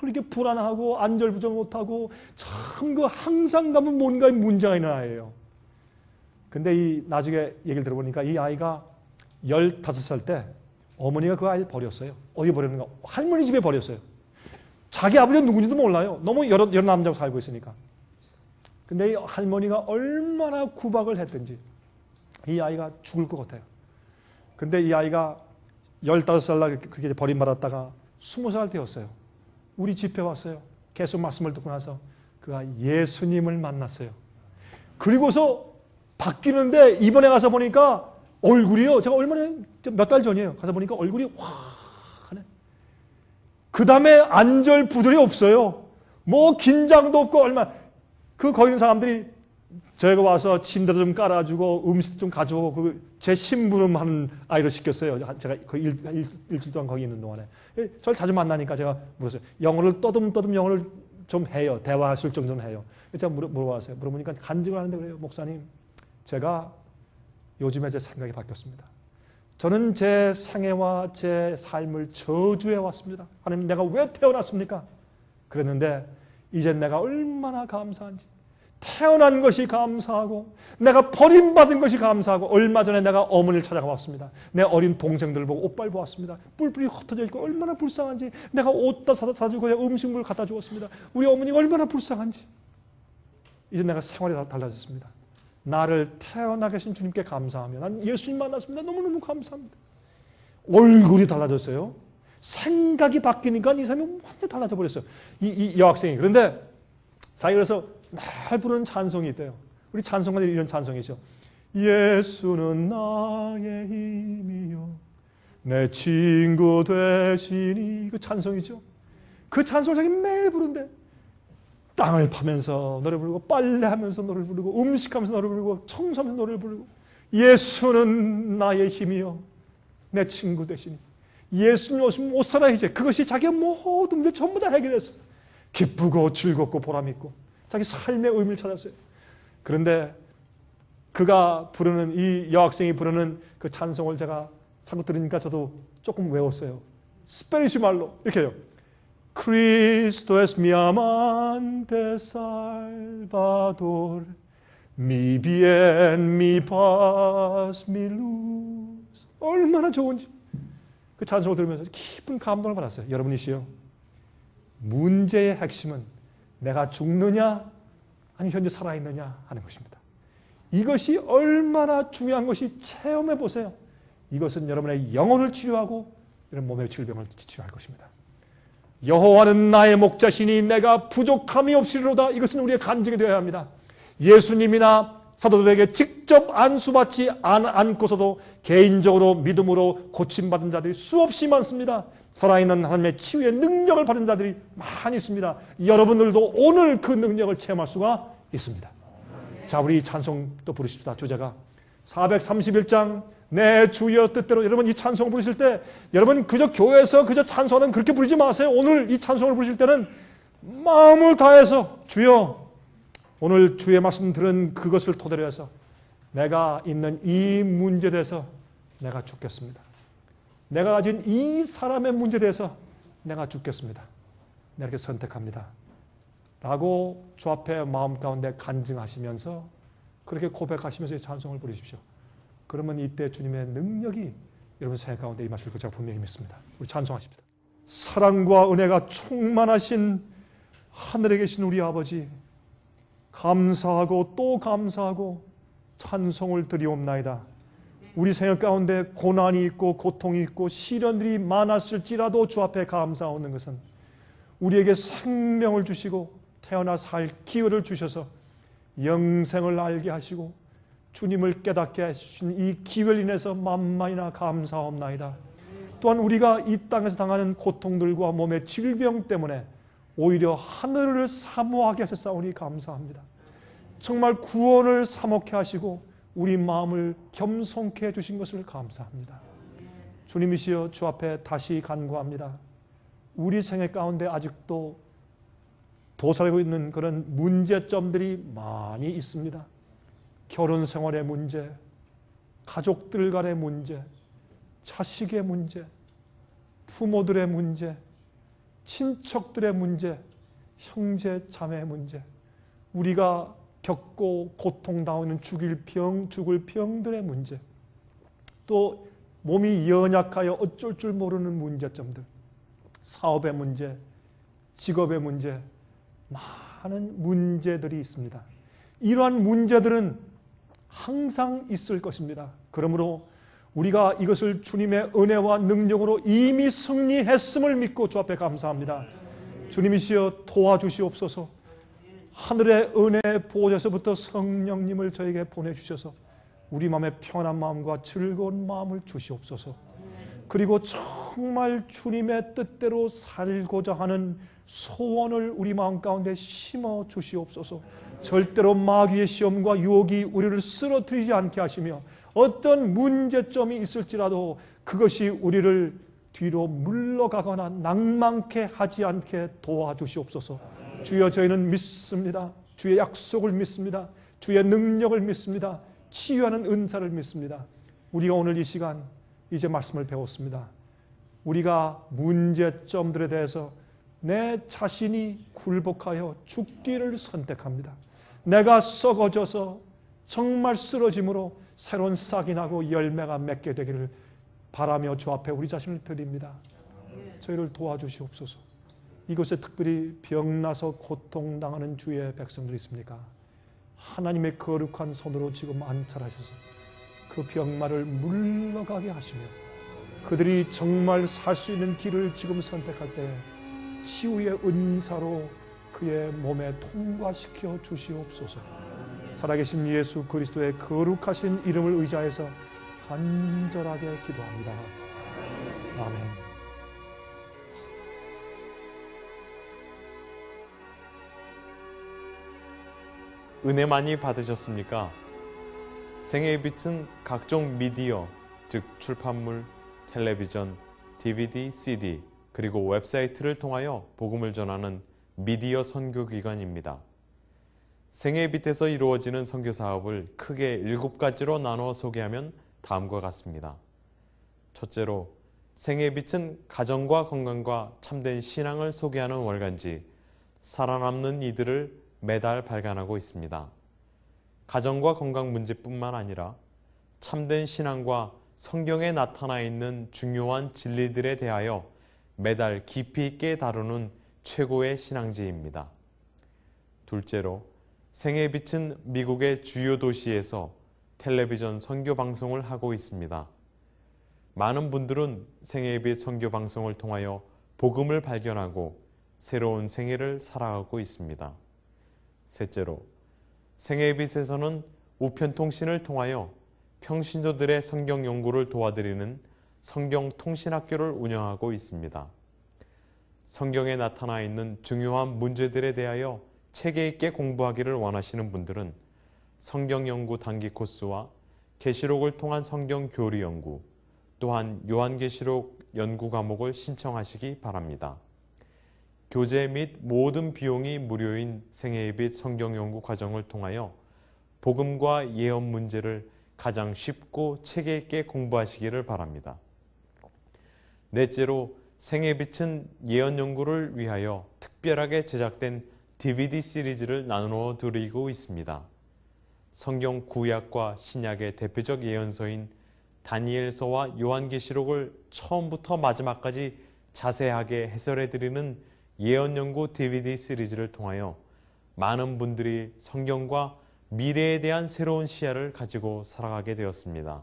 이렇게 불안하고 안절부절 못하고 참 그 항상 가면 뭔가 문제가 있는 아이예요. 근데 나중에 얘기를 들어보니까 이 아이가 15살 때 어머니가 그 아이를 버렸어요. 어디 버렸는가? 할머니 집에 버렸어요. 자기 아버지가 누군지도 몰라요. 너무 여러 남자하고 살고 있으니까. 근데 이 할머니가 얼마나 구박을 했든지 이 아이가 죽을 것 같아요. 근데 이 아이가 15살 날 그렇게 버림받았다가 20살 되었어요. 우리 집에 왔어요. 계속 말씀을 듣고 나서 그가 예수님을 만났어요. 그리고서 바뀌는데 이번에 가서 보니까 얼굴이요. 제가 몇 달 전이에요. 가서 보니까 얼굴이 화하네. 그 다음에 안절부절이 없어요. 뭐 긴장도 없고 거기 있는 사람들이 저희가 와서 침대도 좀 깔아주고 음식도 좀 가져오고 제 심부름하는 아이를 시켰어요. 제가 거의 일주일 동안 거기 있는 동안에. 저를 자주 만나니까 제가 물었어요. 영어를 떠듬떠듬 영어를 좀 해요. 대화하실 정도는 해요. 제가 물어봤어요. 물어보니까 간증을 하는데 그래요. 목사님, 제가 요즘에 제 생각이 바뀌었습니다. 저는 제 생애와 제 삶을 저주해 왔습니다. 하나님, 내가 왜 태어났습니까? 그랬는데 이제 내가 얼마나 감사한지. 태어난 것이 감사하고 내가 버림받은 것이 감사하고 얼마 전에 내가 어머니를 찾아가 왔습니다. 내 어린 동생들을 보고 옷발 보았습니다. 뿔뿔이 흩어져 있고 얼마나 불쌍한지. 내가 옷도 사주고 음식물 갖다 주었습니다. 우리 어머니가 얼마나 불쌍한지. 이제 내가 생활이 달라졌습니다. 나를 태어나게 하신 주님께 감사하며 난 예수님 만났습니다. 너무너무 감사합니다. 얼굴이 달라졌어요. 생각이 바뀌니까 이 사람이 완전히 달라져 버렸어요. 이 여학생이. 그런데 자기가 그래서 날 부르는 찬송이 있대요. 우리 찬송가들이 이런 찬송이죠. 예수는 나의 힘이요 내 친구 되시니. 그 찬송이죠. 그 찬송을 자기 매일 부른대. 땅을 파면서 노래 부르고 빨래하면서 노래 부르고 음식하면서 노래 부르고 청소하면서 노래 부르고 예수는 나의 힘이요 내 친구 되시니. 예수님 없으면 못 살아 이제. 그것이 자기의 모든 문제 전부 다 해결했어. 기쁘고 즐겁고 보람있고 자기 삶의 의미를 찾았어요. 그런데 그가 부르는 이 여학생이 부르는 그 찬송을 제가 자꾸 들으니까 저도 조금 외웠어요. 스페니쉬 말로 이렇게 해요. Cristo es mi amante Salvador, mi bien, mi paz, mi luz. 얼마나 좋은지. 그 찬송을 들으면서 깊은 감동을 받았어요. 여러분이시여, 문제의 핵심은 내가 죽느냐 아니면 현재 살아있느냐 하는 것입니다. 이것이 얼마나 중요한 것이 체험해 보세요. 이것은 여러분의 영혼을 치료하고 이런 몸의 질병을 치료할 것입니다. 여호와는 나의 목자시니 내가 부족함이 없으리로다. 이것은 우리의 간증이 되어야 합니다. 예수님이나 사도들에게 직접 안수받지 않고서도 개인적으로 믿음으로 고침받은 자들이 수없이 많습니다. 살아있는 하나님의 치유의 능력을 받은 자들이 많이 있습니다. 여러분들도 오늘 그 능력을 체험할 수가 있습니다. 자, 우리 찬송 또 부르십시다. 주제가 431장 내 주여 뜻대로. 여러분 이 찬송 부르실 때 여러분 그저 교회에서 그저 찬송하는 그렇게 부르지 마세요. 오늘 이 찬송을 부르실 때는 마음을 다해서 주여, 오늘 주의 말씀 들은 그것을 토대로 해서 내가 있는 이 문제에 대해서 내가 죽겠습니다. 내가 가진 이 사람의 문제에 대해서 내가 죽겠습니다. 내가 이렇게 선택합니다. 라고 주 앞에 마음 가운데 간증하시면서 그렇게 고백하시면서 찬송을 부르십시오. 그러면 이때 주님의 능력이 여러분 생각 가운데 임하실 것 제가 분명히 믿습니다. 우리 찬송하십니다. 사랑과 은혜가 충만하신 하늘에 계신 우리 아버지, 감사하고 또 감사하고 찬송을 드리옵나이다. 우리 생각 가운데 고난이 있고 고통이 있고 시련들이 많았을지라도 주 앞에 감사하는 것은 우리에게 생명을 주시고 태어나 살 기회를 주셔서 영생을 알게 하시고 주님을 깨닫게 하신 이 기회를 인해서 만만이나 감사옵나이다. 또한 우리가 이 땅에서 당하는 고통들과 몸의 질병 때문에 오히려 하늘을 사모하게 하셨사오니 감사합니다. 정말 구원을 사모케 하시고 우리 마음을 겸손케 해주신 것을 감사합니다. 주님이시여, 주 앞에 다시 간구합니다. 우리 생애 가운데 아직도 도사리고 있는 그런 문제점들이 많이 있습니다. 결혼 생활의 문제, 가족들 간의 문제, 자식의 문제, 부모들의 문제, 친척들의 문제, 형제 자매의 문제, 우리가 겪고 고통당하는 죽을 병들의 문제, 또 몸이 연약하여 어쩔 줄 모르는 문제점들, 사업의 문제, 직업의 문제, 많은 문제들이 있습니다. 이러한 문제들은 항상 있을 것입니다. 그러므로 우리가 이것을 주님의 은혜와 능력으로 이미 승리했음을 믿고 주 앞에 감사합니다. 주님이시여 도와주시옵소서. 하늘의 은혜 보호자에서부터 성령님을 저에게 보내주셔서 우리 마음에 편한 마음과 즐거운 마음을 주시옵소서. 그리고 정말 주님의 뜻대로 살고자 하는 소원을 우리 마음 가운데 심어 주시옵소서. 절대로 마귀의 시험과 유혹이 우리를 쓰러뜨리지 않게 하시며 어떤 문제점이 있을지라도 그것이 우리를 뒤로 물러가거나 낭만케 하지 않게 도와주시옵소서. 주여, 저희는 믿습니다. 주의 약속을 믿습니다. 주의 능력을 믿습니다. 치유하는 은사를 믿습니다. 우리가 오늘 이 시간 이제 말씀을 배웠습니다. 우리가 문제점들에 대해서 내 자신이 굴복하여 죽기를 선택합니다. 내가 썩어져서 정말 쓰러짐으로 새로운 싹이 나고 열매가 맺게 되기를 바라며 주 앞에 우리 자신을 드립니다. 저희를 도와주시옵소서. 이곳에 특별히 병나서 고통당하는 주의 백성들이 있습니까? 하나님의 거룩한 손으로 지금 안찰하셔서 그 병마를 물러가게 하시며 그들이 정말 살 수 있는 길을 지금 선택할 때 치유의 은사로 그의 몸에 통과시켜 주시옵소서. 살아계신 예수 그리스도의 거룩하신 이름을 의지하여서 간절하게 기도합니다. 아멘. 은혜 많이 받으셨습니까? 생애의 빛은 각종 미디어, 즉 출판물, 텔레비전, DVD, CD, 그리고 웹사이트를 통하여 복음을 전하는 미디어 선교기관입니다. 생애의 빛에서 이루어지는 선교 사업을 크게 7가지로 나누어 소개하면 다음과 같습니다. 첫째로, 생애의 빛은 가정과 건강과 참된 신앙을 소개하는 월간지 살아남는 이들을 매달 발간하고 있습니다. 가정과 건강 문제뿐만 아니라 참된 신앙과 성경에 나타나 있는 중요한 진리들에 대하여 매달 깊이 있게 다루는 최고의 신앙지입니다. 둘째로, 생애의 빛은 미국의 주요 도시에서 텔레비전 선교 방송을 하고 있습니다. 많은 분들은 생애의 빛 선교 방송을 통하여 복음을 발견하고 새로운 생애를 살아가고 있습니다. 셋째로, 생애의 빛에서는 우편통신을 통하여 평신도들의 성경 연구를 도와드리는 성경통신학교를 운영하고 있습니다. 성경에 나타나 있는 중요한 문제들에 대하여 체계 있게 공부하기를 원하시는 분들은 성경 연구 단기 코스와 계시록을 통한 성경 교리 연구, 또한 요한계시록 연구 과목을 신청하시기 바랍니다. 교재 및 모든 비용이 무료인 생애예빛 성경 연구 과정을 통하여 복음과 예언 문제를 가장 쉽고 체계 있게 공부하시기를 바랍니다. 넷째로 생애빛은 예언 연구를 위하여 특별하게 제작된 DVD 시리즈를 나누어 드리고 있습니다. 성경 구약과 신약의 대표적 예언서인 다니엘서와 요한계시록을 처음부터 마지막까지 자세하게 해설해 드리는 예언 연구 DVD 시리즈를 통하여 많은 분들이 성경과 미래에 대한 새로운 시야를 가지고 살아가게 되었습니다.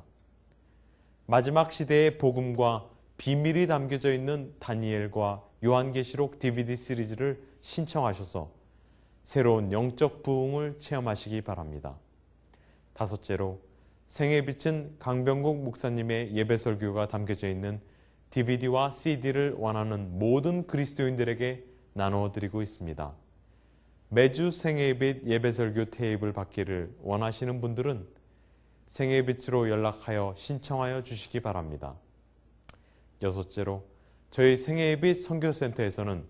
마지막 시대의 복음과 비밀이 담겨져 있는 다니엘과 요한계시록 DVD 시리즈를 신청하셔서 새로운 영적 부흥을 체험하시기 바랍니다. 다섯째로 생애빛은 강병국 목사님의 예배 설교가 담겨져 있는 DVD와 CD를 원하는 모든 그리스도인들에게 나누어 드리고 있습니다. 매주 생애빛 예배 설교 테이프를 받기를 원하시는 분들은 생애빛으로 연락하여 신청하여 주시기 바랍니다. 여섯째로 저희 생애빛 선교센터에서는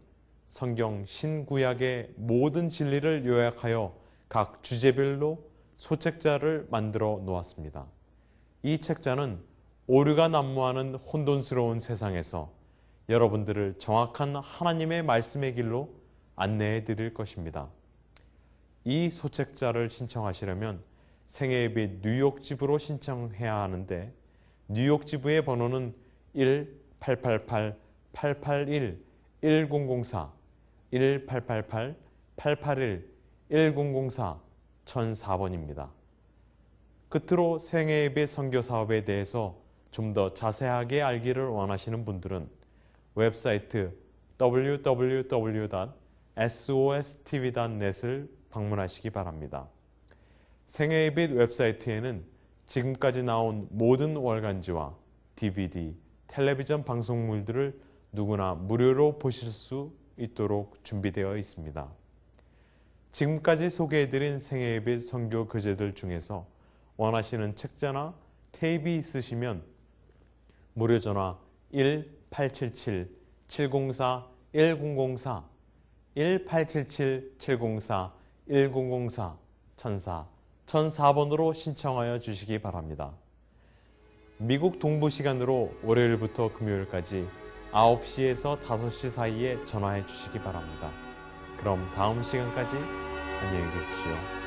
성경 신구약의 모든 진리를 요약하여 각 주제별로 소책자를 만들어 놓았습니다. 이 책자는 오류가 난무하는 혼돈스러운 세상에서 여러분들을 정확한 하나님의 말씀의 길로 안내해 드릴 것입니다. 이 소책자를 신청하시려면 생애예빛 뉴욕 지부로 신청해야 하는데 뉴욕 지부의 번호는 1-888-881-1004 1-888-881-1004 1004번입니다. 끝으로 생애예배 선교 사업에 대해서 좀 더 자세하게 알기를 원하시는 분들은 웹사이트 www.sostv.net을 방문하시기 바랍니다. 생애예빛 웹사이트에는 지금까지 나온 모든 월간지와 DVD, 텔레비전 방송물들을 누구나 무료로 보실 수 있도록 준비되어 있습니다. 지금까지 소개해드린 생애예빛 선교 교재들 중에서 원하시는 책자나 테이프 있으시면 무료 전화 1-877-704-1004 1-877-704-1004 1004번으로 신청하여 주시기 바랍니다. 미국 동부 시간으로 월요일부터 금요일까지 9시에서 5시 사이에 전화해 주시기 바랍니다. 그럼 다음 시간까지 안녕히 계십시오.